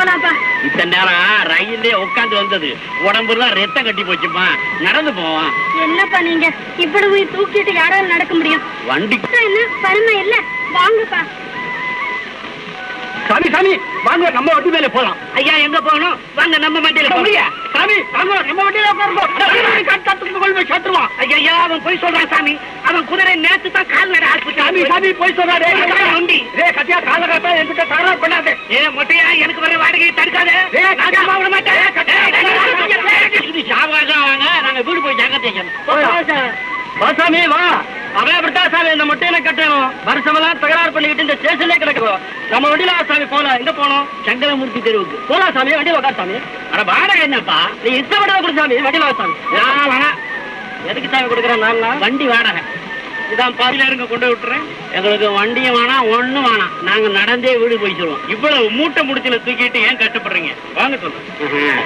போலாம்ப்பா. இத்தனை நேரம் ரயிலே உட்காந்து வந்தது, உடம்புலாம் ரத்தம் கட்டி போச்சுமா. நடந்து போவான். என்னப்பா நீங்க இப்படி போய் தூக்கிட்டு யாராலும் நடக்க முடியும்? வண்டி என்ன பருமை இல்ல, வாங்கப்பா. சாமி சாமி வாங்க, நம்ம வண்டி மேல போலாம். ஐயா எங்க போகணும்? வாங்க நம்ம வண்டியில போறியா? சாமி வாங்க, நம்ம வண்டியில உட்காருவோம். ஐயா அவன் போய் சொல்றான் சாமி. அவன் குதிரை நேத்து தான் கால் நட ஆஸ்பத்திரி. சாமி சாமி போய் சொல்றாரு. வண்டி கத்தியா கால காத்தா என்கிட்ட தகராறு பண்ணாது. மொட்டையா எனக்கு வர வாடகையை தடுக்காது. வாங்க, நாங்க வீடு போய் ஜாக்கிரதை. சாமி வா. அவன் அப்படித்தான் சாமி இந்த மொட்டையில கட்டணும். வருஷமெல்லாம் தகராறு பண்ணிக்கிட்டு இந்த ஸ்டேஷன்ல கிடக்கும். நம்ம வண்டியில சாமி போலாம். எங்க போனோம்? சங்கரமூர்த்தி தெருவுக்கு போலாம் சாமி. வண்டியில உட்கார் சாமி. அட வாடகை என்னப்பா? நீ இஷ்டப்பட கொடு சாமி. வண்டியில சாமி. எதுக்கு சாமி கொடுக்குறேன்? நான் வண்டி வாடகை இதான் பாதியில இருங்க, கொண்டு விட்டுறேன். எங்களுக்கு வண்டியும் வேணாம், ஒண்ணும் வேணாம். நாங்க நடந்தே வீடு போய் சொல்லுவோம். இவ்வளவு மூட்டை முடிச்சுல தூக்கிட்டு ஏன் கஷ்டப்படுறீங்க? வாங்க சொல்றேன்.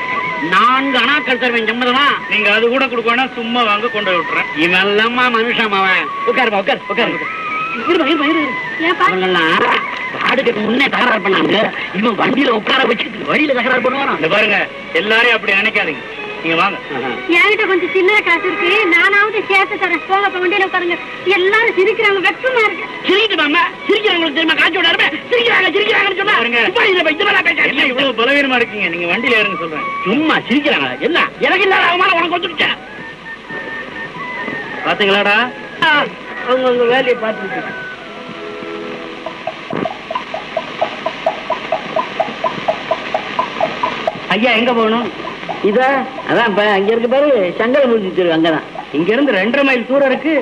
4 அணாக்கள் தருவேன் சம்மதமா? நீங்க அது கூட கொடுக்கணும். சும்மா வாங்க, கொண்டு விட்டுறேன். இவன் எல்லாமா மனுஷன் அவன். உட்காருமா, உட்காரு உட்காரு. வாடகைக்கு முன்னே தகராறு பண்ணாங்க. இவன் வண்டியில உட்கார வச்சுட்டு வழியில தகராறு பண்ணுவானா? பாருங்க, எல்லாரையும் அப்படி நினைக்காதீங்க. நீங்க வாங்க. என்கிட்ட கொஞ்சம் சின்ன காசு இருக்கு, நானாவது சேர்த்து தரேன். போங்க, வண்டியில உட்காருங்க. எல்லாரும் சிரிக்கிறாங்க, வெக்கமா இருக்கு. சிரிக்குதாமா? சிரிக்கிறாங்களுக்கு தெரியுமா? காட்சியோட சிரிக்கிறாங்க சிரிக்கிறாங்கன்னு சொன்னா இவ்வளவு பலவீனமா இருக்கீங்க. நீங்க வண்டியில ஏறுங்க சொல்றேன். சும்மா சிரிக்கிறாங்க. என்ன எனக்கு இல்லாத அவமானம் உனக்கு வந்துருச்சேன். பாத்தீங்களாடா, அவங்க உங்க வேலையை பார்த்துட்டு. ஐயா எங்க போகணும்? இதா அதான் அங்க இருக்கு பாரு, சங்கரமூர்த்தி தெரு. அங்கதான். இங்க இருந்து 2.5 மைல் தூரம் இருக்கு.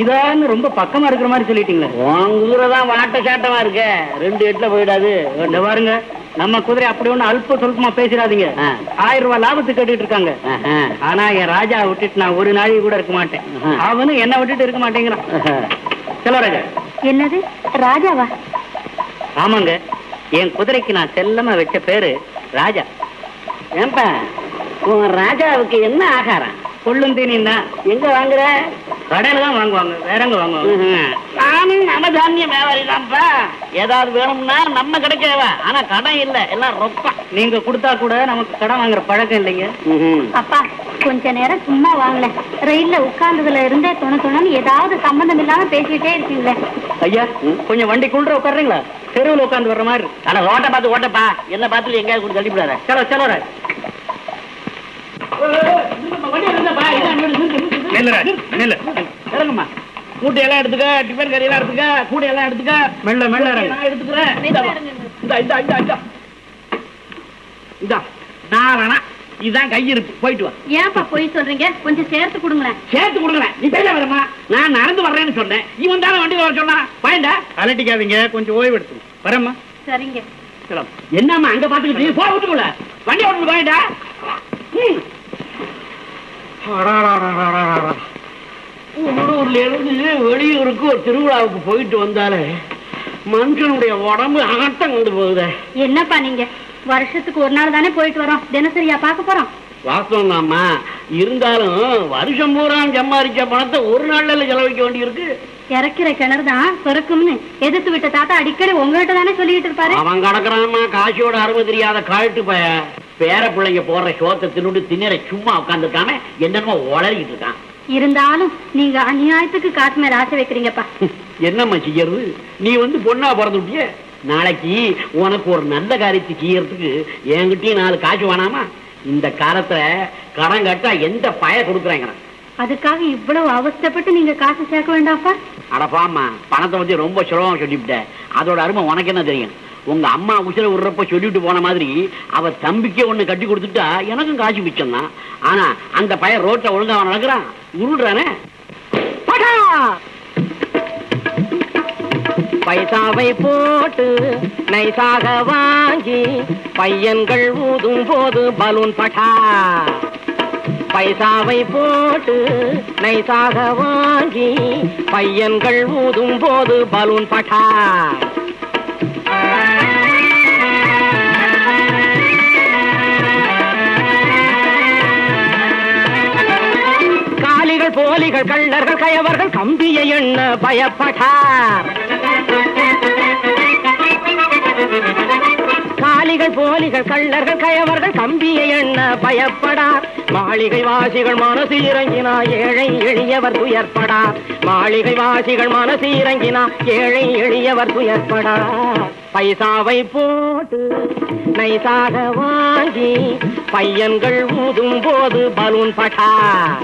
இதான்னு ரொம்ப பக்கமா இருக்கிற மாதிரி சொல்லிட்டீங்களே. உங்க தூரம் வாட்ட சாட்டமா இருக்க. 2 எட்டுல போயிடாது. பாருங்க, நம்ம குதிரை அப்படி ஒண்ணு அல்ப சொல்பமா பேசிடாதீங்க. 1000 ரூபாய் லாபத்துக்கு கேட்டுட்டு இருக்காங்க. ஆனா என் ராஜா விட்டுட்டு நான் ஒரு நாளைக்கு கூட இருக்க மாட்டேன். அவனும் என்ன விட்டுட்டு இருக்க மாட்டேங்கிறான். செல்வராஜா. என்னது ராஜாவா? ஆமாங்க, என் குதிரைக்கு நான் செல்லமா வச்ச பேரு ராஜா. ஏன்பா உன் ராஜாவுக்கு என்ன ஆகாரம்? கொள்ளும் தீனின்னா எங்க வாங்குற? கடையில தான் வாங்குவாங்க. வேற எங்க வாங்குவாங்க? நானும் நம்ம தானியம் வியாபாரி தான்ப்பா. ஏதாவது வேணும்னா நம்ம கிடைக்கவா? ஆனா கடன் இல்ல, எல்லாம் ரொப்பா. நீங்க கொடுத்தா கூட நமக்கு கடன் வாங்குற பழக்கம் இல்லைங்க. அப்பா கொஞ்ச நேரம் சும்மா வாங்கல. ரயில்ல உட்கார்ந்ததுல இருந்தே துணை ஏதாவது சம்பந்தம் இல்லாம பேசிட்டே இருக்கீங்களே. ஐயா கொஞ்சம் வண்டி குள்ள உட்காருங்களா? தெருவில் உட்காந்து வர்ற மாதிரி. ஆனா ஓட்ட பார்த்து ஓட்டப்பா. என்ன பார்த்து எங்கேயாவது கூட தள்ளிவிடாத. சலோ சலோர கூட்டையெல்லாம் எடுத்துக்க. டிஃபன் கறி எல்லாம் எடுத்துக்க. கூடையெல்லாம் எடுத்துக்க. மெல்ல மெல்ல எடுத்துக்கிறேன். இதுதான் கையிருப்பு. போயிட்டு வா. ஏன்ப்பா போய் சொல்றீங்க? கொஞ்சம் சேர்த்து கொடுங்களேன். சேர்த்து கொடுங்களேன். நீ பேச வரமா? நான் நடந்து வர்றேன்னு சொன்னேன். இவன் தானே வண்டியில் வர சொன்னா. பயண்டா அலட்டிக்காதீங்க, கொஞ்சம் ஓய்வு எடுத்து வரமா. சரிங்க. என்னம்மா அங்க பாத்துக்கிட்டு போ, விட்டுக்குள்ள வண்டி ஓட்டு பயண்டா. உள்ளூர்ல இருந்து வெளியூருக்கு ஒரு திருவிழாவுக்கு போயிட்டு வந்தாலே மனுஷனுடைய உடம்பு ஆட்டம் கொண்டு போகுது. என்னப்பா நீங்க வருஷத்துக்கு ஒரு நாள் தானே போயிட்டு வரோம், தினசரியா பார்க்க போறோம்? வாஸ்தவம் தான்மா. இருந்தாலும் வருஷம் பூரா சம்பாதிச்ச பணத்தை ஒரு நாள்ல செலவழிக்க வேண்டி இருக்கு. இறக்கிற கிணறு தான் பிறக்கும்னு எதிர்த்து விட்ட தாத்தா அடிக்கடி உங்ககிட்ட தானே சொல்லிட்டு இருப்பாரு. அவன் கிடக்குறான்மா காசியோட அருமை தெரியாத காழ்ட்டு பய. பேர பிள்ளைங்க போடுற சோத்தை தின்னுட்டு திண்ணற சும்மா உட்காந்துருக்காம என்னமோ உளறிக்கிட்டு இருக்கான். இருந்தாலும் நீங்க அநியாயத்துக்கு காசு மேல ஆசை வைக்கிறீங்கப்பா. என்னம்மா செய்யறது? நீ பொண்ணா பிறந்துட்டிய. நாளைக்கு உனக்கு ஒரு நல்ல காரியத்தை செய்யறதுக்கு என்கிட்டயும் 4 காசு வேணாமா? இந்த காலத்துல கடன் கட்டா எந்த பய கொடுக்குறாங்க? அதுக்காக இவ்வளவு அவஸ்தப்பட்டு நீங்க காசு சேர்க்க வேண்டாம்ப்பா. அடப்பாமா, பணத்தை பத்தி ரொம்ப சுலபமா சொல்லிவிட்ட. அதோட அருமை உனக்கு என்ன தெரியும்? உங்க அம்மா உசிர விடுறப்ப சொல்லிட்டு போன மாதிரி அவ தம்பிக்கே ஒண்ணு கட்டி கொடுத்துட்டா எனக்கும் காசு மிச்சம் தான். ஆனா அந்த பையன் ரோட்ல ஒழுங்கா நடக்கிறான், உருள்றானே. பைசாவை போட்டு நைசாக வாங்கி பையன்கள் ஊதும் போது பலூன் பட்டா. பைசாவை போட்டு நைசாக வாங்கி பையன்கள் ஊதும் போது பலூன் பட்டா. காலிகள் போலிகள் கள்ளர்கள் கயவர்கள் கம்பிய எண்ண பயப்பட்டார். காலிகள் போலிகள் கள்ளர்கள் கயவர்கள் கம்பியை எண்ண பயப்படார். மாளிகை வாசிகள் மனசு இறங்கினா ஏழை எளியவர் துயர்படார். மாளிகை வாசிகள் மனசு இறங்கினா ஏழை எளியவர் துயர்படார். பைசாவை போட்டு நைசாக வாங்கி பையன்கள் ஊதும் போது பலூன் பட்டார்.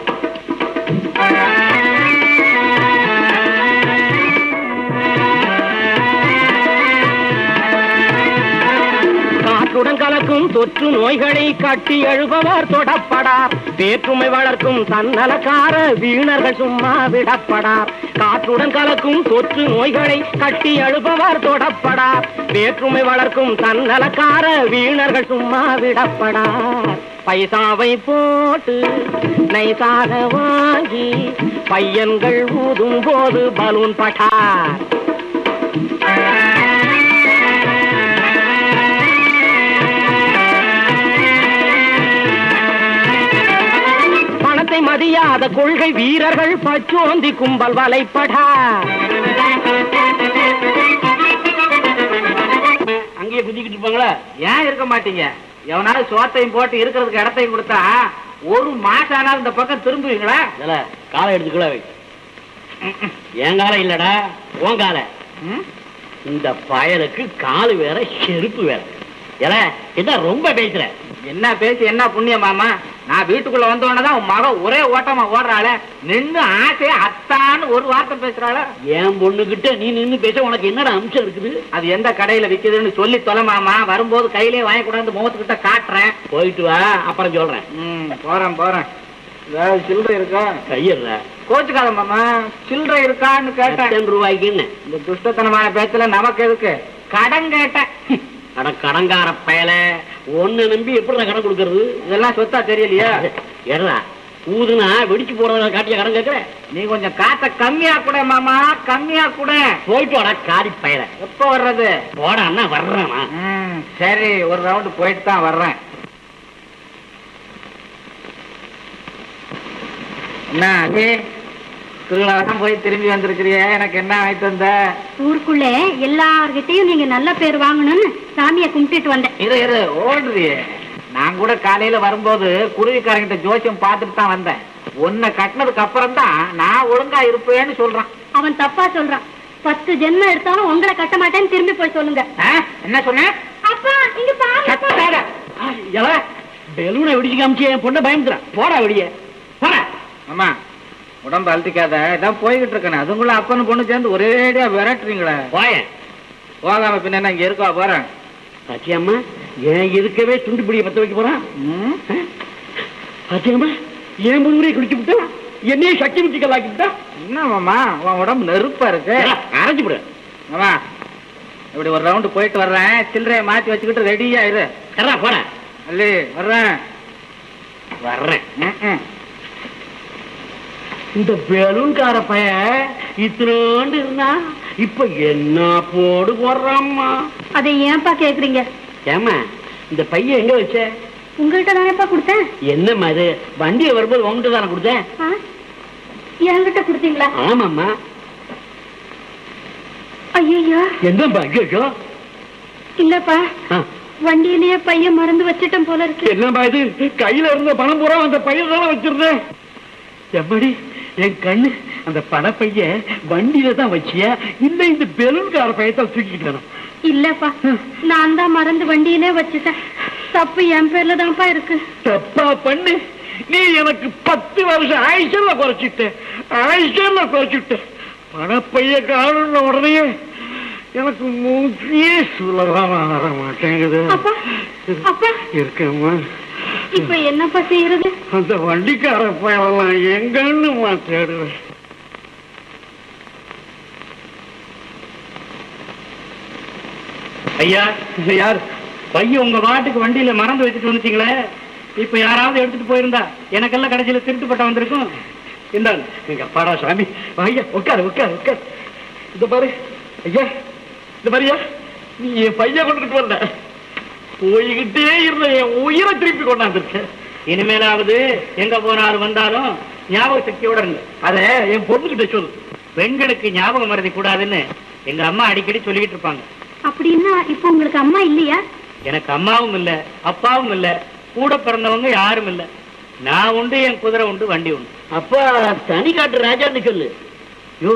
காற்றுடன் கலக்கும் தொற்று நோய்களை கட்டி எழுபவர் தொடப்படார். வேற்றுமை வளர்க்கும் தன்னலக்கார வீணர்கள் சும்மா விடப்படார். காற்றுடன் கலக்கும் தொற்று நோய்களை கட்டி எழுபவர் தொடப்படார். வேற்றுமை வளர்க்கும் தன்னலக்கார வீணர்கள் சும்மா விடப்படார். பைசாவை போட்டு நைசாக வாங்கி பையன்கள் ஊதும் போது பலூன் பட்டார். பணத்தை மதியாத கொள்கை வீரர்கள் பச்சோந்தி கும்பல் வலைப்படா. அங்கேயே குதிக்கிட்டு இருப்பாங்களா? ஏன் இருக்க மாட்டீங்க? எவனாவது சோத்தையும் போட்டு இருக்கிறதுக்கு இடத்தையும் கொடுத்தா ஒரு மாசம் ஆனாலும் இந்த பக்கம் திரும்புவீங்களா? காலை எடுத்துக்கல என் காலம் இல்லடா உன் கால. இந்த பயலுக்கு காலு வேற செருப்பு வேற. என்ன ரொம்ப பேசுற? என்ன பேசி என்ன புண்ணியம் மாமா? நான் வீட்டுக்குள்ள வந்தோடனதான் உன் மகன் ஒரே ஓட்டமா ஓடுறாள. நின்னு ஆசையா அத்தான்னு ஒரு வார்த்தை பேசுறாள. என் பொண்ணுகிட்ட நீ நின்னு பேச உனக்கு என்னடா அம்சம் இருக்குது? அது எந்த கடையில விக்குதுன்னு சொல்லி தொலை மாமா. வரும்போது கையிலே வாங்கி கொண்டாந்து முகத்துக்கிட்ட காட்டுறேன். போயிட்டு வா, அப்புறம் சொல்றேன். போறேன் போறேன். சில்லறை இருக்கா? கையில கோச்சுக்காத மாமா. சில்லறை இருக்கான்னு கேட்டேன். ரூபாய்க்குன்னு இந்த துஷ்டத்தனமான பேச்சுல நமக்கு எதுக்கு? கடன் கேட்டேன். கடங்கார பயல ஒன்னு நம்பி எப்படி கடன் கொடுக்கறது? இதெல்லாம் சொத்தா தெரியலையா? ஏறா ஊதுனா வெடிச்சு போறத காட்டிய கடன் கேட்கற? நீ கொஞ்சம் காத்த கம்மியா கூட மாமா, கம்மியா கூட. போயிட்டு வாடா காரி பயல. எப்ப வர்றது? போடா அண்ணா வர்றேனா? சரி ஒரு ரவுண்டு போயிட்டு தான் வர்றேன். என்ன திருவிழாதான் போய் திரும்பி வந்திருக்கிறிய? எனக்கு என்ன ஆயிட்டு வந்த? ஊருக்குள்ள எல்லார்கிட்டையும் நீங்க நல்ல பேர் வாங்கணும்னு சாமியை கும்பிட்டு வந்தேன். இரு ஓடுறிய. நான் கூட காலையில வரும்போது குருவிக்காரங்கிட்ட ஜோசியம் பார்த்துட்டு தான் வந்தேன். உன்னை கட்டினதுக்கு அப்புறம் தான் நான் ஒழுங்கா இருப்பேன்னு சொல்றான். அவன் தப்பா சொல்றான். 10 ஜென்மம் எடுத்தாலும் உங்களை கட்ட மாட்டேன்னு திரும்பி போய் சொல்லுங்க. என்ன சொன்ன? அப்பா இங்க பாருங்க. பெலூனை வெடிச்சு காமிச்சு என் பொண்ணை பயந்துறான். போடா வெடிய போட. ஆமா உடம்பு அழுத்திக்காத. இதான் போய்கிட்டு இருக்கேன். அதுக்குள்ள அப்பன்னு பொண்ணு சேர்ந்து ஒரேடியா விரட்டுறீங்களே. போயேன் போகாம பின்ன என்ன இங்க இருக்கா? போறேன். பாத்தியம்மா ஏன் இருக்கவே துண்டு பிடிய பத்த வைக்க போறான். பாத்தியம்மா ஏன் முழுவரே குடிச்சு விட்டா என்னையே சக்தி முத்தி கல்லாக்கி விட்டா. என்ன மாமா உன் உடம்பு நெருப்பா இருக்கு. அரைஞ்சு விடு மாமா. இப்படி ஒரு ரவுண்டு போயிட்டு வர்றேன். சில்லறைய மாத்தி வச்சுக்கிட்டு ரெடியா இரு. போறேன் அல்ல வர்றேன் வர்றேன். இந்த பெலூன்கார பைய இத்தனோண்டு இருந்தா இப்ப என்ன போடு போடுறாம்மா. அதை ஏன்பா கேக்குறீங்க? ஏமா இந்த பையன் எங்க வச்ச? உங்கள்கிட்ட தானேப்பா கொடுத்தேன். என்னம்மா இது? வண்டியை வரும்போது உங்ககிட்ட தானே கொடுத்தேன். என்கிட்ட கொடுத்தீங்களா? ஆமாம்மா. ஐயோ என்னப்பா? ஐயோ இல்லப்பா வண்டியிலேயே பையன் மறந்து வச்சிட்டேன் போல இருக்கு. என்னப்பா இது? கையில இருந்த பணம் பூரா அந்த பையன் தானே வச்சிருந்தேன். எப்படி என் கண்ணு அந்த பணப்பைய வண்டியில தான் வச்சியா இல்ல இந்த பெலூன்கார பையத்தான் தூக்கிக்கிட்டேன்? இல்லப்பா நான் தான் மறந்து வண்டியிலே வச்சுட்டேன். தப்பு என் பேர்ல தான்ப்பா இருக்கு. தப்பா பண்ணு நீ எனக்கு 10 வருஷம் ஆயுஷல்ல குறைச்சுட்ட. பணப்பைய காணும்னு உடனே எனக்கு மூச்சியே சுலபமா வர மாட்டேங்குது. இருக்கம்மா இப்ப என்னப்பா செய்யறது? அந்த வண்டிக்கார பயலாம் எங்கன்னு மாத்தாடுவேன். ஐயா யார் பையன் உங்க வாட்டுக்கு வண்டியில மறந்து வச்சுட்டு வந்துட்டீங்களே. இப்ப யாராவது எடுத்துட்டு போயிருந்தா எனக்கெல்லாம் கடைசியில திருட்டுப்பட்ட வந்திருக்கும். இந்தாங்க எங்க அப்பாடா சாமி. ஐயா உட்காரு. இந்த பாரு ஐயா, இந்த பாரியா நீ என் பையன் கொண்டுகிட்டு வந்த போய்கிட்டே இருந்த என் உயிரை திருப்பி கொண்டாந்துருக்க. இனிமேலாவது எங்க போனாலும் வந்தாலும் ஞாபக சக்தியோட இருங்க. அத என் பொண்ணுகிட்ட சொல்லு. பெண்களுக்கு ஞாபகம் மறதி கூடாதுன்னு எங்க அம்மா அடிக்கடி சொல்லிக்கிட்டு இருப்பாங்க. அப்படின்னா இப்ப உங்களுக்கு அம்மா இல்லையா? எனக்கு அம்மாவும் இல்ல, அப்பாவும் இல்ல, கூட பிறந்தவங்க யாரும் இல்ல. நான் உண்டு, என் குதிரை உண்டு, வண்டி உண்டு. அப்பா தனி காட்டு ராஜான்னு சொல்லு. யோ,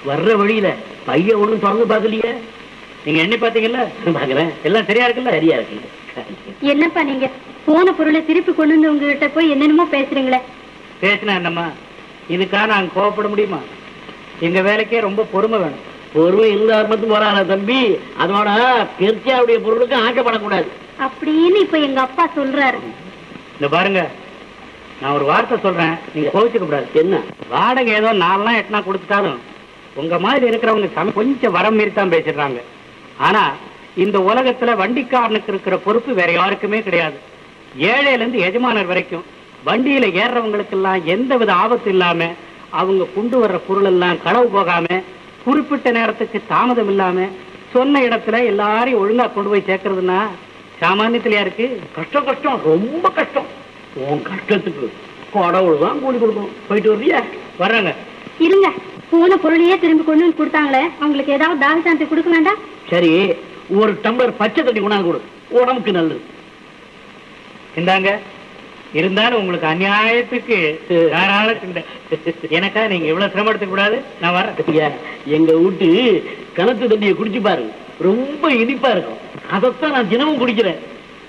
வர்ற வழியில பையன் ஒண்ணும் திறந்து பாக்கலையே? நீங்க எண்ணி பாத்தீங்கல்ல? பாக்குறேன். எல்லாம் சரியா இருக்குல்ல? சரியா இருக்கு. என்னப்பா நீங்க போன பொருளை திருப்பி கொண்டு வந்து உங்ககிட்ட போய் என்னென்னமோ பேசுறீங்களே. பேசினா என்னம்மா, இதுக்காக நாங்க கோவப்பட முடியுமா? எங்க வேலைக்கே ரொம்ப பொறுமை வேணும். பொறுமை இந்த மட்டும் போறாரா தம்பி? அதோட பெருச்சாவுடைய பொருளுக்கு ஆக்கப்படக்கூடாது அப்படின்னு இப்ப எங்க அப்பா சொல்றாரு. இந்த பாருங்க, நான் ஒரு வார்த்தை சொல்றேன், நீங்க கோவிச்சுக்க கூடாது. என்ன? வாடகை ஏதோ 4 நாள் 8 நாள் கொடுத்துட்டாலும் உங்க மாதிரி இருக்கிறவங்க கொஞ்சம் வரம் மீறி தான் பேசிடுறாங்க. ஆனா இந்த உலகத்துல வண்டிக்காரனுக்கு இருக்கிற பொறுப்பு வேற யாருக்குமே கிடையாது. ஏழையில இருந்து எஜமானர் வரைக்கும் வண்டியில ஏறுறவங்களுக்கு எல்லாம் எந்த வித ஆபத்து இல்லாம, அவங்க கொண்டு வர்ற பொருள் எல்லாம் களவு போகாம, குறிப்பிட்ட நேரத்துக்கு தாமதம் இல்லாம, சொன்ன இடத்துல எல்லாரையும் ஒழுங்கா கொண்டு போய் சேர்க்கறதுன்னா சாமானியத்திலயா இருக்கு? கஷ்டம் கஷ்டம், ரொம்ப கஷ்டம். உன் கஷ்டத்துக்கு கடவுள் தான் கூலி கொடுக்கணும். போயிட்டு வர்றியா? வர்றாங்க. இருங்க, போன பொருளையே திரும்பி கொண்டு வந்து கொடுத்தாங்களே, அவங்களுக்கு ஏதாவது தாகசாந்தி கொடுக்க வேண்டாம்? சரி, ஒரு டம்ளர் பச்சை தண்ணி கொண்டாந்து கொடு, உடம்புக்கு நல்லது. இந்தாங்க. இருந்தாலும் உங்களுக்கு அநியாயத்துக்கு எனக்கா நீங்க இவ்வளவு சிரமம் எடுத்துக்க கூடாது. நான் வரேன். எங்க வீட்டு கணத்து தண்ணியை குடிச்சு பாரு, ரொம்ப இனிப்பா இருக்கும். அதைத்தான் நான் தினமும் குடிக்கிறேன்.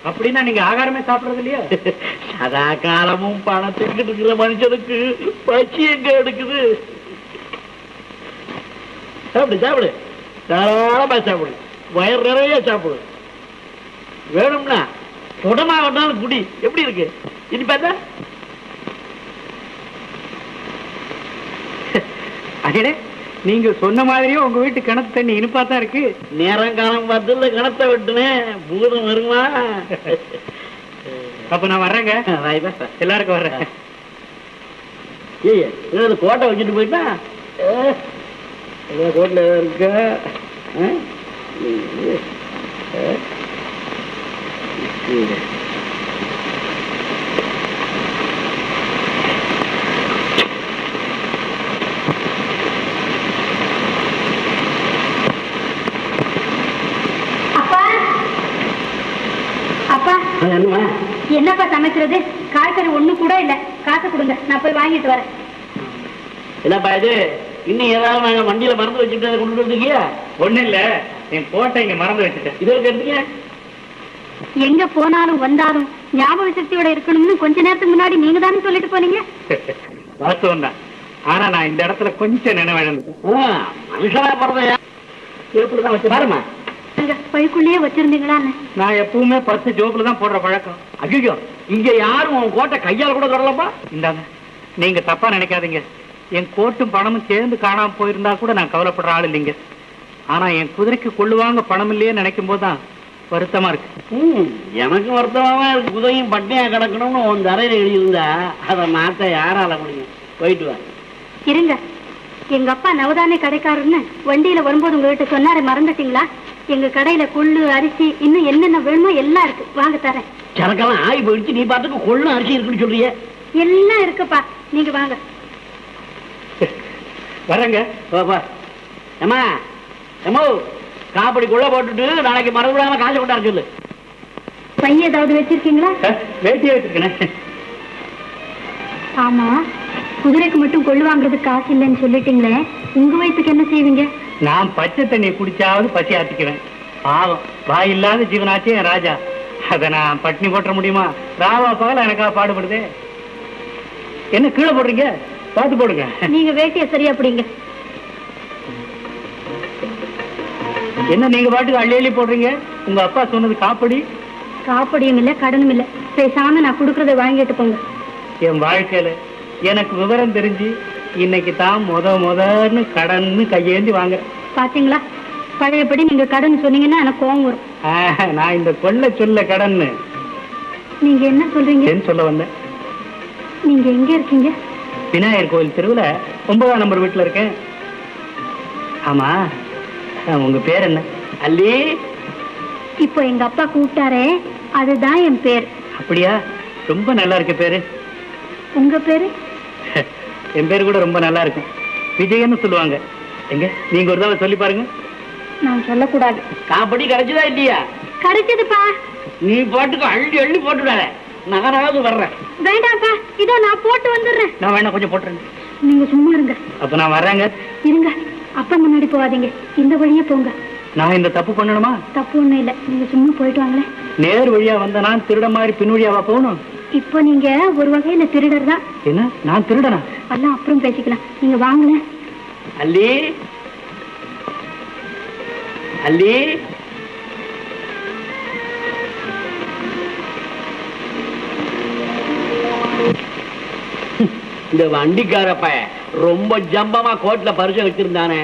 அப்படின்னா நீங்க ஆகாரமே சாப்பிடுறது இல்லையா? சதா காலமும் பணத்துக்கு இருக்கிற மனுஷனுக்கு பச்சி எங்க எடுக்குது? சாப்பிடு சாப்பிடு, தாராளமா சாப்பிடு, வயிறு நிறைய சாப்பிடு. வேணும்னா உடமாகட்டாலும் குடி. எப்படி இருக்கு இனி பார்த்தா? அதே நீங்க சொன்ன மாதிரியும் உங்க வீட்டு கிணத்து தண்ணி இனிப்பா தான் இருக்கு. நேரம் காலம் பார்த்துல கிணத்தை வெட்டுனேன், பூதம் வருமா? அப்ப நான் வர்றேங்க. எல்லாருக்கும் வர்றேன். ஏய், கோட்டை வச்சுட்டு போயிட்டா கோட்டில் இருக்க. அப்பா, என்னப்பா சமைக்கிறது? காய்கறி ஒண்ணு கூட இல்ல. காசு கொடுங்க, நான் போய் வாங்கிட்டு வரேன். என்னப்பா இது? இன்னும் ஏதாவது நாங்க வண்டியில மறந்து வச்சுட்டு கொண்டு வந்துருக்கியா? ஒண்ணு இல்ல, என் கோட்டை இங்க மறந்து வச்சுட்டேன். இதற்கு எடுத்துக்க. எங்க போனாலும் வந்தாலும் ஞாபக சக்தியோட இருக்கணும்னு கொஞ்ச நேரத்துக்கு முன்னாடி நீங்க தானே சொல்லிட்டு போனீங்க. வாஸ்தவம் தான். ஆனா நான் இந்த இடத்துல கொஞ்சம் நினைவேன். மனுஷனா பிறந்தையா? எப்படிதான் வச்சு பாருமா. பைக்குள்ளேயே வச்சிருந்தீங்களான்னு? நான் எப்பவுமே 10 ஜோப்புல தான் போடுற பழக்கம். ஐயோ, இங்க யாரும் உன் கோட்டை கையால் கூட தொடலப்பா. இந்தாங்க, நீங்க தப்பா நினைக்காதீங்க. என் கோட்டும் பணமும் சேர்ந்து காணாம போயிருந்தா கூட நான் கவலைப்படுற ஆள் இல்லைங்க. ஆனா என் குதிரைக்கு கொள்ளுவாங்க பணம் இல்லையே நினைக்கும் போதுதான் வருத்தமா இருக்கு. எனக்கு வருத்தமாவே இருக்கு. குதிரையும் பட்டினியா கிடக்கணும்னு உன் தரையில எழுதியிருந்தா அதை மாத்த யாரால முடியும்? போயிட்டு வா. இருங்க, எங்க அப்பா நவதானே கடைக்காரன்னு வண்டியில வரும்போது உங்ககிட்ட சொன்னாரு, மறந்துட்டீங்களா? எங்க கடையில கொள்ளு, அரிசி, இன்னும் என்னென்ன வேணுமோ எல்லாம் இருக்கு, வாங்க தரேன். சரக்கெல்லாம் ஆகி போயிடுச்சு, நீ பாட்டுக்கு கொள்ளு அரிசி இருக்குன்னு சொல்றிய? எல்லாம் இருக்குப்பா, நீங்க வாங்க. வரங்க. ஏமா ஏமோ, காப்படி கொள்ள போட்டுட்டு நாளைக்கு மறந்து விடாம காசு கொண்டாரு சொல்லு. பைய ஏதாவது வச்சிருக்கீங்களா? வேட்டியா வச்சிருக்கேன். ஆமா, குதிரைக்கு மட்டும் கொள்ளு வாங்குறதுக்கு காசு இல்லைன்னு சொல்லிட்டீங்களே, உங்க வயசுக்கு என்ன செய்வீங்க? நான் பச்சை தண்ணியை குடிச்சாவது பசி ஆத்திக்குவேன். பாவம், வாய் இல்லாத ஜீவனாச்சே என் ராஜா. அதை நான் பட்டினி போட்ட முடியுமா? ராவா பகல எனக்காக பாடுபடுதே. என்ன கீழே போடுறீங்க? பார்த்து போடுங்க. நீங்க வேட்டிய சரியா பிடிங்க. என்ன நீங்க பாட்டுக்கு அள்ளி அள்ளி போடுறீங்க? உங்க அப்பா சொன்னது காப்படி. காப்படியும் இல்ல, கடனும் இல்ல. பேசாம நான் குடுக்கறத வாங்கிட்டு போங்க. என் வாழ்க்கையில எனக்கு விவரம் தெரிஞ்சு இன்னைக்கு தான் முதன்னு கடன்னு கையேந்தி வாங்க. பாத்தீங்களா, பழையபடி நீங்க கடன் சொன்னீங்கன்னா எனக்கு கோவம் வரும். நான் இந்த கொள்ள சொல்ல கடன்னு. நீங்க என்ன சொல்றீங்க? சொல்ல வந்தேன். நீங்க எங்க இருக்கீங்க? விநாயகர் கோயில் தெருவுல 9ஆம் நம்பர் வீட்டுல இருக்கேன். ஆமா, உங்க பேர் என்ன? அல்லி. இப்போ எங்க அப்பா கூப்பிட்டாரே, அதுதான் என் பேர். அப்படியா? ரொம்ப நல்லா இருக்கு பேரு. உங்க பேரு? என் பேரு கூட ரொம்ப நல்லா இருக்கும், விஜயன்னு சொல்லுவாங்க. எங்க நீங்க ஒரு தடவை சொல்லி பாருங்க. நான் சொல்லக்கூடாது. காப்படி கிடைச்சதா இல்லையா? கிடைச்சதுப்பா. நீ பாட்டுக்கு அள்ளி அள்ளி போட்டுடாத, நானாவது வர்றேன். வேண்டாம்ப்பா, இதோ நான் போட்டு வந்துடுறேன். நான் வேணா கொஞ்சம் போட்டுறேன். நீங்க சும்மா இருங்க. அப்ப நான் வர்றேங்க. இருங்க, அப்பா முன்னாடி போகாதீங்க, இந்த வழியே போங்க. நான் இந்த தப்பு பண்ணணுமா? தப்பு ஒண்ணும் இல்ல, நீங்க சும்மா போயிட்டு வாங்களேன். நேர் வழியா வந்த நான் திருட மாதிரி பின் வழியாவா போகணும்? இப்போ நீங்க ஒரு வகையில திருடர் தான். என்ன, நான் திருடனா? எல்லாம் அப்புறம் பேசிக்கலாம், நீங்க வாங்களேன். அல்லி அல்லி, இந்த வண்டிக்கார பையன் ரொம்ப ஜம்பமா கோட்ல பரிசு வச்சிருந்தானே,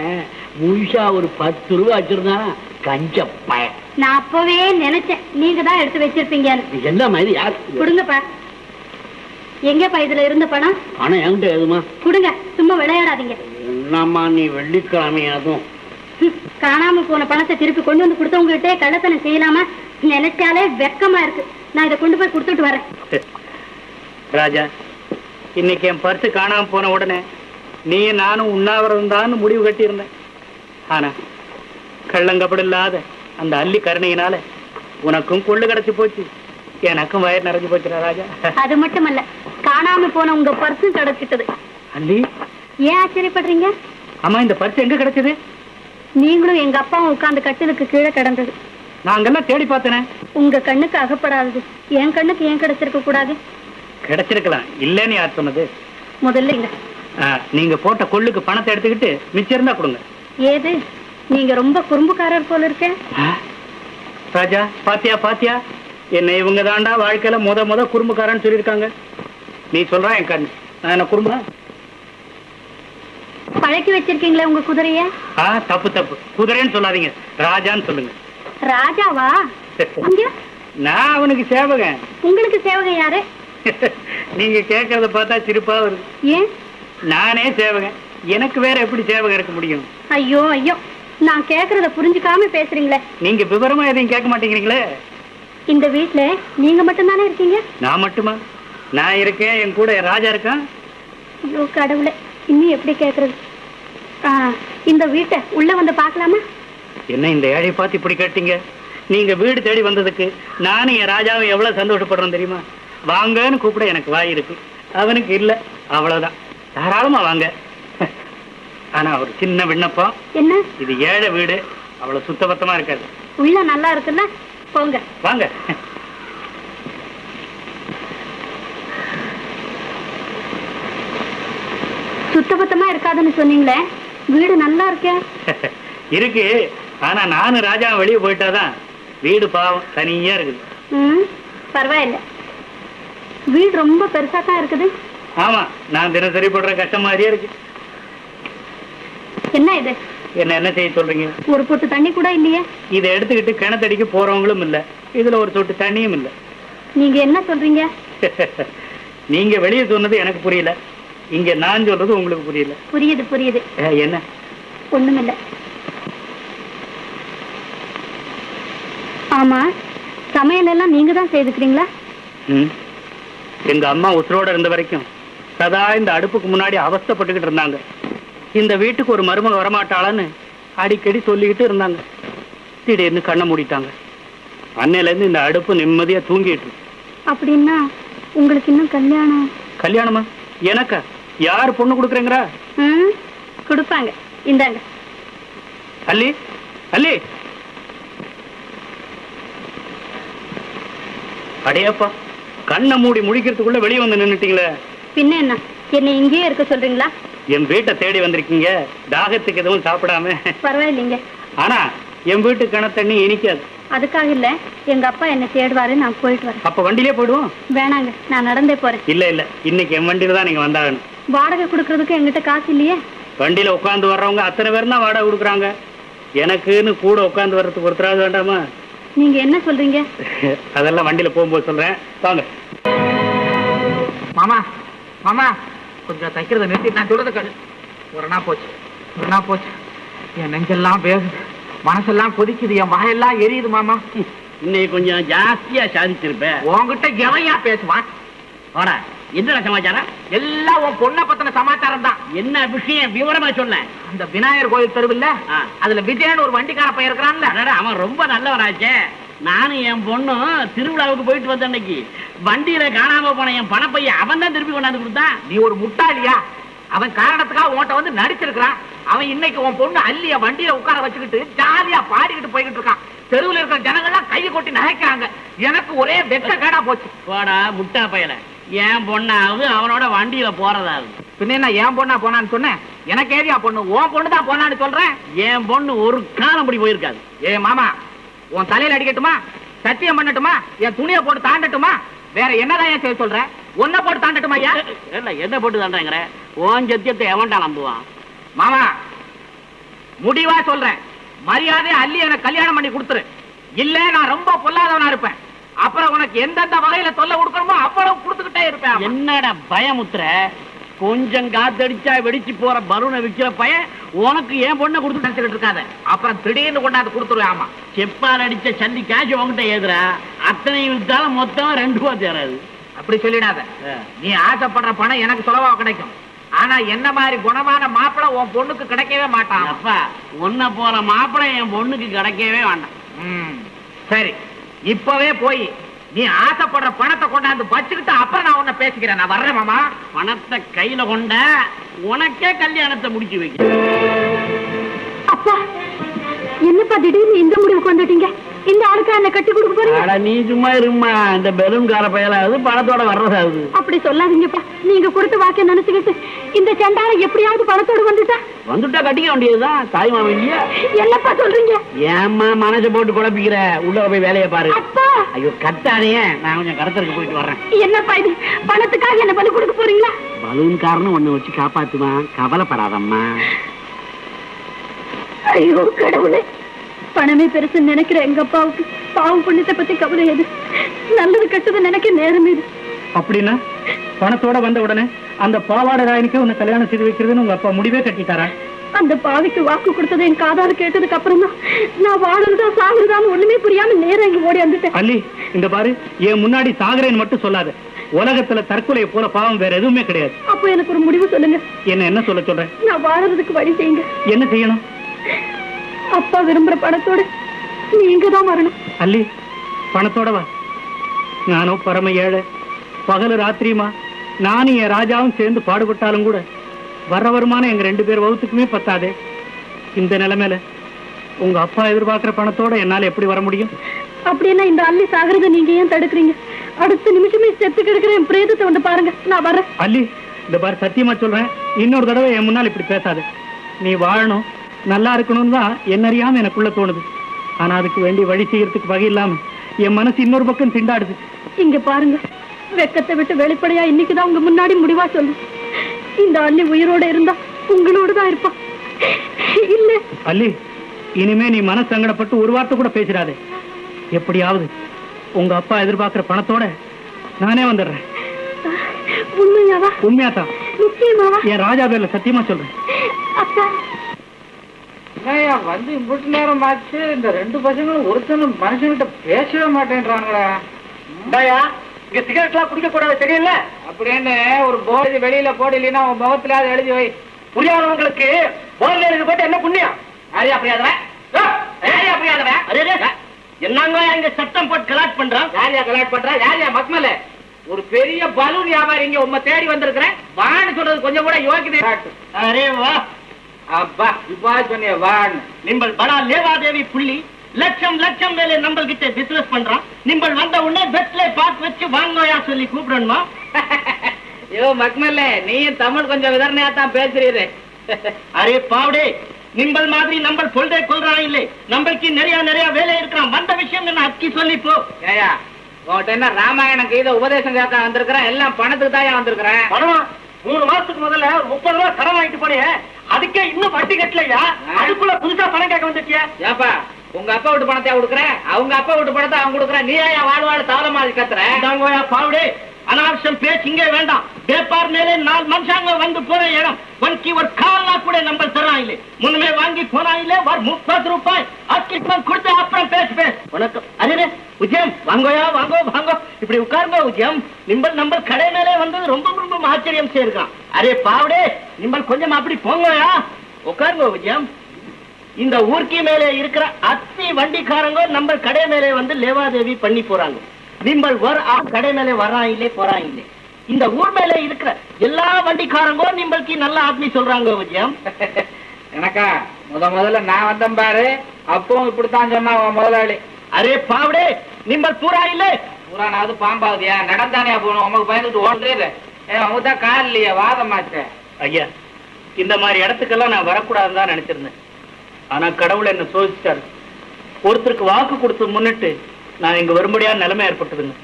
முழுசா ஒரு 10 ரூபா வச்சிருந்தானா, கஞ்ச பையன். நான் அப்பவே நினைச்சேன் நீங்க தான் எடுத்து வச்சிருப்பீங்க. என்ன மாதிரி யார்? கொடுங்கப்பா. எங்கப்பா இதுல இருந்த பணம்? பணம் என்கிட்ட எதுமா? கொடுங்க, சும்மா விளையாடாதீங்க. என்னம்மா நீ வெள்ளிக்கிழமை அதுவும் காணாம போன பணத்தை திருப்பி கொண்டு வந்து கொடுத்தவங்ககிட்டே கள்ளத்தனம் செய்யலாமா? நினைச்சாலே வெக்கமா இருக்கு. நான் இதை கொண்டு போய் கொடுத்துட்டு வரேன். ராஜா, இன்னைக்கு என் பர்ஸ் காணாம போன உடனே நீ நானும் உண்ணாவிரதம் தான் முடிவு கட்டியிருந்தேன். ஆனா கள்ளங்கப்பட இல்லாத அந்த அள்ளி கருணையினால உனக்கும் கொள்ளு கிடைச்சு போச்சு, எனக்கும் வயிறு நிறைஞ்சு போச்சுடா ராஜா. அது மட்டுமல்ல, காணாம போன உங்க பர்ஸும் கிடைச்சிட்டது. அள்ளி, ஏன் ஆச்சரியப்படுறீங்க? ஆமா, இந்த பர்ஸ் எங்க கிடைச்சது? நீங்களும் எங்க அப்பாவும் உட்கார்ந்து கட்டிலுக்கு கீழே கிடந்தது. நாங்கெல்லாம் தேடி பார்த்தேனே. உங்க கண்ணுக்கு அகப்படாதது என் கண்ணுக்கு ஏன் கிடைச்சிருக்க கூடாது? கிடைச்சிருக்கலாம், இல்லன்னு யார் சொன்னது? முதல்ல இங்க நீங்க போட்ட கொள்ளுக்கு பணத்தை எடுத்துக்கிட்டு மிச்சம் இருந்தா கொடுங்க. ஏது, நீங்க ரொம்ப குறும்புக்காரர் போல இருக்க. ராஜா, பாத்தியா பாத்தியா, என்ன இவங்க தாண்டா வாழ்க்கையில முத குறும்புக்காரன்னு சொல்லியிருக்காங்க. நீ சொல்ற என் கண், நான் என்ன குறும்பா? பழக்கி வச்சிருக்கீங்களே உங்க குதிரைய. தப்பு தப்பு, குதிரைன்னு சொல்லாதீங்க, ராஜான்னு சொல்லுங்க. ராஜாவா? இங்க நான் அவனுக்கு சேவகன். உங்களுக்கு சேவகன் யாரு? நீங்க கேட்கறத பார்த்தா சிரிப்பா வருது. ஏன்? நானே சேவகன், எனக்கு வேற எப்படி சேவகன் இருக்க முடியும்? ஐயோ ஐயோ, நான் கேக்குறத புரிஞ்சுக்காம பேசுறீங்களே. நீங்க விவரமா எதையும் கேட்க மாட்டேங்கிறீங்களே. இந்த வீட்டுல நீங்க மட்டும் தானே இருக்கீங்க? நான் மட்டுமா? நான் இருக்கேன், என் கூட என் ராஜா இருக்கான். ஐயோ கடவுளே, இன்னும் எப்படி கேக்குறது? இந்த வீட்டை உள்ள வந்து பாக்கலாமா? என்ன இந்த ஏழை பார்த்து இப்படி கேட்டீங்க? நீங்க வீடு தேடி வந்ததுக்கு நானும் என் ராஜாவும் எவ்வளவு சந்தோஷப்படுறோம் தெரியுமா? வாங்கன்னு கூப்பிட எனக்கு வாய் இருக்கு, அவனுக்கு இல்ல, அவ்வளவுதான். தாராளமா வாங்க. ஆனா ஒரு சின்ன விண்ணப்பம். என்ன? இது ஏழை வீடு, அவ்வளவு சுத்தபத்தமா இருக்காது. உள்ள நல்லா இருக்குல்ல, போங்க வாங்க. சுத்தபத்தமா இருக்காதுன்னு சொன்னீங்களே, வீடு நல்லா இருக்கே. இருக்கு, ஆனா நானும் ராஜா வெளியே போயிட்டாதான் வீடு பாவம் தனியா இருக்குது. பரவாயில்ல, வீடு ரொம்ப பெருசா தான் இருக்குது. ஆமா, நான் தினசரி போடுற கஷ்டம் மாதிரியே இருக்கு. என்ன இது? என்ன செய்ய சொல்றீங்க? ஒரு பொட்டு தண்ணி கூட இல்லையே. இதை எடுத்துக்கிட்டு கிணத்தடிக்க போறவங்களும் இல்ல, இதுல ஒரு சொட்டு தண்ணியும் இல்ல. நீங்க என்ன சொல்றீங்க? நீங்க வெளியே சொன்னது எனக்கு புரியல, இங்க நான் சொல்றது உங்களுக்கு புரியல. புரியுது புரியுது. என்ன? ஒண்ணுமில்ல. ஆமா, சமையல் எல்லாம் நீங்க தான் செய்துக்கிறீங்களா? எங்க அம்மா உசுரோட இருந்த வரைக்கும் சதா இந்த அடுப்புக்கு முன்னாடி அவஸ்தைப்பட்டுக்கிட்டு இருந்தாங்க. இந்த வீட்டுக்கு ஒரு மருமக வரமாட்டாளான்னு அடிக்கடி சொல்லிக்கிட்டு இருந்தாங்க. திடீர்னு கண்ணை மூடிட்டாங்க. அன்னையில இருந்து இந்த அடுப்பு நிம்மதியா தூங்கிட்டு. அப்படின்னா உங்களுக்கு இன்னும் கல்யாணம்? கல்யாணமா? எனக்கா? யாரு பொண்ணு கொடுக்குறேங்கிறா? கொடுப்பாங்க, இந்தாங்க. அல்லி, அல்லி, அடையப்பா, கண்ணை மூடி முடிக்கிறதுக்குள்ள வெளியே வந்து நின்னுட்டீங்களே. பின்ன என்ன, என்னை இங்கேயே இருக்க சொல்றீங்களா? என் வீட்டை தேடி வந்திருக்கீங்க, தாகத்துக்கு எதுவும் சாப்பிடாம. பரவாயில்லைங்க, ஆனா என் வீட்டு கிணத்தண்ணி இனிக்காது. அதுக்காக இல்ல, எங்க அப்பா என்ன தேடுவாரு, நான் போயிட்டு வரேன். அப்ப வண்டியிலே போயிடுவோம். வேணாங்க, நான் நடந்தே போறேன். இல்ல இல்ல, இன்னைக்கு என் வண்டியில தான் நீங்க வந்தாகணும். வாடகை கொடுக்கறதுக்கு என்கிட்ட காசு இல்லையே. வண்டியில உட்காந்து வர்றவங்க அத்தனை பேரும் தான் வாடகை கொடுக்குறாங்க. எனக்குன்னு கூட உட்காந்து வர்றதுக்கு ஒருத்தராவது வேண்டாமா? நீங்க என்ன சொல்றீங்க? அதெல்லாம் வண்டியில போகும்போது சொல்றேன், வாங்க. மாமா மாமா, கொஞ்சம் தைக்கிறத நிறுத்தி, நான் சொல்றத கடு. ஒரு நாள் போச்சு, ஒரு நாள் போச்சு. என் நெஞ்செல்லாம் வேகுது, மனசெல்லாம் கொதிக்குது, என் வாயெல்லாம் எரியுது மாமா. இன்னைக்கு கொஞ்சம் ஜாஸ்தியா சாதிச்சிருப்பேன். உன்கிட்ட எவையா பேசுவான்? வாடா, என்ன சமாச்சாரம்? எல்லாம் உன் பொண்ணை பத்தின சமாச்சாரம் தான். என்ன விஷயம் விவரமா சொல்ல? அந்த விநாயகர் கோயில் தெருவில் அதுல விஜயன் ஒரு வண்டிக்கார பையன் இருக்கிறான்ல, அவன் ரொம்ப நல்லவனாச்சே. நானும் என் பொண்ணும் திருவிழாவுக்கு போயிட்டு வந்த அன்னைக்கு வண்டியில காணாம போன என் பணப்பைய அவன் தான் திருப்பி கொண்டாந்து கொடுத்தான். நீ ஒரு முட்டாளியா? அவன் காரணத்துக்காக உன்கிட்ட வந்து நடிச்சிருக்கான். அவன் இன்னைக்கு உன் பொண்ணு அல்லிய வண்டியில உட்கார வச்சுக்கிட்டு ஜாலியா பாடிக்கிட்டு போய்கிட்டு இருக்கான். தெருவில் இருக்கிற ஜனங்கள்லாம் கையை கொட்டி நகைக்கிறாங்க. எனக்கு ஒரே வெக்க கேடா போச்சு. போடா முட்டா பயல, என் பொண்ணாவது அவனோட வண்டியில போறதாவது. பின்ன என்ன என் பொண்ணா போனான்னு சொன்னேன்? எனக்கு ஏரியா பொண்ணு, உன் பொண்ணு தான் போனான்னு சொல்றேன். என் பொண்ணு ஒரு காலம் அப்படி போயிருக்காது. ஏ மாமா, உன் தலையில அடிக்கட்டுமா? சத்தியம் பண்ணட்டுமா? என் துணியை போட்டு தாண்டட்டுமா? வேற என்னதான் ஏன் செய்ய சொல்ற? ஒன்ன போட்டு தாண்டட்டுமா? ஐயா இல்ல என்ன போட்டு தாண்டாங்கிற? உன் சத்தியத்தை எவன்டா நம்புவான்? மாமா, முடிவா சொல்றேன், மரியாதை அள்ளி எனக்கு கல்யாணம் பண்ணி கொடுத்துரு. இல்ல நான் ரொம்ப பொல்லாதவனா இருப்பேன். அப்புறம் உனக்கு எந்தெந்த வகையில தொல்லை கொடுக்கணுமோ அவ்வளவு கொடுத்துக்கிட்டே இருப்பேன். என்னடா பயமுத்துற? கொஞ்சம் காத்தடிச்சா வெடிச்சு போற பலூனை விக்கிற பையன் உனக்கு ஏன் பொண்ணை கொடுத்து நினைச்சுக்கிட்டு இருக்காத. அப்புறம் திடீர்னு கொண்டாந்து கொடுத்துருவேன். ஆமா, செப்பால் அடிச்ச சந்தி காசு உங்ககிட்ட ஏதுரா? அத்தனை வித்தாலும் மொத்தம் 2 ரூபா தேராது. அப்படி சொல்லிடாத. நீ ஆசைப்படுற பணம் எனக்கு சுலபா கிடைக்கும். ஆனா என்ன மாதிரி குணமான மாப்பிள்ளை உன் பொண்ணுக்கு கிடைக்கவே மாட்டான். அப்பா, உன்னை போற மாப்பிள்ளை என் பொண்ணுக்கு கிடைக்கவே வேண்டாம். சரி, இப்பவே போய் நீ ஆசைப்படுற பணத்தை கொண்டாந்து வச்சுக்கிட்டு அப்புறம் நான் உன்னை பேசிக்கிறேன். நான் வர்றேன் மாமா. பணத்தை கையில கொண்ட உனக்கே கல்யாணத்தை முடிச்சு வைக்க. அப்பா, என்னப்பா திடீர்னு இந்த முடிவுக்கு வந்துட்டீங்க? இந்த ஆளுக்கா என்ன கட்டி கொடுக்க போறீங்க? நீ சும்மா இருமா, இந்த பெலூன் கார பயலாவது பணத்தோட வர்றதாவது. அப்படி சொல்லாதீங்கப்பா. நீங்க கொடுத்து வாக்க நினைச்சுக்கிட்டு இந்த சண்டால எப்படியாவது பணத்தோடு வந்துட்டா கட்டிக்க வேண்டியதுதான். தாய்மாமன் இல்லையா? என்னப்பா சொல்றீங்க? ஏம்மா மனசை போட்டு குழப்பிக்கிற? உள்ள போய் வேலையை பாரு. அப்பா, ஐயோ கட்டாதே, நான் கொஞ்சம் கடத்தருக்கு போயிட்டு வர்றேன். என்னப்பா இது? பணத்துக்காக என்ன பலி கொடுக்க போறீங்களா? பலூன் காரன்னு ஒண்ணு வச்சு காப்பாத்துவான், கவலைப்படாதம்மா. ஐயோ கடவுளே, பணமே பெருசு நினைக்கிற எங்க அப்பாவுக்கு பாவம் புண்ணியத்தை பத்தி கவலை எது? நல்லது கெட்டது நினைக்க நேரம் இது. அப்படின்னா பணத்தோட வந்த உடனே அந்த பாவாடை ராயனுக்கு உன்னை கல்யாணம் செய்து வைக்கிறதுன்னு உங்க அப்பா முடிவே கட்டிட்டாரா? அந்த பாவிக்கு வாக்கு கொடுத்ததை என் காதால கேட்டதுக்கு அப்புறம் தான் நான் வாழுறதா சாகுறதான்னு ஒண்ணுமே புரியாம நேரம் இங்க ஓடி வந்துட்டேன். அல்லி, இந்த பாரு, என் முன்னாடி சாகுறேன்னு மட்டும் சொல்லாத. உலகத்துல தற்கொலையை போல பாவம் வேற எதுவுமே கிடையாது. அப்போ எனக்கு ஒரு முடிவு சொல்லுங்க. என்ன சொல்ல சொல்றேன்? நான் வாழறதுக்கு வழி செய்யுங்க. என்ன செய்யணும்? அப்பா விரும்புற பணத்தோட நீங்க தான் வரணும். அல்லி, பணத்தோட வா. நானும் பரம ஏழை, பகலு ராத்திரியுமா நானும் என் ராஜாவும் சேர்ந்து பாடுபட்டாலும் கூட வர்ற வருமானம் எங்க 2 பேர் வகுத்துக்குமே பத்தாதே. இந்த நிலைமையில உங்க அப்பா எதிர்பார்க்கிற பணத்தோட என்னால எப்படி வர முடியும்? அப்படின்னா இந்த அள்ளி சாகிறத நீங்க ஏன் தடுக்கிறீங்க? அடுத்த நிமிஷமே செத்து கிடக்கிற என் பிரேதத்தை வந்து பாருங்க. நான் வரேன். அல்லி, இந்த பாரு, சத்தியமா சொல்றேன், இன்னொரு தடவை என் முன்னால் இப்படி பேசாது. நீ வாழணும், நல்லா இருக்கணும்னு தான் என்ன அறியாம எனக்குள்ள தோணுது. ஆனா அதுக்கு வேண்டி வழி செய்யறதுக்கு வகை இல்லாம என் மனசு இன்னொரு பக்கம் திண்டாடுது. இங்க பாருங்க, வெக்கத்தை விட்டு வெளிப்படையா இன்னைக்குதான் உங்க முன்னாடி முடிவா சொல்லு. இந்த அள்ளி உயிரோட இருந்தா உங்களோட தான் இருப்பான். இல்ல அல்லி, இனிமே நீ மன சங்கடப்பட்டு ஒரு வார்த்தை கூட பேசிடாதே. எப்படியாவது உங்க அப்பா எதிர்பார்க்கிற பணத்தோட நானே வந்துடுறேன். உண்மையாவா? உண்மையாதான், நிச்சயமாவா? என் ராஜா பேர்ல சத்தியமா சொல்றேன். அப்பா வந்து இம்புட்டு நேரம் ஆச்சு, இந்த 2 பசங்களும் ஒருத்தனும் மனுஷன்கிட்ட பேசவே மாட்டேன்றாங்களா? இங்க சிகரெட் எல்லாம் குடிக்க கூடாது, தெரியல? அப்படின்னு ஒரு போர்டு வெளியில போடலைன்னா உன் முகத்துல எழுதி வை. புரியாதவங்களுக்கு போர்ல எழுதி போட்டு என்ன புண்ணியம்? யாரையா புரியாதவன்? யாரையா புரியாதவன்? என்னங்க இங்க சட்டம் போட்டு கலாட் பண்றான்? யாரையா கலாட் பண்றா? யாரையா மக்மல? ஒரு பெரிய பலூன் வியாபாரி இங்க உண்மை தேடி வந்திருக்கிறேன். வான்னு சொல்றது கொஞ்சம் கூட யோகிதை. அரே வா, அப்பா இப்பா சொன்னிய வான்னு. நிம்பல் படா லேவாதேவி புள்ளி லட்சம் லட்சம் மேலே நம்ம கிட்ட பிசினஸ் பண்றான். நிம்பல் வந்த உடனே பெட்ல பாத்து வச்சு வாங்கோயா சொல்லி கூப்பிடணுமா? ஐயோ மக்மல்ல, நீயும் தமிழ் கொஞ்சம் விதர்ணையா தான் பேசுறீரு. அரே பாவடே, நிம்பல் மாதிரி நம்ம சொல்றே கொள்றான் இல்லை, நம்மளுக்கு நிறைய வேலை இருக்கிறான். வந்த விஷயம் என்ன அக்கி சொல்லி போ. ஏயா உன்கிட்ட என்ன ராமாயணம் கீத உபதேசம் கேட்க வந்திருக்கிறேன்? எல்லாம் பணத்துக்கு தான் வந்திருக்கிறேன். பணம் 3 மாசத்துக்கு முதல்ல 30 ரூபா கடன் வாங்கிட்டு போனே, அதுக்கே இன்னும் வட்டி கட்டலையா? அதுக்குள்ள புதுசா பணம் கேட்க வந்துட்டியா? ஏப்பா, உங்க அப்பா வீட்டு பணத்தை கொடுக்குறேன், அவங்க அப்பா வீட்டு பணத்தை அவங்க கொடுக்குறேன். நீ ஏன் வாழ் தவற மாதிரி கத்துற? பாவடே, அனாவசியம் பேச்சு இங்கே வேண்டாம். பேப்பார் மேலே 4 மனுஷாங்க வந்து போன இடம் உனக்கு ஒரு கால்னா கூட நம்ம தரான் இல்லை. முன்னமே வாங்கி போனா இல்லை, ஒரு 30 ரூபாய் அக்கிட்மெண்ட் கொடுத்து அப்புறம் பேசு. வணக்கம். அரே உஜயம், வாங்கோயா, வாங்கோ இப்படி உட்காருங்க. உஜயம், நம்ம கடை மேலே வந்தது ரொம்ப ஆச்சரியம் செய்யிருக்கான். அரே பாவடே, நிம்பல் கொஞ்சம் அப்படி போங்கயா, உட்காருங்க. உஜயம், இந்த ஊர்க்கி மேலே இருக்கிற அத்தி வண்டிக்காரங்க நம்ம கடை மேலே வந்து லேவாதேவி பண்ணி போறாங்க. நிம்பல் கடை மேலே வரான் இல்லே போறான் இல்லே. இந்த ஊர் மேலே இருக்கிற எல்லா வண்டிக்காரங்க நிம்பளுக்கு நல்ல ஆத்மி சொல்றாங்க விஜயம். எனக்கா முதல்ல நான் வந்தேன் பாரு, அப்பவும் இப்படித்தான் சொன்னா முதலாளி. அரே பாவடே, நிம்பல் பூரா இல்லே. பூரானாவது பாம்பாவதியா நடந்தானே போகணும். உங்களுக்கு பயந்துட்டு ஓடுறது தான் கால் இல்லையா வாதமாச்ச. ஐயா, இந்த மாதிரி இடத்துக்கெல்லாம் நான் வரக்கூடாதுன்னு தான் நினைச்சிருந்தேன். ஆனா கடவுள் என்ன சோதிச்சிட்டாரு. ஒருத்தருக்கு வாக்கு கொடுத்து முன்னிட்டு நான் இங்க வரும்படியா நிலைமை ஏற்பட்டதுங்க.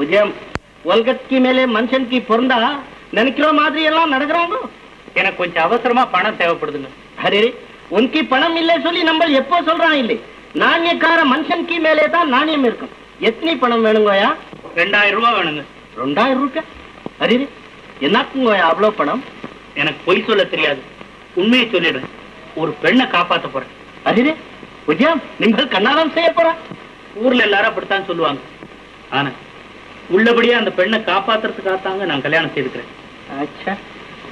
விஜயம், உலகத்துக்கு மேலே மனுஷனுக்கு பிறந்தா நினைக்கிற மாதிரி எல்லாம் நடக்கிறாங்க. எனக்கு கொஞ்சம் அவசரமா பணம் தேவைப்படுதுங்க. அரே, உனக்கு பணம் இல்லை சொல்லி நம்ம எப்போ சொல்றான் இல்லை. நாணயக்கார மனுஷனுக்கு மேலே தான் நாணயம் இருக்கும். எத்தனை பணம் வேணுங்கோயா? 2000 ரூபாய் வேணுங்க. 2000 ரூபாய்? அரே, என்னக்குங்கோயா அவ்வளவு பணம்? எனக்கு பொய் சொல்ல தெரியாது, உண்மையை சொல்லிடுறேன். ஒரு பெண்ணை காப்பாத்த போறேன். அரே விஜயம், நீங்கள் கண்ணாலம் செய்ய போறா? ஊர்ல எல்லாரும் அப்படித்தான் சொல்லுவாங்க. ஆனா உள்ளபடியா அந்த பெண்ணை காப்பாத்துறதுக்காகத்தாங்க நான் கல்யாணம் செய்துக்கிறேன். அச்சா,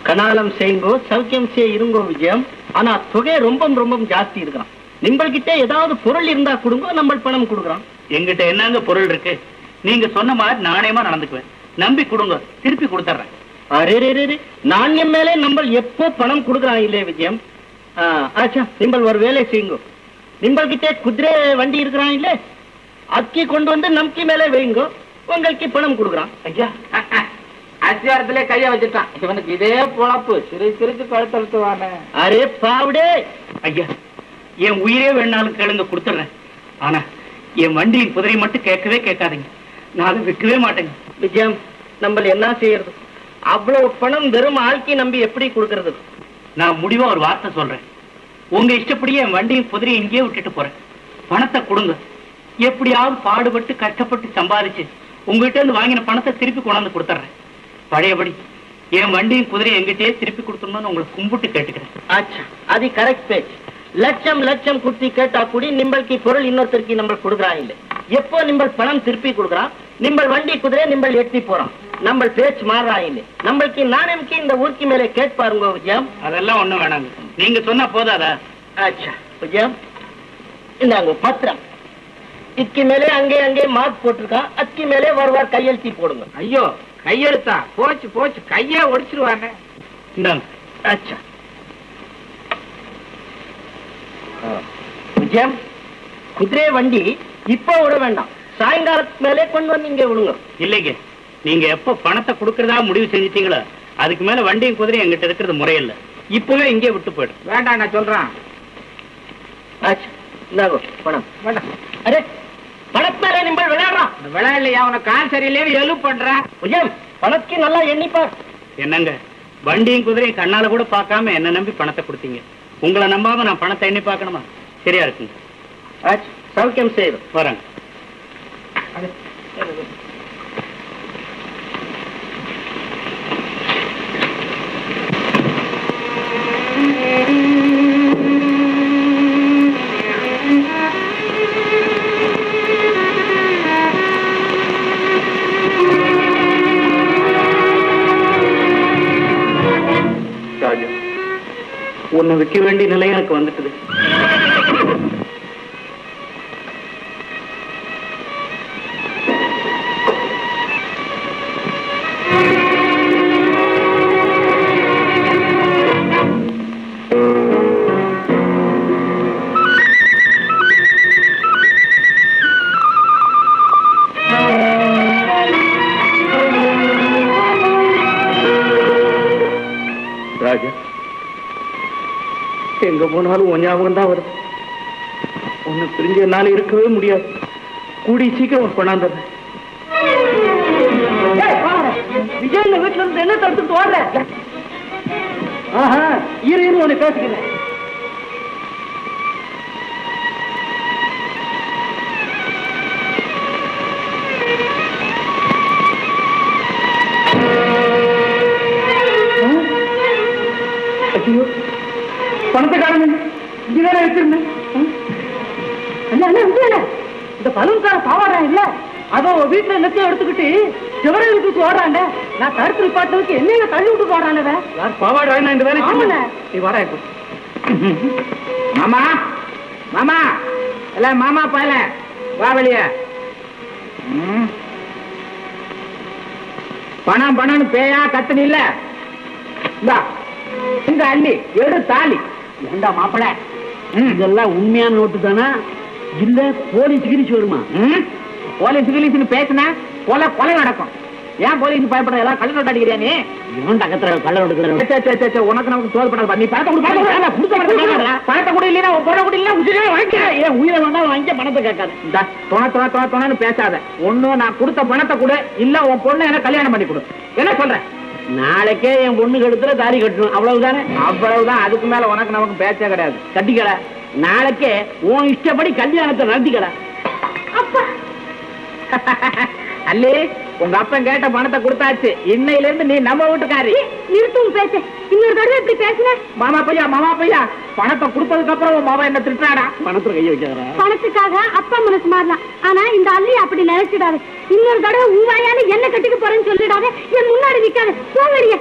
கனாலம் செய்யுங்கோ, சௌக்கியம் செய்ய இருங்கோ விஜயம். ஆனா தொகை ரொம்ப ரொம்ப ஜாஸ்தி இருக்கான். நம்மள்கிட்ட ஏதாவது பொருள் இருந்தா கொடுங்க, நம்ம பணம் கொடுக்குறோம். எங்கிட்ட என்னங்க பொருள் இருக்கு? நீங்க சொன்ன மாதிரி நாணயமா நடந்துக்குவேன். நம்பி கொடுங்க, திருப்பி கொடுத்துறேன். அரே ரே, நாணயம் மேலே நம்ம எப்போ பணம் கொடுக்குறான் இல்லையே விஜயம். ஆச்சா, நீங்கள் ஒரு வேலை செய்யுங்க. நம்மள்கிட்ட குதிரை வண்டி இருக்கிறான் இல்ல, அக்கி கொண்டு வந்து நம்பி மேலே வைங்க, உங்களுக்கு பணம் கொடுக்குறான். ஐயா, அத்தியாரத்திலே கைய வச்சுட்டான். இவனுக்கு இதே பொழப்பு. சிரிச்சு கழுத்தழுத்துவானே. அரே பாவடே. ஐயா, என் உயிரே வேணாலும் கேளுங்க, கொடுத்துறேன். ஆனா என் வண்டியின் குதிரை மட்டும் கேட்கவே கேட்காதீங்க. நான் அதை விற்கவே மாட்டேங்க. விஜயம், நம்ம என்ன செய்யறது? அவ்வளவு பணம் வெறும் ஆழ்க்கி நம்பி எப்படி கொடுக்கறது? நான் முடிவா ஒரு வார்த்தை சொல்றேன். உங்க இஷ்டப்படியே என் வண்டியின் குதிரையை இங்கேயே விட்டுட்டு போறேன். பணத்தை கொடுங்க. எப்படியாவது பாடுபட்டு கஷ்டப்பட்டு சம்பாதிச்சு உங்ககிட்ட இருந்து வாங்கின பணத்தை திருப்பி கொண்டாந்து கொடுத்துறேன். பழையபடி என் வண்டியின் குதிரையை எங்கிட்டே திருப்பி கொடுத்துடணும்னு உங்களை கும்பிட்டு கேட்டுக்கிறேன். ஆச்சா, அது கரெக்ட் பேச்சு. லட்சம் லட்சம் குத்தி கேட்டா கூடி நிம்பளுக்கு பொருள் இன்னொருத்தருக்கு நம்ம கொடுக்குறான் இல்லை. எப்போ நிம்பள் பணம் திருப்பி கொடுக்குறான், நிம்பள் வண்டி குதிரை நிம்பள் எட்டி போறான். நம்ம பேச்சு மாறா இல்லை. நம்மளுக்கு நாணயம்க்கு இந்த ஊருக்கு மேலே கேட்பாருங்க விஜயம். அதெல்லாம் ஒண்ணும் வேணாங்க, நீங்க சொன்னா போதாதா? ஆச்சா விஜயம், இந்தாங்க பத்திரம். இதுக்கு மேலே அங்கே மார்க் போட்டிருக்கான். அதுக்கு மேலே வருவார் கையெழுத்தி போடுங்க. ஐயோ, கையெழுத்தா? போச்சு கையே ஒடிச்சிருவானே. இந்தாங்க. ஆச்சா விஜயம், குதிரை வண்டி இப்ப விட வேண்டாம், சாயங்காலத்துக்கு மேலே கொண்டு வந்து இங்க விடுங்க. இல்லைங்க, நீங்க எப்ப பணத்தை கொடுக்கறதா முடிவு செஞ்சிட்டீங்களோ அதுக்கு மேல வண்டியும் குதிரையும் எங்கிட்ட இருக்கிறது முறையில்லை. இப்பவே இங்கே விட்டு போயிடும். வேண்டாம், நான் சொல்றேன். ஆச்சா, இந்தாங்க பணம். வேண்டாம். அரே, பணத்தாலே நிம்பள் விளையாடுறான். விளையாடலையா? அவனை கால் சரியில்லையே எழு பண்றேன். விஜயம், பணத்துக்கு நல்லா எண்ணிப்பார். என்னங்க, வண்டியும் குதிரையும் கண்ணால கூட பார்க்காம என்ன நம்பி பணத்தை கொடுத்தீங்க. உங்களை நம்பாம நான் பணத்தை எண்ணி பார்க்கணுமா? சரியா இருக்குங்க. ஆச்சா, சௌக்கியம் செய்யும். வரேங்க. உன்னை விற்க வேண்டிய நிலை எனக்கு வந்துட்டுது. ராஜா, எங்க போனாலும் உன் ஞாபகம் தான் வருது. உன்னை பிரிஞ்ச என்னால இருக்கவே முடியாது. கூடி சீக்கிரம் கொண்டாந்துடுறேன். விஜய் வீட்டுல இருந்து என்ன தடுத்துட்டு ஓடுற? ஆஹா, இரு உன்னை பேசிக்கிறேன். பணத்தை காரணம் இங்கதானே வச்சிருந்தேன். இந்த பலூன்கார பாவாடா இல்ல, அதோ வீட்டுல எல்லாத்தையும் எடுத்துக்கிட்டு சிவரலுக்கு ஓடுறாண்ட. நான் தடுத்து பாட்டுக்கு என்ன தள்ளி விட்டு போடுறானவ. யார் பாவாடா? இந்த வேலை ஆமாண்ணே. நீ வர. மாமா, மாமா எல்லாம் மாமா பயல வா வெளிய. பணம் பணம்னு பேயா கத்துன இல்ல இந்த அள்ளி எடு தாலி. ஏண்டா மாப்பிள, இதெல்லாம் உண்மையான நோட்டு தானா இல்ல போலீஸ் கிரிச்சு வருமா? போலீஸ் கிலீஸ்னு பேசுன கொலை கொலை நடக்கும். ஏன் போலீஸ் பயப்பட? எல்லாம் கள்ள நோட்டு அடிக்கிறியா நீ? கள்ள நோட்டு உனக்கு நமக்கு சோதப்படாது. நீ பணத்தை பணத்தை கூட இல்லைன்னா பொண்ணை கூட இல்ல உயிரை வாங்கிக்கிறேன். ஏன் உயிரை வேண்டாம் வாங்கி பணத்தை கேட்காது. இந்த தொணன்னு பேசாத. ஒண்ணும் நான் கொடுத்த பணத்தை கூட இல்ல உன் பொண்ணு எனக்கு கல்யாணம் பண்ணி கொடு. என்ன சொல்றேன்? நாளைக்கே என் பொண்ணு கழுத்துல தாலி கட்டணும், அவ்வளவுதானே? அவ்வளவுதான். அதுக்கு மேல உனக்கு நமக்கு பேச்சே கிடையாது. கட்டிக்கடா, நாளைக்கே உன் இஷ்டப்படி கல்யாணத்தை நடத்திக்கடா. அல்லே, உங்க அப்பன் கேட்ட பணத்தை கொடுத்தாச்சு. இன்னையில இருந்து நீ நம்ம வீட்டுக்காரி. நிறுத்தும் பேச. இன்னொரு தடவை இப்படி பேசுன மாமா பையா பணத்தை கொடுத்ததுக்கு அப்புறம் உன் மாமா என்ன திட்டுறாடா? பணத்துல கை வைக்காதா? பணத்துக்காக அப்பா மனசு மாறலாம், ஆனா இந்த அள்ளி அப்படி நினைச்சிடாது. இன்னொரு தடவை உவாயால என்ன கட்டிக்க போறேன்னு சொல்லிடாத. என் முன்னாடி நிக்காது. போவடிய.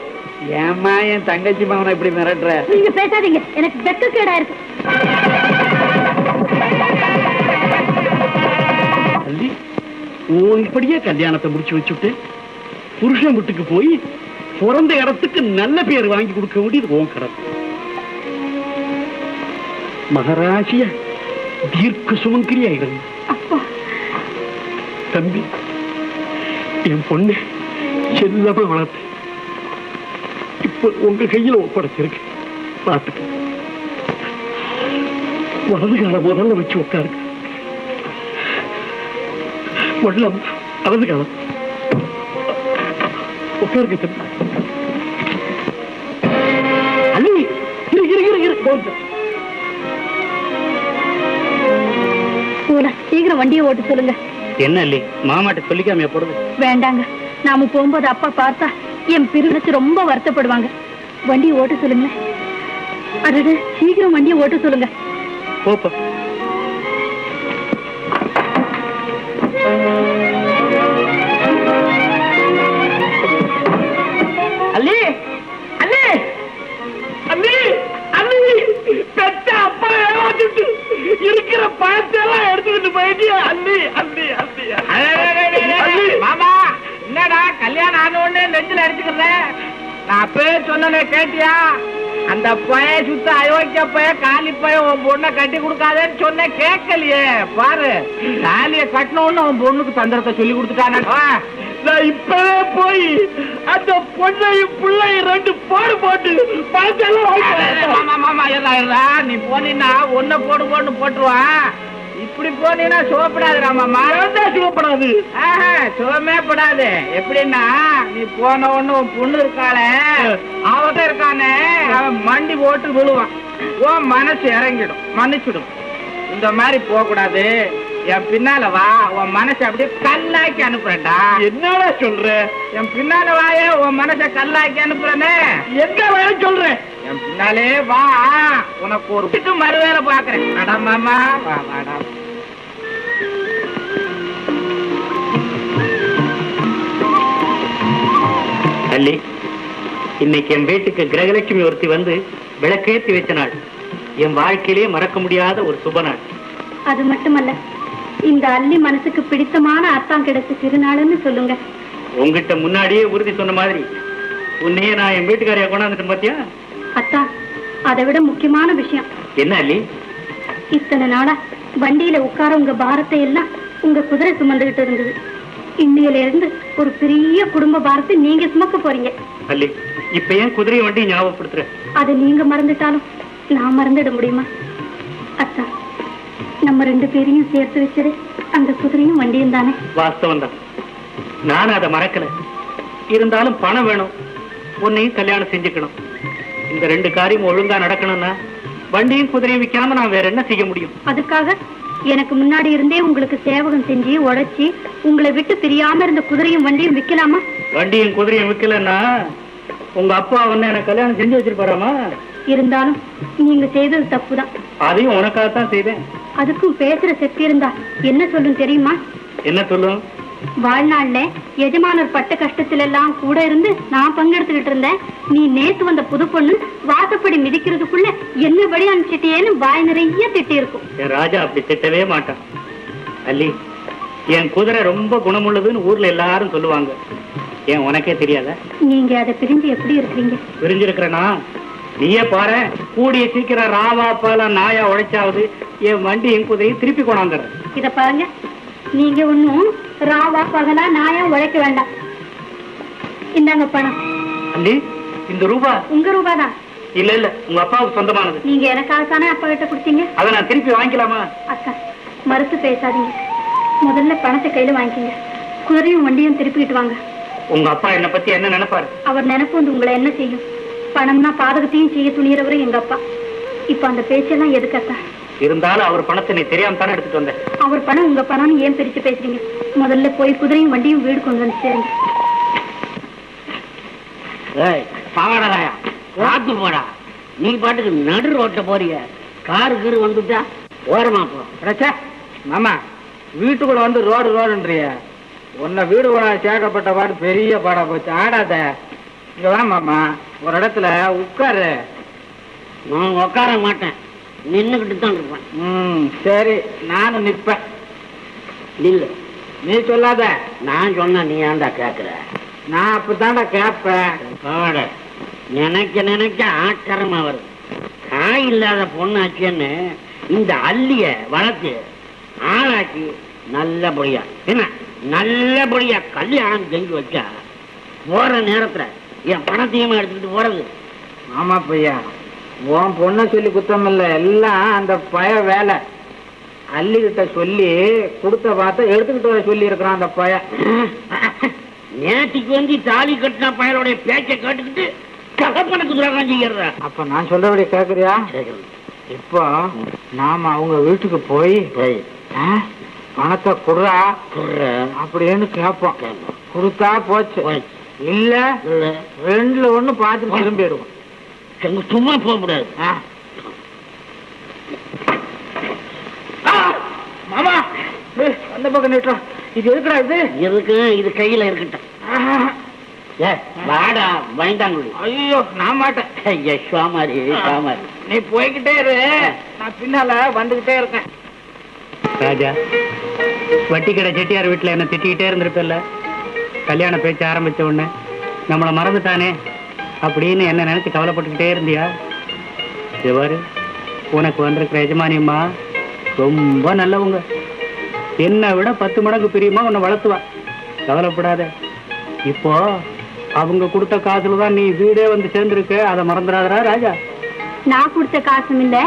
ஏம்மா என் தங்கச்சி மாமனை இப்படி மிரட்டுற? நீங்க பேசாதீங்க, எனக்கு வெக்கக்கேடா இருக்கு. இப்படியே கல்யாணத்தை முடிச்சு வச்சுட்டு புருஷன் வீட்டுக்கு போய் பிறந்த இடத்துக்கு நல்ல பேர் வாங்கி கொடுக்க வேண்டியது உன் கடமை. மகராசிய தீர்க்க சுமங்கிரியாயிரு. தம்பி, என் பொண்ணு செல்லமா வளர்த்து இப்ப உங்க கையில ஒப்படைச்சிருக்கு. பார்த்துக்க. வலது கால முதல்ல வச்சு உட்காருங்க. வள்ளம் வலது காலம் உட்காருங்க தம்பி. அண்ணி சீக்கிரம் வண்டியை ஓட்டு சொல்லுங்க. என்ன இல்லை மாமாட்ட சொல்லிக்காம போறது? வேண்டாங்க, நாம போகும்போது அப்பா பார்த்தா என் பிரிவினச்சு ரொம்ப வருத்தப்படுவாங்க. வண்டியை ஓட்ட சொல்லுங்க. அடடு, சீக்கிரம் வண்டியை ஓட்ட சொல்லுங்க. போப்பா. அல்லி அல்லி அல்லி அல்லி பெத்த அப்பா ஏமாத்திட்டு இருக்கிற பணத்தை எல்லாம் எடுத்துக்கிட்டு போயிட்டியா? அல்லி அல்லி அல்லி மாமா, என்னடா கல்யாணம் ஆன உடனே நெஞ்சில அடிச்சுக்கிற? நான் அப்பவே சொன்னே கேட்டியா? அந்த பய சுத்த அயோக்கிய பய காலி பய உன் பொண்ணை கட்டி கொடுக்காதேன்னு சொன்ன, கேட்கலையே. பாரு, தாலிய கட்டணும்னு உன் பொண்ணுக்கு தந்திரத்தை சொல்லி கொடுத்துட்டானா? நான் இப்பவே போய் அந்த பொண்ணையும் பிள்ளையும் ரெண்டு போடு போட்டு நீ போனீன்னா ஒன்ன போடு போட்டுருவா. இப்படி போனீங்கன்னா சோப்படாதுடா மாமா. சிவப்படாது, சிவமே படாது. எப்படின்னா நீ போன ஒண்ணு உன் பொண்ணு இருக்காளே, அவன் இருக்கானே, அவன் மண்டி போட்டு விழுவான். உன் மனசு இறங்கிடும், மன்னிச்சுடும். இந்த மாதிரி போக கூடாது. என் பின்னால வா, உன் மனசை அப்படியே கல்லாக்கி அனுப்புறேன்டா. என்னடா சொல்ற? என் பின்னால வாயே, உன் மனசை கல்லாக்கி அனுப்புறேனே. எங்க வர சொல்றேன்? என் பின்னாலே வா, உனக்கு ஒரு வீட்டு மறுவேலை பாக்குறேன். அடா மாமா, வா வாடா. அல்லி, இன்னைக்கு என் வீட்டுக்கு கிரகலட்சுமி ஒருத்தி வந்து விளக்கேற்றி வச்ச நாள். என் வாழ்க்கையிலே மறக்க முடியாத ஒரு சுப நாள். அது மட்டுமல்ல, இந்த அள்ளி மனசுக்கு பிடித்தமான அர்த்தம் கிடைச்ச திருநாள்னு சொல்லுங்க. உங்ககிட்ட முன்னாடியே உறுதி சொன்ன மாதிரி உன்னையே நான் என் வீட்டுக்காரையா கொண்டாந்துட்டேன் பாத்தியா? அத்தா, அதை விட முக்கியமான விஷயம் என்ன அல்லி? இத்தனை நாளா வண்டியில உட்கார உங்க பாரத்தை எல்லாம் உங்க குதிரை சுமந்துகிட்டு இருந்தது. இன்னையில இருந்து ஒரு பெரிய குடும்ப பாரத்தை நீங்க சுமக்க போறீங்க. அல்லி, இப்ப ஏன் குதிரை வண்டி ஞாபகப்படுத்துற? அதை நீங்க மறந்துட்டாலும் நான் மறந்துட முடியுமா? அத்தா, நம்ம ரெண்டு பேரையும் சேர்த்து வச்சது அந்த குதிரையும் வண்டியும் தானே? வாஸ்தவம் தான், நான் அதை மறக்கல. இருந்தாலும் பணம் வேணும், உன்னையும் கல்யாணம் செஞ்சுக்கணும். இந்த ரெண்டு காரியம் ஒழுங்கா நடக்கணும்னா வண்டியும் குதிரையும் விற்காம நான் வேற என்ன செய்ய முடியும்? அதுக்காக எனக்கு முன்னாடி இருந்தே உங்களுக்கு சேவகம் செஞ்சு உடைச்சி உங்களை விட்டு பிரியாம இருந்த குதிரையும் வண்டியும் விற்கலாமா? வண்டியும் குதிரையும் விற்கலன்னா உங்க அப்பா வந்து எனக்கு கல்யாணம் செஞ்சு வச்சிருப்பாராமா? இருந்தாலும் நீங்க செய்தது தப்புதான். அதையும் உனக்காகத்தான் செய்வேன். அதுக்கும் பேசுற சக்தி இருந்தா என்ன சொல்லும் தெரியுமா? என்ன சொல்லும்? வாழ்நாள்ல எஜமானர் பட்ட கஷ்டத்துல எல்லாம் கூட இருந்து நான் பங்கெடுத்துக்கிட்டு இருந்தேன். நீ நேத்து வந்த புது பொண்ணு வாசப்படி மிதிக்கிறதுக்குள்ள என்ன படி அனுப்பிச்சிட்டேன்னு வாய் நிறைய திட்டி இருக்கும். என் ராஜா அப்படி திட்டவே மாட்டான். அல்லி, என் குதிரை ரொம்ப குணமுள்ளதுன்னு ஊர்ல எல்லாரும் சொல்லுவாங்க. ஏன் உனக்கே தெரியாத? நீங்க அதை பிரிஞ்சு எப்படி இருக்கிறீங்க? பிரிஞ்சிருக்கிறனா? நீயே பாரு, கூடிய சீக்கிரம் ராவா பாலா நாயா உழைச்சாவது என் வண்டி என் குதிரையை திருப்பி கொண்டாந்துற. இத பாருங்க, நீங்க ஒண்ணும் ராவா பகலா நாயா உழைக்க வேண்டாம். இந்தாங்க பணம். அல்லி, இந்த ரூபா உங்க ரூபாதான். இல்ல இல்ல, உங்க அப்பாவுக்கு சொந்தமானது. நீங்க எனக்காக தானே அப்பா கிட்ட கொடுத்தீங்க. அதை நான் திருப்பி வாங்கிக்கலாமா? அக்கா, மறுத்து பேசாதீங்க. முதல்ல பணத்தை கையில வாங்கிக்கங்க. குதிரையும் வண்டியும் திருப்பிக்கிட்டு வாங்க. உங்க அப்பா என்ன பத்தி என்ன நினைப்பாரு? அவர் நினைப்பு வந்து உங்களை என்ன செய்யும்? பணம்னா பாதகத்தையும் செய்ய துணியறவரு எங்க அப்பா. இப்ப அந்த பேச்செல்லாம் எதுக்கத்தா? இருந்தாலும் அவர் பணத்தை நீ தெரியாம தானே எடுத்துட்டு வந்த. அவர் பணம் உங்க பணம்னு ஏன் பிரிச்சு பேசுறீங்க? முதல்ல போய் குதிரையும் வண்டியும் வீடு கொண்டு வந்து சேருங்க. பாவாடா காத்து போடா, நீ பாட்டுக்கு நடு ரோட்ட போறிய, காரு கீரு வந்துட்டா ஓரமா போ. மாமா, வீட்டுக்குள்ள வந்து ரோடு ரோடுன்றிய, உன்னை வீடு கூட சேர்க்கப்பட்ட பாடு பெரிய பாடா போச்சு. ஆடாத, இங்க வா மாமா, ஒரு இடத்துல உட்காரு. நான் உட்கார மாட்டேன், நின்னுகிட்டு தான் இருப்பேன். சரி, நானும் நிப்பேன். இல்ல நீ சொல்லாத. நான் சொன்ன நீ ஏன்டா கேக்குற? நான் அப்படித்தான்டா கேட்பேன். பாவாட நினைக்க நினைக்க ஆச்சரியமா வருது. காய் இல்லாத பொண்ணாச்சுன்னு இந்த அள்ளிய வளர்த்து ஆளாக்கி நல்லபடியா என்ன நல்லபடியா கல்யாணம் செஞ்சு வச்சா போற நேரத்துல என் பணத்தையுமா எடுத்துக்கிட்டு போறது. ஆமா பையா, உன் பொண்ணை சொல்லி குத்தம் இல்ல, எல்லாம் அந்த பய வேலை. அள்ளிக்கிட்ட சொல்லி கொடுத்த பார்த்த எடுத்துக்கிட்டு வர சொல்லி இருக்கிறான் அந்த பய. நேற்றுக்கு வந்து தாலி கட்டின பயலுடைய பேச்சை கேட்டுக்கிட்டு கலப்பணக்கு துரோகம் செய்யறா. அப்ப நான் சொல்றபடி கேக்குறியா? இப்போ நாம அவங்க வீட்டுக்கு போய் பணத்தை குடுறா அப்படின்னு கேட்போம். கொடுத்தா போச்சு, இல்ல ரெண்டுல ஒண்ணு பார்த்துட்டு திரும்பிடுவோம். சும்மா போக முடியாது. மாமா, அந்த பக்கம் நிட்டோம். இது எதுக்குடா? எதுக்கு? இது கையில இருக்கட்டும். வாடா பயந்தாங்குடி. ஐயோ, நான் மாட்டேன். சுவாமாரி சுவாமாரி, நீ போய்கிட்டே இரு, நான் பின்னால வந்துகிட்டே இருக்கேன். ராஜா, வட்டி கடை செட்டியார் வீட்டுல என்ன திட்டிக்கிட்டே இருந்திருப்பல்ல. கல்யாண பேச்சு ஆரம்பிச்ச உடனே நம்மளை மறந்துட்டானே அப்படின்னு என்ன நினைச்சு கவலைப்பட்டுக்கிட்டே இருந்தியா? இவரு உனக்கு வந்திருக்கிற எஜமானியம்மா ரொம்ப நல்லவங்க. என்னை விட 10 மடங்கு பிரியமா உன்னை வளர்த்துவா. கவலைப்படாத. இப்போ அவங்க கொடுத்த காசுலதான் நீ வீடே வந்து சேர்ந்திருக்க, அதை மறந்துடாதரா ராஜா. நான் கொடுத்த காசும் இல்ல,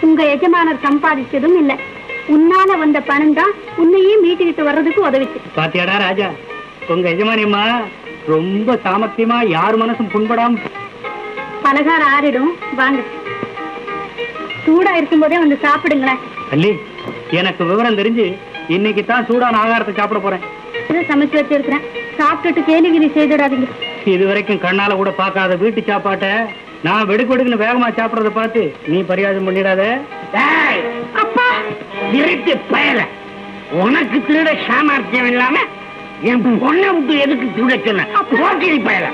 உங்க எஜமானர் சம்பாதிச்சதும் இல்ல. உன்னால வந்த பணம் தான் உன்னையே மீட்டுக்கிட்டு வர்றதுக்கு உதவிச்சு. பாத்தியாடா ராஜா, உங்க எஜமானியம்மா ரொம்ப சாமர்த்தியமா யார் மனசும் புண்படாம. பலகாரம் ஆறிடும், வாங்க. சூடா இருக்கும் போதே வந்து சாப்பிடுங்களேன். அல்லி, எனக்கு விவரம் தெரிஞ்சு இன்னைக்கு தான் சூடான ஆகாரத்தை சாப்பிட போறேன். சமைச்சு வச்சிருக்கிறேன், சாப்பிட்டுட்டு கேலிகிரி செய்துடாதீங்க. இது வரைக்கும் கண்ணால கூட பார்க்காத வீட்டு சாப்பாட்டை நான் வெடுக்குன்னு வேகமா சாப்பிடறத பார்த்து நீ பரியாசம் பண்ணிடாத. அப்பா திருட்டு பயல, உனக்கு திருட சாமர்த்தியம் இல்லாம என் பொண்ணை விட்டு எதுக்கு திருட சொன்ன? போக்கிரி பயல,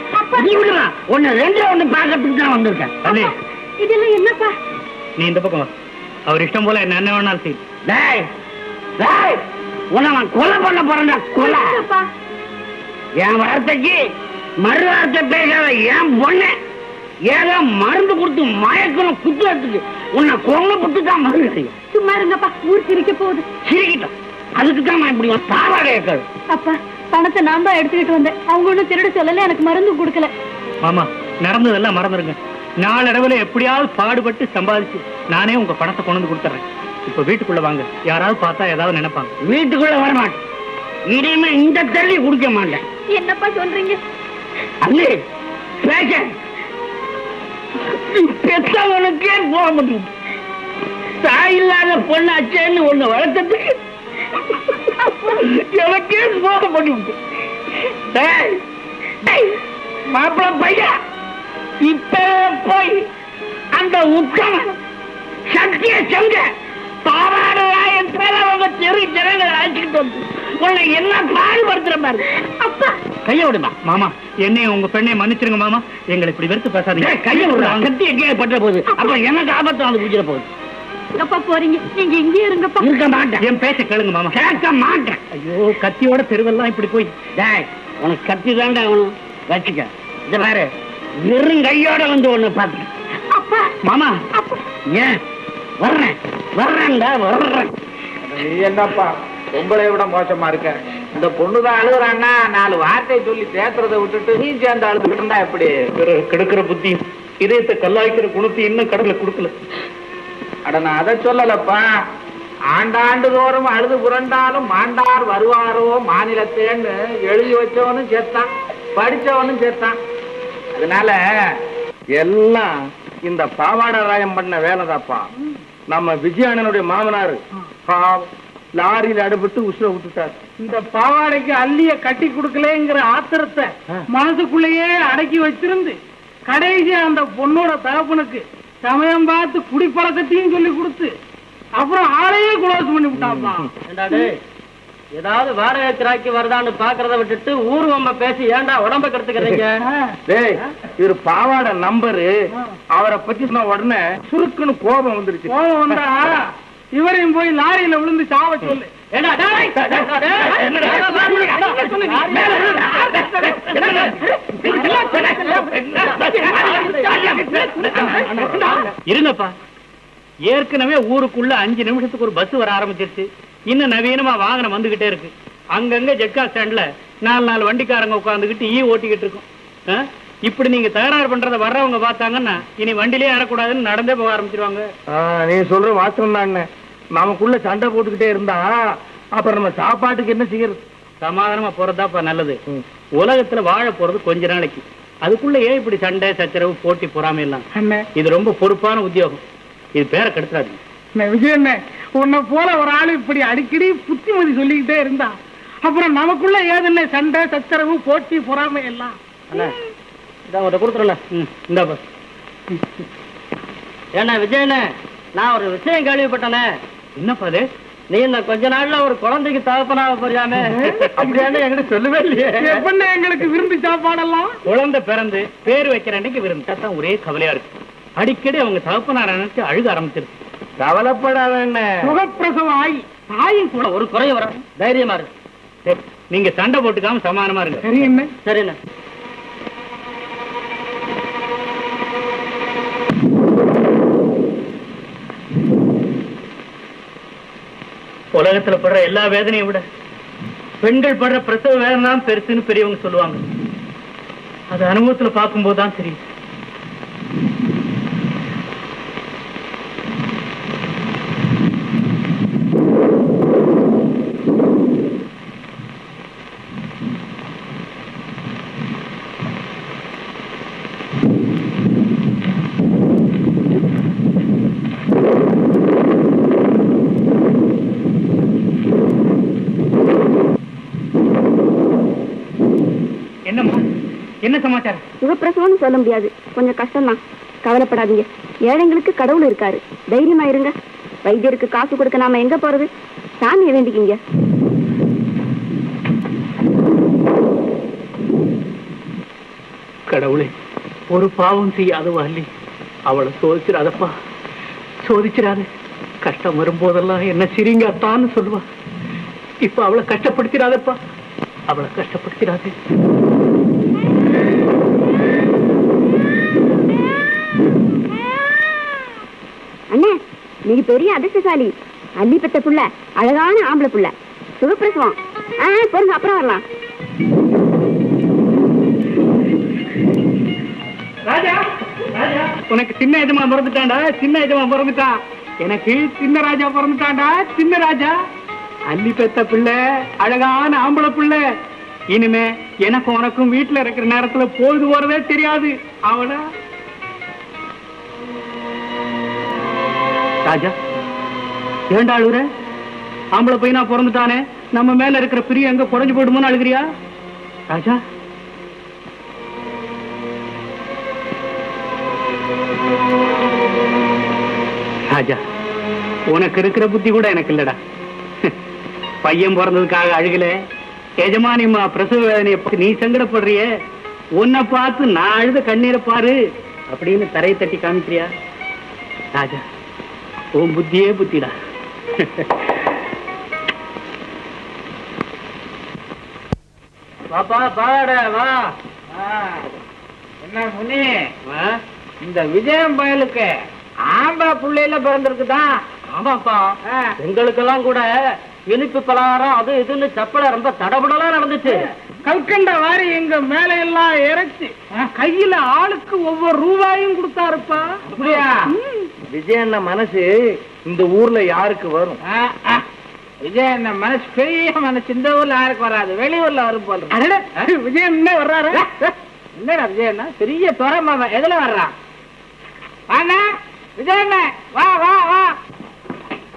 நீ விடுவா. ஒன்னு ரெண்டு ஒண்ணு பாக்கிறதுக்கு தான் வந்திருக்கேன். அல்லி, இதெல்லாம் என்னப்பா? நீ இந்த பக்கம் வா. அவர் இஷ்டம் போல என்ன வேணாலும் செய். உன்னை நான் கொலை பண்ண போறேன்டா, கொலை. என் வார்த்தைக்கு மறு வார்த்தை பேசாத என் பொண்ணு ஏதோ மருந்து கொடுத்து மயக்கணும் குத்துறதுக்கு உன்னை கொலை போட்டு தான் மருந்து செய்யும். சும்மா இருங்கப்பா, ஊர் சிரிக்க போகுது. சிரிக்கிட்டோம், அதுக்கு தான் நான் இப்படி பாவாடை இருக்காது. அப்பா, பணத்தை நான் தான் எடுத்துக்கிட்டு வந்தேன். அவங்க ஒண்ணும் திருட சொல்லல, எனக்கு மருந்து கொடுக்கல. மாமா, நடந்ததெல்லாம் மறந்துருங்க. நாளடைவுல எப்படியாவது பாடுபட்டு சம்பாதிச்சு நானே உங்க பணத்தை கொண்டு வந்து கொடுத்துறேன். இப்ப வீட்டுக்குள்ள வாங்க, யாராவது பார்த்தா ஏதாவது நினைப்பாங்க. வீட்டுக்குள்ள வர மாட்டேன், இனிமே இந்த தள்ளி குடிக்க மாட்டேன். என்னப்பா சொல்றீங்க? அண்ணே பேச பெத்தவனுக்கே போக முடியும். தாய் இல்லாத பொண்ணாச்சேன்னு ஒண்ணு வளர்த்ததுக்கு எனக்கே போக முடியும். மாப்பிள்ள பையா, இப்ப போய் அந்த உத்தமன் சத்திய செஞ்ச பாவாடையா என் பேர அவங்க தெரு ஜனங்களை அழைச்சிக்கிட்டு வந்து கொள்ள எல்லாம் பாடுபடுத்துற பாரு. அப்பா கைய விடுமா மாமா, என்னையும் உங்க பெண்ணையும் மன்னிச்சிருங்க மாமா. எங்களை இப்படி வெறுத்து பேசாதீங்க. கைய விடுறா, கத்தி எங்கேயே பற்ற போகுது. அப்புறம் எனக்கு ஆபத்து வந்து பிடிச்சிட போகுது. எங்கப்பா போறீங்க? நீங்க இங்கே இருங்கப்பா. இருக்க மாட்டேன். என் பேச்ச கேளுங்க மாமா. கேட்க மாட்டேன். ஐயோ, கத்தியோட தெருவெல்லாம் இப்படி போய். டேய், உனக்கு கத்தி தாண்டா அவனும் வச்சுக்க. இத பாரு, வெறும் கையோட வந்து ஒண்ணு பாத்து. அப்பா மாமா, அப்பா ஏன் வர்றேன் வர்றேன்டா வர்றேன். நீ என்னப்பா பொம்பளை விட மோசமா இருக்க? இந்த பொண்ணுதான் அழுகுறான்னா 4 வார்த்தை சொல்லி தேத்துறதை விட்டுட்டு நீ சேர்ந்து அழுதுகிட்டு இருந்தா எப்படி? கெடுக்கிற புத்தி, இதயத்தை கல்லாய்க்கிற குணத்தை இன்னும் கடவுள கொடுக்கல. அட நான் அதை சொல்லலப்பா. ஆண்டாண்டு தோறும் அழுது புரண்டாலும் மாண்டார் வருவாரோ மாநிலத்தேன்னு எழுதி வச்சவனும் சேர்த்தான், படிச்சவனும் சேர்த்தான். அதனால எல்லாம் இந்த பாவாடராயம் பண்ண வேலைதாப்பா. நம்ம விஜயானனுடைய மாமனாரு லாரியில அடுபட்டு உசுர விட்டுட்டார். இந்த பாவாடைக்கு அள்ளிய கட்டி கொடுக்கலங்கிற ஆத்திரத்தை மனசுக்குள்ளேயே அடக்கி வச்சிருந்து கடைசி அந்த பொண்ணோட தகப்பனுக்கு சமயம் பார்த்து குடிப்பழக்கத்தையும் சொல்லி கொடுத்து அப்புறம் ஆளையே குலோஸ் பண்ணி விட்டாப்பா. ஏதாவது வாடகை கிராக்கி வருதான்னு பாக்குறத விட்டுட்டு ஊர்வம்ப பேசி ஏன்டா உடம்ப கெடுத்துக்கிறீங்க? டேய், இவரு பாவாடை நம்பரு. அவரை பத்தி சொன்ன உடனே சுருக்குன்னு கோபம் வந்துருச்சு. கோபம் வந்தா இவரையும் போய் லாரியில விழுந்து சாவ சொல்லு. இருங்கப்பா, ஏற்கனவே ஊருக்குள்ள 5 நிமிஷத்துக்கு ஒரு பஸ் வர ஆரம்பிச்சிருச்சு. இன்னும் நவீனமா வாகனம் வந்துகிட்டே இருக்கு. அங்கங்க ஜெட்கா ஸ்டாண்ட்ல 4 வண்டிக்காரங்க உட்காந்துக்கிட்டு ஓட்டிக்கிட்டு இருக்கும். இப்படி நீங்க தகராறு பண்றத வர்றவங்க பார்த்தாங்கன்னா இனி வண்டிலேயே ஏறக்கூடாதுன்னு நடந்தே போக ஆரம்பிச்சிருவாங்க. நீ சொல்ற வாஸ்தவம் தான். நமக்குள்ள சண்டை போட்டுக்கிட்டே இருந்தா அப்புறம் நம்ம சாப்பாட்டுக்கு என்ன செய்யறது? சமாதானமா போறதாப்பா நல்லது. உலகத்துல வாழ போறது கொஞ்ச நாளைக்கு. அதுக்குள்ள ஏன் இப்படி சண்டை சச்சரவு போட்டி பொறாமை எல்லாம்? இது ரொம்ப பொறுப்பான உத்தியோகம். இது பேரை கெடுத்துறாதீங்க. விஜயண்ணே, உன்னை போல ஒரு ஆளு இப்படி அடிக்கடி புத்திமதி சொல்லிக்கிட்டே இருந்தா அப்புறம் நமக்குள்ள ஏதுன்னு சண்டை சச்சரவு போட்டி பொறாமை எல்லாம். கொடுத்துருல இந்தாப்பா. ஏன்னா விஜயண்ணே, நான் ஒரு விஷயம் கேள்விப்பட்டனே. என்னப்பா அது? நீ இந்த கொஞ்ச நாள்ல ஒரு குழந்தைக்கு தகப்பனாக போறியாமே? அப்படியான எங்கிட்ட சொல்லவே இல்லையே. எப்ப எங்களுக்கு விருந்து சாப்பாடெல்லாம்? குழந்தை பிறந்து பேர் வைக்கிற அன்னைக்கு விருந்து தான் ஒரே கவலையா இருக்கு. அடிக்கடி அவங்க தகப்பனார நினைச்சு அழுக ஆரம்பிச்சிருக்கு. கவலைப்படாத, சுகப்பிரசவம் ஆகி தாயும் கூட ஒரு குறைய வர தைரியமா இருக்கு. சரி, நீங்க சண்டை போட்டுக்காம சமாதானமா இருங்க. சரி என்ன? சரி என்ன? உலகத்துல படுற எல்லா வேதனையும் விட பெண்கள் படுற பிரசவ வேதனை தான் பெருசுன்னு பெரியவங்க சொல்லுவாங்க. அது அனுபவத்துல பார்க்கும் போதுதான் தெரியும். என்ன சமாச்சாரம்? சுகப்பிரசவம்னு சொல்ல முடியாது, கொஞ்சம் கஷ்டம்தான். கவலைப்படாதீங்க, ஏழைங்களுக்கு கடவுள் இருக்காரு, தைரியமா இருங்க. வைத்தியருக்கு காசு கொடுக்க நாம எங்க போறது? சாமியை வேண்டிக்கிங்க. கடவுளே, ஒரு பாவம் செய்யாதவா அல்லி, அவளை சோதிச்சிடாதப்பா, சோதிச்சிடாத. கஷ்டம் வரும்போதெல்லாம் என்ன சிரிங்க அத்தான்னு சொல்லுவா. இப்ப அவளை கஷ்டப்படுத்திடாதப்பா, அவளை கஷ்டப்படுத்திடாதே. அண்ணே, நீங்க பெரிய அதிர்ஷ்டசாலி. அள்ளி பெத்த புள்ள, அழகான ஆம்பளை புள்ள, சுகப்பிரசவம். பொருங்க, அப்புறம் வரலாம். ராஜா, ராஜா, உனக்கு சின்ன எஜமா பிறந்துட்டான்டா, சின்ன எஜமா பிறந்துட்டான். எனக்கு சின்ன ராஜா பிறந்துட்டான்டா, சின்ன ராஜா. அள்ளி பெத்த பிள்ளை, அழகான ஆம்பளை பிள்ளை. இனிமே எனக்கும் உனக்கும் வீட்டுல இருக்கிற நேரத்துல பொழுது போறதே தெரியாது. அவள ராஜா, ஏண்டா அழுகுற? ஆம்பளை பையனா பிறந்துட்டானே, நம்ம மேல இருக்கிற பிரியம் எங்க குறைஞ்சு போயிடுமோன்னு அழுகிறியா? ராஜா, ராஜா, உனக்கு இருக்கிற புத்தி கூட எனக்கு இல்லடா. பையன் பிறந்ததுக்காக அழுகல, எஜமானியம்மா பிரசவ வேதனையை பத்தி நீ சங்கடப்படுறிய, உன்னை பார்த்து நான் அழுத கண்ணீரை பாரு அப்படின்னு தரையை தட்டி காமிக்கிறியா? ராஜா, உன் புத்தியே புத்திடா. பாப்பா பாட வா. என்ன முனி, இந்த விஜயம் பயலுக்கு ஆம்பளை புள்ளையில பிறந்திருக்குதான். ஆமாப்பா, எங்களுக்கெல்லாம் கூட இனிப்பு பலகாரம் அது இதுன்னு சப்பல ரொம்ப தடபுடலாம் நடந்துச்சு. கல்கண்ட வாரி எங்க மேல எல்லாம் இறைச்சி கையில ஆளுக்கு ஒவ்வொரு ரூபாயும் கொடுத்தாருப்பா. அப்படியா? விஜயண்ண மனசு இந்த ஊர்ல யாருக்கு வரும்? விஜய் என்ன மனசு பெரிய மனசு இந்த ஊர்ல யாருக்கு வராது, வெளியூர்ல வரும் போல. விஜய் என்ன வர்றாரு? என்னடா விஜய் என்ன பெரிய துறமா எதுல வர்றான்? வாண்ணா விஜய் அண்ணா, வா வா வா.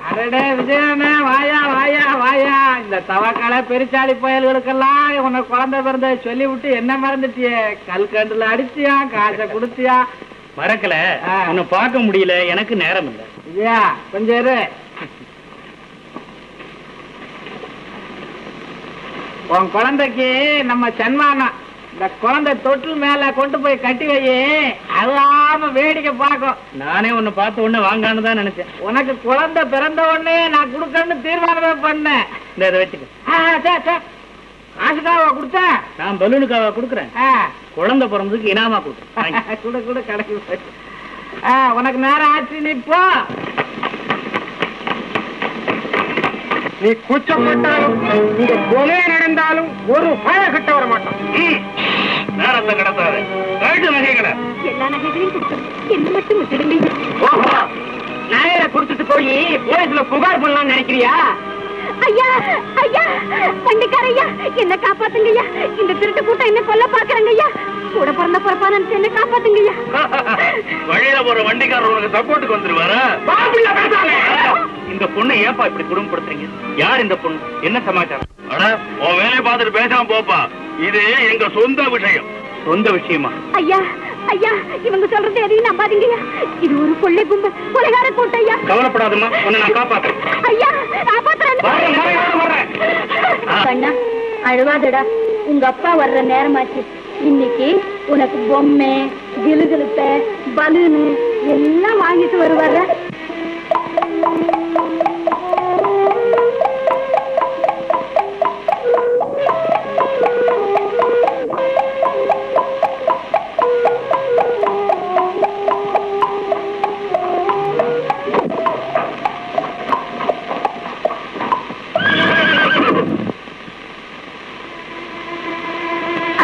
அடடே விஜய் அண்ணா, வாயா வாயா வாயா. இந்த தவக்கால பெருச்சாளி புயல்களுக்கெல்லாம் உன்னை குழந்தை பிறந்த சொல்லி விட்டு என்ன மறந்துட்டியே? கல்கண்டுல அடிச்சியா, காசை கொடுத்தியா? மறக்கல, உன்னை பார்க்க முடியல, எனக்கு நேரம் இல்லை. விஜயா கொஞ்சம் இரு. உன் குழந்தைக்கு நம்ம சன்மானம், இந்த குழந்தை தொட்டில் மேல கொண்டு போய் கட்டி வையே, அல்லாம வேடிக்கை பார்க்கும். நானே உன்னை பார்த்த உடனே வாங்கான்னு தான் நினைச்சேன். உனக்கு குழந்தை பிறந்த உடனே நான் கொடுக்கணும்னு தீர்மானமே பண்ணேன். இந்த இதை வச்சுக்க. காசுக்காவா கொடுத்தேன்? நான் பலூனுக்காக கொடுக்குறேன். குழந்தை பிறந்ததுக்கு இனாமா கொடுத்தேன். கூட கூட கிடைக்கு. உனக்கு நேரம் ஆச்சு, நீ போ. நீ கூச்சப்பட்டாலும் இந்த கொலை நடந்தாலும் ஒரு பய கட்ட வர மாட்டான். நேரத்தை கிடத்தாது, நகைகளை எல்லா நகைகளையும் கொடுக்கணும், என்ன மட்டும் விட்டுடுங்க. நகையை கொடுத்துட்டு போய் போலீஸ்ல புகார் பண்ணலாம்னு நினைக்கிறியா? ஐயா ஐயா, வண்டிக்கார ஐயா, என்ன காப்பாத்துங்க ஐயா. இந்த திருட்டு கூட்டம் என்ன கொல்ல பாக்குறாங்க ஐயா. கூட பிறந்த பிறப்பா நினைச்சு என்ன காப்பாத்துங்க ஐயா. வழியில போற வண்டிக்காரர் உனக்கு சப்போர்ட்டுக்கு வந்துருவாரு. இந்த பொண்ணு ஏப்பா இப்படி குடும்பப்படுத்துறீங்க? யார் இந்த பொண்ணு? என்ன சமாச்சாரம்? உன் வேலையை பார்த்துட்டு பேசாம போப்பா, இது எங்க சொந்த விஷயம். சொந்த விஷயமா? ஐயா ஐயா, இவங்க சொல்றது எதையும் நம்பாதீங்க ஐயா. இது ஒரு கொள்ளை கும்பல், கொலைகார கூட்டம் ஐயா. கவலைப்படாதம்மா, உன்னை நான் காப்பாத்துறேன். ஐயா காப்பாத்துறேன். கண்ணா அழுவாதடா, உங்க அப்பா வர்ற நேரமாச்சு. இன்னைக்கு உனக்கு பொம்மை, கிலுகிலுப்ப, பலூனு எல்லாம் வாங்கிட்டு வருவார.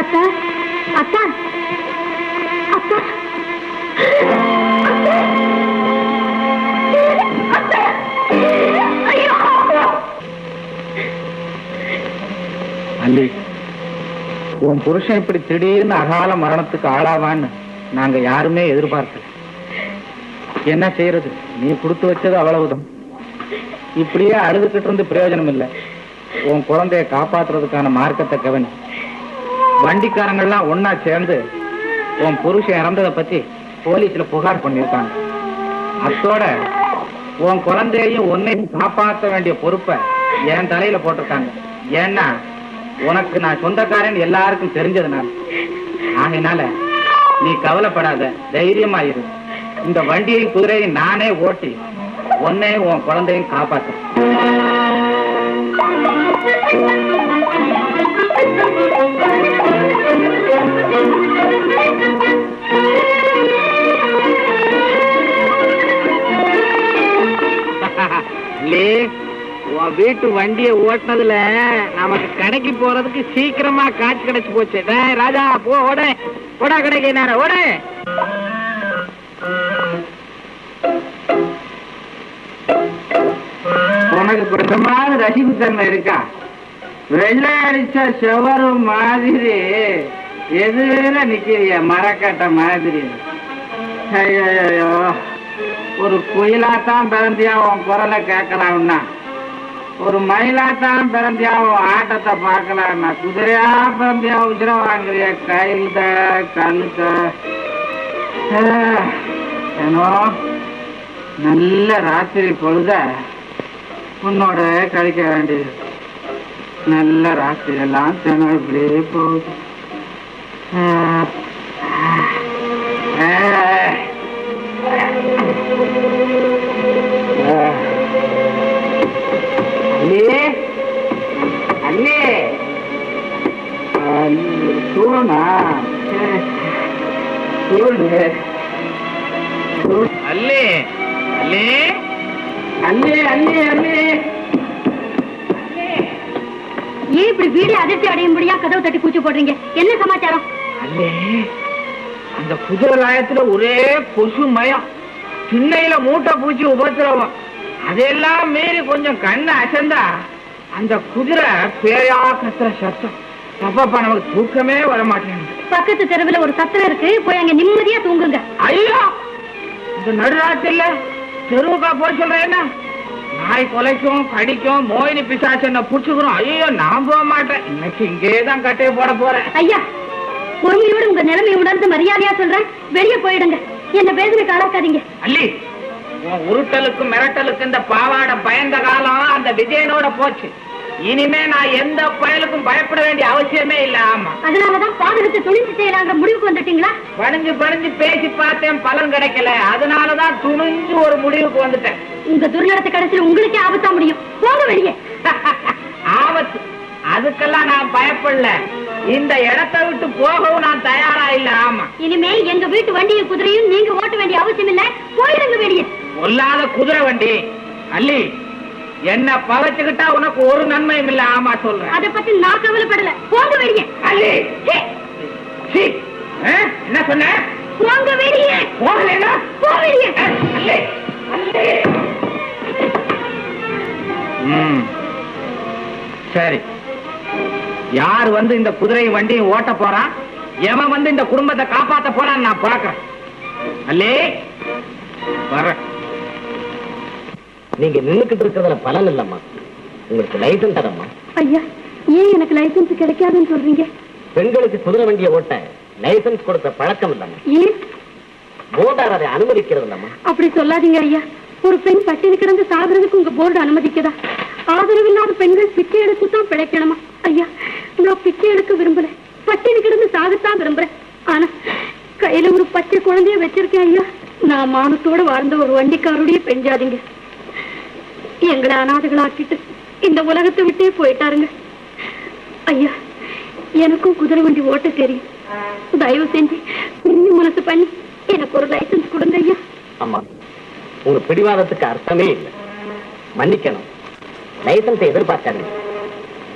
அத்தா அத்தா அத்தா அல்லி, உன் புருஷன் இப்படி திடீர்னு அகால மரணத்துக்கு ஆளாவான்னு நாங்க யாருமே எதிர்பார்க்கல. என்ன செய்யறது, நீ கொடுத்து வச்சது அவ்வளவுதான். இப்படியே அழுதுகிட்டு இருந்து பிரயோஜனம் இல்லை. உன் குழந்தைய காப்பாத்துறதுக்கான மார்க்கத்தை கவனி. வண்டிக்காரங்கள்லாம் ஒன்னா சேர்ந்து உன் புருஷன் இறந்ததை பத்தி போலீஸ்ல புகார் பண்ணிருக்காங்க. அத்தோட உன் குழந்தையையும் உன்னையும் காப்பாற்ற வேண்டிய பொறுப்பை என் தலையில போட்டிருக்காங்க. ஏன்னா உனக்கு நான் சொந்தக்காரன் எல்லாருக்கும் தெரிஞ்சதுனால. ஆகையினால நீ கவலைப்படாத, தைரியமா இரு. இந்த வண்டியையும் குதிரையும் நானே ஓட்டி உன்னையும் உன் குழந்தையும் காப்பாற்றுறேன். உன் வீட்டு வண்டியை ஓட்டினதுல நமக்கு கடைக்கு போறதுக்கு சீக்கிரமா காட்சி கிடைச்சு போச்சு. ராஜா போ, ஓட ஓடா கடைக்கு நேரம் ஓட. உனக்கு பிரதமான ரசிப்புத்தன்மை இருக்கா? வெள்ளை அடிச்ச செவரு மாதிரி எதுல நிக்கிறிய மரக்கட்ட மாதிரி. ஐயோ, ஒரு குயிலாத்தான் பிறந்தியா உன் குரலை கேட்கலாம்னா, ஒரு மயிலாத்தான் பிறந்தியா உன் ஆட்டத்தை பார்க்கலாம்னா, குதிரையா பிறந்தியா உஜரம் வாங்குறிய கையில்த கழுத்த. ஏனோ நல்ல ராத்திரி பொழுத உன்னோட கழிக்க வேண்டியது. நல்ல ராத்திரி எல்லாம் தினம் இப்படியே போகுது. அண்ணே சூழனா சூழு அல்லே அல்லே அல்லே அல்லே அல்லே. ஏன் இப்படி வீடு அதிர்ச்சி அடையும்படியா கதவு தட்டி பூச்சி போடுறீங்க? என்ன சமாச்சாரம்? அல்லே, அந்த குதிரலாயத்துல ஒரே கொசு மயம், சின்னையில மூட்டை பூச்சி உபத்திரவம். அதெல்லாம் மீறி கொஞ்சம் கண்ணு அசந்தா அந்த குதிரை பேயா கத்துற சத்தம். அப்பப்பா நமக்கு தூக்கமே வர மாட்டேங்குது. பக்கத்து தெருவில் ஒரு சத்திரம் இருக்கு, போய் அங்க நிம்மதியா தூங்குங்க. ஐயோ, இந்த நடுராத்திரில தெருவுக்கா போய் சொல்றேன் என்ன? நாய் கொலைக்கும் கடிக்கும், மோயினி பிசாசு என்ன புடிச்சுக்கிறோம். ஐயோ, நான் போக மாட்டேன். இன்னைக்கு இங்கேதான் கட்டையை போட போறேன். ஐயா, பொறுமையோடு உங்க நிலைமை உணர்ந்து மரியாதையா சொல்றேன், வெளியே போயிடுங்க. என்ன பேசுறதுக்கு ஆளாக்காதீங்க. அல்லி, உன் உருட்டலுக்கு மிரட்டலுக்கு இந்த பாவாடை பயந்த காலம் அந்த டிசைனோட போச்சு. இனிமே நான் எந்த பயலுக்கும் பயப்பட வேண்டிய அவசியமே இல்ல. ஆமா, அதனாலதான் பாதகத்தை துணிஞ்சு செய்யலாங்கிற முடிவுக்கு வந்துட்டீங்களா? பணிஞ்சு பணிஞ்சு பேசி பார்த்தேன், பலன் கிடைக்கல. அதனாலதான் துணிஞ்சு ஒரு முடிவுக்கு வந்துட்டேன். உங்க துர்நடத்தை கடைசியில் உங்களுக்கே ஆபத்தா முடியும். போக வெளியே. ஆபத்து அதுக்கெல்லாம் நான் பயப்படல. இந்த இடத்தை விட்டு போகவும் நான் தயாரா இல்ல. ஆமா, இனிமே எங்க வீட்டு வண்டியும் குதிரையும் நீங்க ஓட்ட வேண்டிய அவசியம் இல்ல. போயிடுங்க வெளியே. பொல்லாத குதிரை வண்டி. அல்லி, என்ன பவச்சுக்கிட்டா உனக்கு ஒரு நன்மையும் இல்ல. ஆமா சொல்றேன். அதை பத்தி நான் கவலைப்படல. போங்க வெளியே. அல்லி, என்ன சொன்ன? போங்க வெளியே. போகலைன்னா போ வெளியே. அல்லி, அல்லி. சரி, யார் வந்து இந்த குதிரை வண்டியும் ஓட்ட போறான், எவன் வந்து இந்த குடும்பத்தை காப்பாத்த போறான்னு நான் பாக்குறேன். அல்லே, வர. நீங்க நின்னுக்கிட்டு இருக்கிறதுல பலன் இல்லம்மா. உங்களுக்கு லைசன்ஸ் தரம்மா. ஐயா, ஏன் எனக்கு லைசன்ஸ் கிடைக்காதுன்னு சொல்றீங்க? பெண்களுக்கு குதிரை வண்டியை ஓட்ட லைசன்ஸ் கொடுத்த பழக்கம் இல்லம்மா. ஏன்? போர்டார் அதை அனுமதிக்கிறது இல்லம்மா. அப்படி சொல்லாதீங்க ஐயா. ஒரு பெண் பட்டினி கிடந்து சாகிறதுக்கு உங்க போர்டு அனுமதிக்குதா? ஆதரவில்லாத பெண்கள் பிச்சை எடுத்துதான் பிழைக்கணுமா? ஐயா, நான் பிச்சை எடுக்க விரும்பல, பட்டினி கிடந்து சாகத்தான் விரும்புறேன். ஆனா கையில ஒரு பச்சை குழந்தைய வச்சிருக்கேன் ஐயா. நான் மானத்தோட வாழ்ந்த ஒரு வண்டிக்காருடைய பெஞ்சாதீங்க. எங்களை அனாதைகளாக்கிட்டு இந்த உலகத்தை விட்டே போயிட்டாருங்க. ஐயா, எனக்கும் குதிரை வண்டி ஓட்ட தெரியும். தயவு செஞ்சு மனசு பண்ணி எனக்கு ஒரு லைசன்ஸ் கொடுங்க ஐயா. அம்மா, உங்க பிடிவாதத்துக்கு அர்த்தமே இல்லை. மன்னிக்கணும், லைசன்ஸை எதிர்பார்க்காதீங்க.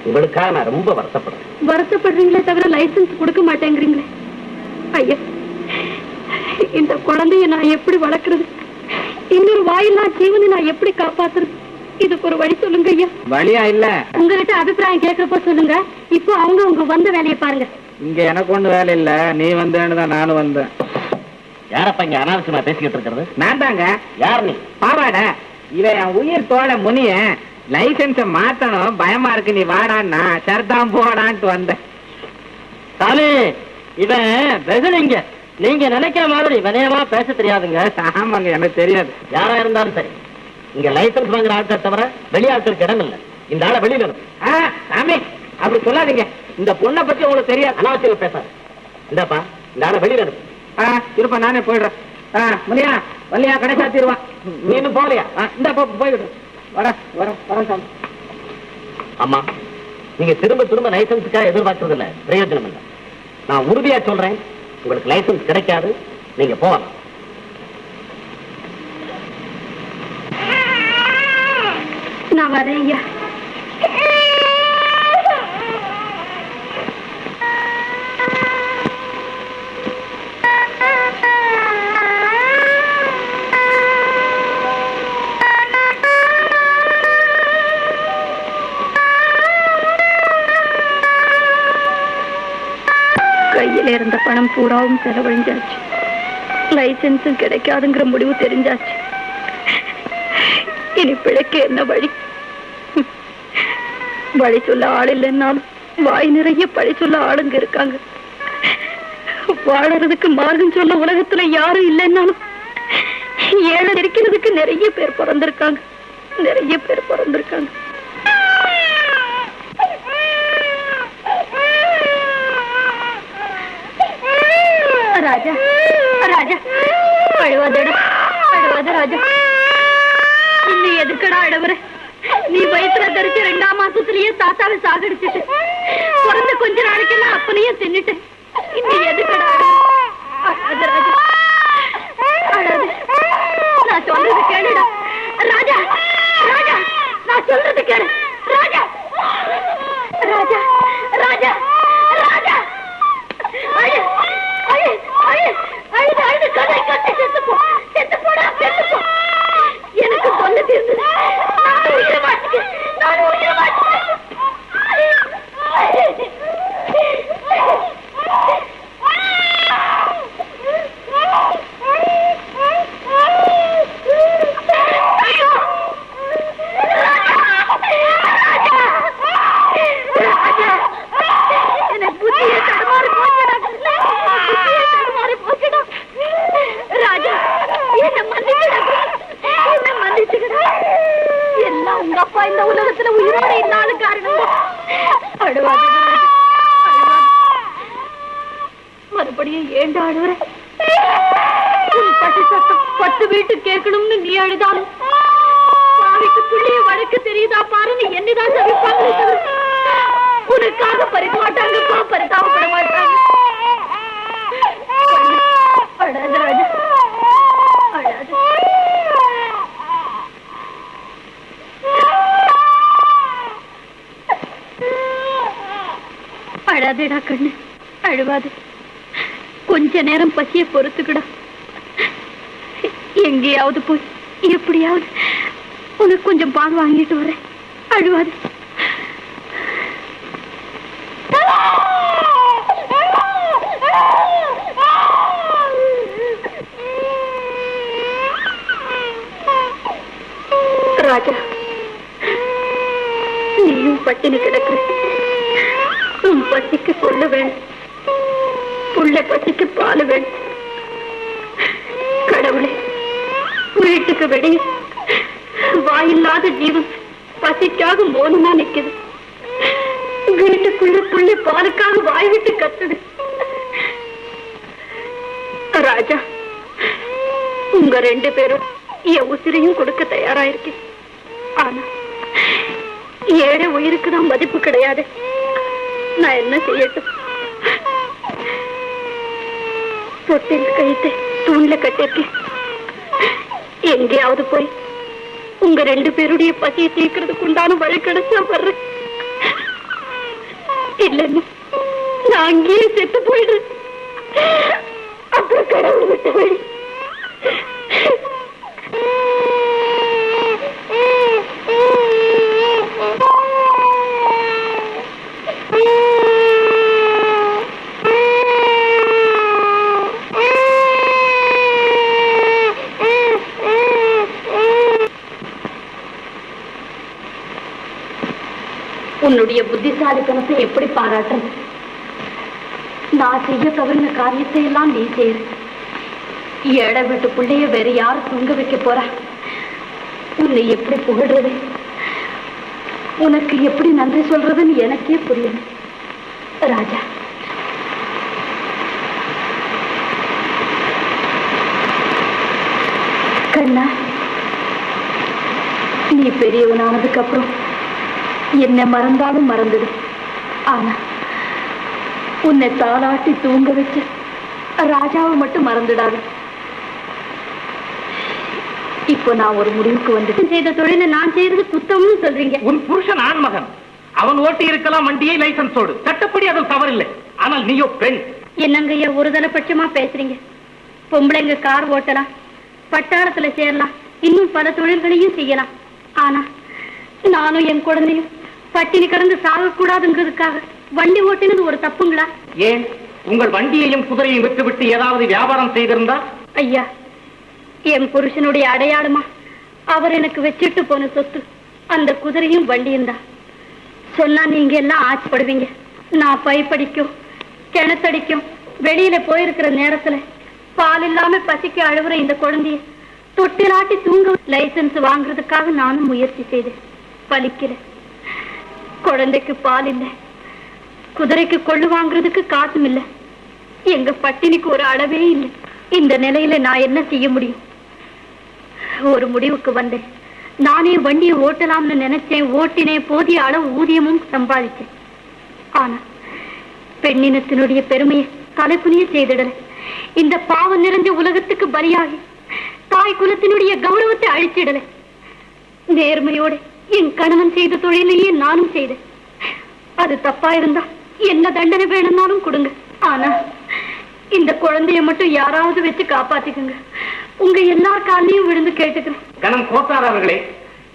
உங்களுக்காக நான் ரொம்ப வருத்தப்படுறேன். வருத்தப்படுறீங்களே தவிர லைசன்ஸ் கொடுக்க மாட்டேங்கிறீங்களே. ஐயா, இந்த குழந்தைய நான் எப்படி வளர்க்கறது? இன்னொரு வாயில்லா ஜீவனை நான் எப்படி காப்பாத்துறது? இதுக்கு ஒரு வழி சொல்லுங்க ஐயா. வழியா இல்ல, உங்ககிட்ட அபிப்பிராயம் கேட்கறப்ப சொல்லுங்க. இப்போ அவங்க வந்த வேலையை பாருங்க. இங்க எனக்கு ஒண்ணு வேலை இல்ல, நீ வந்தேன்னு தான் நானும் வந்தேன். யாரப்ப இங்க அனாவசியமா பேசிக்கிட்டு இருக்கிறது? நான் தாங்க. யார் நீ? பாவாட, இவன் என் உயிர் தோழ முனிய. லைசன்ஸ மாத்தணும், பயமா இருக்கு, நீ வாடான்னா சர்தான் போடான்ட்டு வந்தேன். சாமி, இவன் வெகுளிங்க. நீங்க நினைக்கிற மாதிரி வினயமா பேச தெரியாதுங்க. ஆமாங்க, எனக்கு தெரியாது. யாரா இருந்தாலும் சரி, இங்க லைசன்ஸ் வாங்குற ஆட்கள் தவிர வெளியாட்களுக்கு இடம் இல்லை. இந்த ஆளை வெளியில அனுப்பு. சாமி, அப்படி சொல்லாதீங்க. இந்த பொண்ணை பத்தி உங்களுக்கு தெரியாது. அனாவசியம் பேசாது. இந்தாப்பா, இந்த ஆளை வெளியில அனுப்பு. இருப்பா, நானே போயிடுறேன். முனியா, வள்ளியா கடை சாத்திடுவான். நீ இன்னும் போகலையா? இந்த போய்விடு. வர சாமி. அம்மா, நீங்க திரும்ப திரும்ப லைசன்ஸுக்காக எதிர்பார்க்கறது இல்ல, பிரயோஜனம் இல்லை. நான் உறுதியா சொல்றேன், உங்களுக்கு லைசன்ஸ் கிடைக்காது. நீங்க போகலாம். நான் வரேன் ஐயா. கையில இருந்த பணம் பூராவும் செலவழிஞ்சாச்சு. லைசன்ஸும் கிடைக்காதுங்கிற முடிவு தெரிஞ்சாச்சு. இனி பிழைக்க என்ன வழி? வழி சொல்ல ஆள் இல்லைன்னாலும் வாய் நிறைய பழி சொல்ல ஆளுங்க இருக்காங்க. வாழறதுக்கு மார்க்கம் சொல்ல உலகத்துல யாரும் இல்லைன்னாலும் ஏழை இருக்கிறதுக்கு நிறைய பேர் பிறந்திருக்காங்க. ராஜா ராஜா அழுவாதடா அழுவாத ராஜா. இன்னும் எதுக்கடா அழுவுற? நீ வயிற்றுல தரிச்சு 2ஆம் மாசத்துலயே தாத்தாவை சாகடிச்சுட்டு பிறந்த கொஞ்ச நாளைக்கெல்லாம் அப்பனையும் தின்னுட்டு இன்னும் எதுக்கடா அழுவுற? ராஜா அழாது. நான் சொல்றது கேளுடா ராஜா ராஜா. நான் சொல்றது கேளு ராஜா ராஜா ராஜா ராஜா. அழு அழு அழு அழுது அழுது கதை கட்டி செத்துப்போ செத்துப்போடா செத்துப்போ. எனக்கு சொல்ல தீர்ந்தது. நான் உயிரை மாட்டேன் நான் உயிரை மாட்டேன். இந்த உலகத்துல உயிரோட இல்லாத காரணம் மறுபடியும் ஏண்டா அழுவுற? உன் பசி சத்தம் 10 வீட்டு கேட்கணும்னு நீ அழுதாலும் பாவிக்கு புள்ளிய வழக்கு தெரியுதா பாருன்னு என்னதான் சவிப்பாங்க. உனக்காக பறிக்க மாட்டாங்கப்பா, பரிதாபப்பட மாட்டாங்க. அழாத ராஜா அழாத. அழாதேடா கண்ணு அழுவாது. கொஞ்ச நேரம் பசிய பொறுத்துக்கிடா. எங்கேயாவது போய் எப்படியாவது உனக்கு கொஞ்சம் பால் வாங்கிட்டு வரேன். அழுவாது. ராஜா நீயும் பட்டினி கிடக்குற. உன் பசிக்கு பொண்ணு வேணும், புள்ள பசிக்கு பால் வேணும். கடவுளே, வீட்டுக்கு வெளியே வாயில்லாத ஜீவன் பசிக்காக மோனமா நிக்குது. வீட்டுக்குள்ள புள்ள பாலுக்காக வாய் விட்டு கத்துது. ராஜா, உங்க 2 பேரும் என் உசிரையும் கொடுக்க தயாராயிருக்கேன். ஆனா ஏழை உயிருக்கு தான் மதிப்பு கிடையாது. நான் என்ன செய்யட்டும்? தொட்டில் கைத்து தூண்ல கட்டிருக்கேன். எங்கேயாவது போய் உங்க 2 பேருடைய பசியை தீர்க்கிறதுக்கு உண்டான வழி கிடைச்சா வர்றேன். இல்லைன்னு நான் அங்கேயே செத்து போயிடுறேன். அப்புறம் கடவுள் விட்ட வழி. உன்னுடைய புத்திசாலித்தனத்தை எப்படி பாராட்டுறது? நான் செய்ய தவறின காரியத்தை எல்லாம் நீ செய்யற. ஏழை வீட்டு பிள்ளைய வேற யாரும் தூங்க வைக்க போறா? உன்னை எப்படி புகழ்றது, உனக்கு எப்படி நன்றி சொல்றதுன்னு எனக்கே புரியல. ராஜா, கண்ணா, நீ பெரியவனானதுக்கு அப்புறம் என்னை மறந்தாலும் மறந்துடு. ஆனா உன்னை தாளாட்டி தூங்க வச்சு ராஜாவை மட்டும் மறந்துடாது. இப்போ நான் ஒரு முடிவுக்கு வந்துட்டு செய்த தொழிலை நான் செய்யறது குத்தம்னு சொல்றீங்க. உன் புருஷன் ஆண்மகன், அவன் ஓட்டி இருக்கலாம் வண்டியை லைசன்ஸோடு, சட்டப்படி அதில் தவறில்லை. ஆனால் நீயோ பெண். என்னங்க ஐயா ஒருதலை பட்சமா பேசுறீங்க? பொம்பளைங்க கார் ஓட்டலாம், பட்டாளத்துல சேரலாம், இன்னும் பல தொழில்களையும் செய்யலாம். ஆனா நானும் என் குழந்தையும் பட்டினி கடந்து சாகக்கூடாதுங்கிறதுக்காக வண்டி ஓட்டினது ஒரு தப்புங்களா? ஏன், உங்கள் வண்டியையும் குதிரையும் விட்டுவிட்டு ஏதாவது வியாபாரம் செய்திருந்தா? ஐயா, என் புருஷனுடைய அடையாளமா அவர் எனக்கு வச்சுட்டு போன சொத்து அந்த குதிரையும் வண்டியும் தான். சொன்னா நீங்க எல்லாம் ஆச்சப்படுவீங்க. நான் பைப்படிக்கும் கிணத்தடிக்கும் வெளியில போயிருக்கிற நேரத்துல பால் இல்லாம பசிக்க அழுவுற இந்த குழந்தைய தொட்டிலாட்டி தூங்க லைசன்ஸ் வாங்குறதுக்காக நானும் முயற்சி செய்தேன். பலிக்கல. குழந்தைக்கு பால் இல்லை, குதிரைக்கு கொள்ளு வாங்குறதுக்கு காசும் இல்லை. எங்க பட்டினிக்கு ஒரு அளவே இல்லை. இந்த நிலையில நான் என்ன செய்ய முடியும்? ஒரு முடிவுக்கு வந்தேன். நானே வண்டியை ஓட்டலாம்னு நினைச்சேன், ஓட்டினேன், போதிய அளவு ஊதியமும் சம்பாதிச்சேன். ஆனா பெண்ணினத்தினுடைய பெருமையை தலைப்புனிய செய்திடல. இந்த பாவம் நிறைஞ்ச உலகத்துக்கு பலியாகி தாய் குலத்தினுடைய கௌரவத்தை அழிச்சிடல. நேர்மையோட என் கணவன் செய்த தொழிலையே நானும் செய்தேன். அது தப்பா இருந்தா என்ன தண்டனை வேணும்னாலும் கொடுங்க. ஆனா இந்த குழந்தைய மட்டும் யாராவது வச்சு காப்பாத்திக்குங்க. உங்க எல்லார் காலையும் விழுந்து கேட்டுக்கிறேன். கணம் கோத்தார் அவர்களே,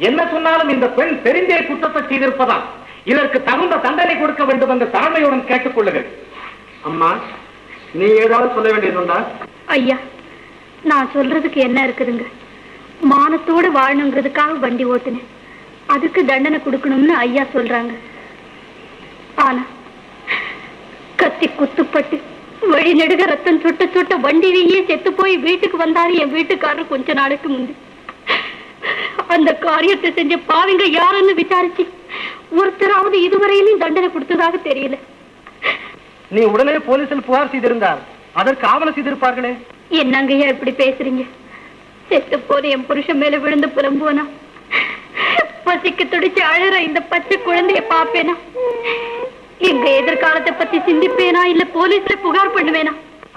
என்ன சொன்னாலும் இந்த பெண் தெரிந்தே குற்றத்தை செய்திருப்பதால் இதற்கு தகுந்த தண்டனை கொடுக்க வேண்டும் என்ற தாழ்மையுடன் கேட்டுக்கொள்ளுங்கள். அம்மா, நீ ஏதாவது சொல்ல வேண்டியதுண்டா? ஐயா, நான் சொல்றதுக்கு என்ன இருக்குதுங்க? மானத்தோட வாழணுங்கிறதுக்காக வண்டி ஓட்டுனேன். அதுக்கு தண்டனை கொடுக்கணும்னு ஐயா சொல்றாங்க. ஆனா கத்தி குத்துப்பட்டு வழி நெடுக ரத்தம் சொட்ட சொட்ட வண்டியிலேயே செத்து போய் வீட்டுக்கு வந்தாரு என் வீட்டுக்காரர் கொஞ்ச நாளைக்கு முந்தி. அந்த காரியத்தை செஞ்ச பாவிங்க யாருன்னு விசாரிச்சு ஒருத்தராவது இதுவரையிலும் தண்டனை கொடுத்ததாக தெரியல. நீ உடனே போலீசில் புகார் செய்திருந்தார், அதற்கு ஆவணம் செய்திருப்பார்களே. என்னங்கய்யா இப்படி பேசுறீங்க? செத்து போது என் புருஷன் மேல விழுந்து புலம்புவனா? பசிக்கு துடிச்சு அழற இந்த பச்சை குழந்தைய பாப்பேனா? எங்க எதிர்காலத்தை பத்தி சிந்திப்பேனா, இல்ல போலீஸ்ல புகார் பண்ணுவேனா?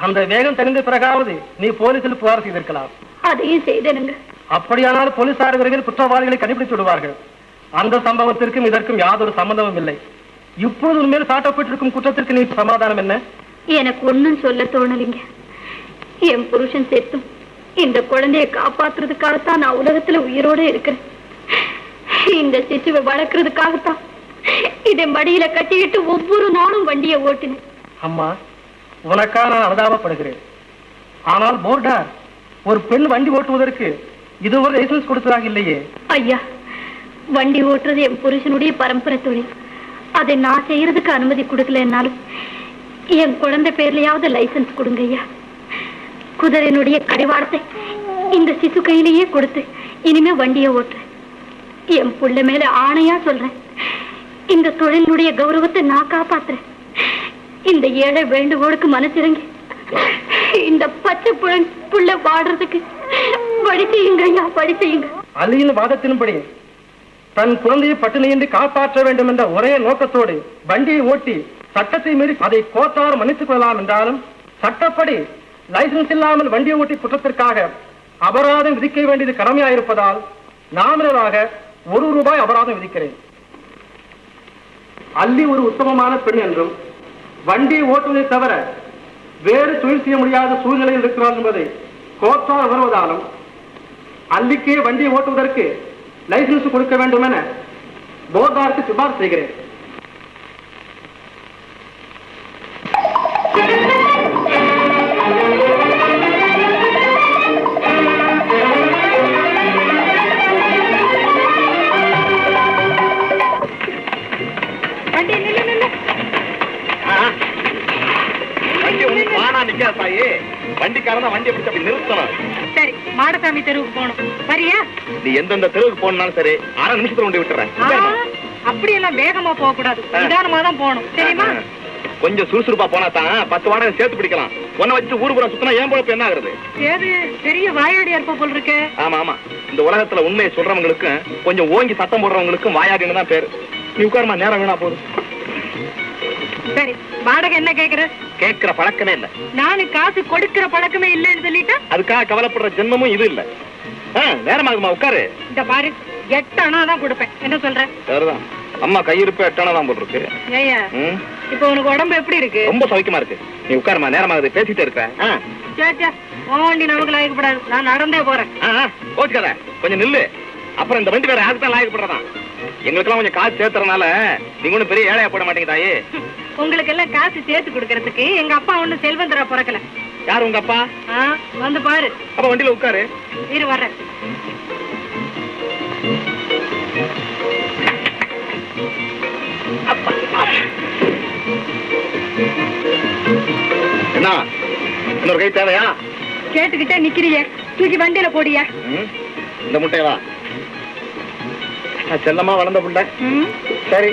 அந்த வேகம் தெரிந்த பிறகாவது நீ போலீசில் புகார் செய்திருக்கலாம். அதையும் செய்தேனுங்க. அப்படியானால் போலீசார் விரைவில் குற்றவாளிகளை கண்டுபிடித்து விடுவார்கள். அந்த சம்பவத்திற்கும் இதற்கும் யாதொரு சம்பந்தமும் இல்லை. இப்போது உண்மையில் சாட்டப்பட்டிருக்கும் குற்றத்திற்கு நீ சமாதானம் என்ன? எனக்கு ஒண்ணும் சொல்ல தோணலிங்க. என் புருஷன் செத்தும் இந்த குழந்தைய காப்பாத்துறதுக்காகத்தான் நான் உலகத்துல உயிரோட இருக்கிறேன். இந்த சிசுவை வளர்க்கறதுக்காகத்தான் இதை மடியில கட்டிக்கிட்டு ஒவ்வொரு நாளும் வண்டியை ஓட்டினேன். அம்மா, உனக்கா நான் அனுதாபப்படுகிறேன். ஆனால் போர்டார், ஒரு பெண் வண்டி ஓட்டுவதற்கு இதுவரை லைசன்ஸ் கொடுத்ததாக இல்லையே. ஐயா, வண்டி ஓட்டுறது என் புருஷனுடைய பரம்பரை தொழில். அதை நான் செய்யறதுக்கு அனுமதி கொடுக்கலன்னாலும் என் குழந்தை பேர்லயாவது லைசன்ஸ் கொடுங்க ஐயா. குதிரையினுடைய கடிவாளத்தை இந்த சிசு கையிலேயே கொடுத்து இனிமே வண்டியை ஓட்டுறேன். என் புள்ள மேல ஆணையா சொல்றேன், இந்த தொழிலுடைய கௌரவத்தை நான் காப்பாத்துறேன். இந்த ஏழை வேண்டுகோளுக்கு மனசிறங்கி இந்த பச்சை புள்ள வாடுறதுக்கு வழி செய்யுங்க ஐயா, வழி செய்யுங்க. அலியின் வாதத்தின்படி தன் குழந்தையை பட்டினியின்றி காப்பாற்ற வேண்டும் என்ற ஒரே நோக்கத்தோடு வண்டியை ஓட்டி சட்டத்தை மீறி அதை கோத்தார் மன்னித்துக் கொள்ளலாம் என்றாலும், சட்டப்படி லைசன்ஸ் இல்லாமல் வண்டியை ஓட்டி குற்றத்திற்காக அபராதம் விதிக்க வேண்டியது கடமையாயிருப்பதால் நாமினலாக ₹1 அபராதம் விதிக்கிறேன். அல்லி ஒரு உத்தமமான பெண் என்றும் வண்டியை ஓட்டுவதை தவிர வேறு தொழில் செய்ய முடியாத சூழ்நிலையில் இருக்கிறார் என்பதை கோர்ட்டால் வருவதாலும் அல்லிக்கே வண்டியை ஓட்டுவதற்கு லைசன்ஸ் கொடுக்க வேண்டும் என போர்டாருக்கு சிபாரிசு செய்கிறேன். வண்டிக்காரன் வண்டியை பிடிச்சு அப்படி நிறுத்தணும். சரி, மாடசாமி தெருவுக்கு போகணும். சரியா? நீ எந்தெந்த தெருவுக்கு போனாலும் சரி, 1/2 நிமிஷத்துல கொண்டு விட்டுறேன். அப்படி எல்லாம் வேகமா போக கூடாது, நிதானமா தான் போகணும். தெரியுமா? கொஞ்சம் சுறுசுறுப்பா போனா தான் 10 வாடகை சேர்த்து பிடிக்கலாம். ஒன்ன வச்சு ஊர் புறம் சுத்தினா ஏன் பொழப்பு என்ன ஆகுறது? ஏது பெரிய வாயாடி இருப்ப போல் இருக்கு. ஆமா ஆமா, இந்த உலகத்துல உண்மையை சொல்றவங்களுக்கும் கொஞ்சம் ஓங்கி சத்தம் போடுறவங்களுக்கும் வாயாடின்னு தான் பேரு. நீ உட்காருமா, நேரம் வேணா போதும். சரி, வாடகை என்ன கேக்குற? கேட்கிற பழக்கமே இல்ல. நானு காசு கொடுக்கிற பழக்கமே இல்லைன்னு சொல்லிட்டு அதுக்காக கவலைப்படுற ஜென்மமும் இது இல்ல. நேரமாகுமா, உட்காரு. இந்த பாரு, 8 அணா தான் கொடுப்பேன். என்ன சொல்ற? சரிதான், அம்மா கையிருப்ப 8 அணா தான் போட்டுருக்கு. ஏயா, இப்ப உனக்கு உடம்பு எப்படி இருக்கு? ரொம்ப சௌக்கியமா இருக்கு. நீ உட்காருமா, நேரமாகுது, பேசிட்டே இருக்க. வண்டி நமக்கு லாயக்கப்படாது, நான் நடந்தே போறேன். கோச்சுக்காத, கொஞ்சம் நில்லு. அப்புறம் இந்த வண்டி வேற யாருக்கு தான் லாயக்கப்படுறதான். எங்களுக்கெல்லாம் கொஞ்சம் காசு சேர்த்துறதுனால நீங்க ஒன்னும் பெரிய ஏழையா போட மாட்டேங்க தாயே. உங்களுக்கு எல்லாம் காசு சேர்த்து கொடுக்கறதுக்கு எங்க அப்பா ஒண்ணு செல்வந்தரா பிறக்கல. யாரு உங்க அப்பா? வந்து பாரு. அப்ப வண்டியில உட்காரு. இரு வர்றேன். என்ன இன்னொரு கை தேவையா? கேட்டுக்கிட்டே நிக்கிறிய, தூக்கி வண்டியில போடியா. இந்த முட்டையவா செல்லமா வளர்ந்த புள்ள. சரி,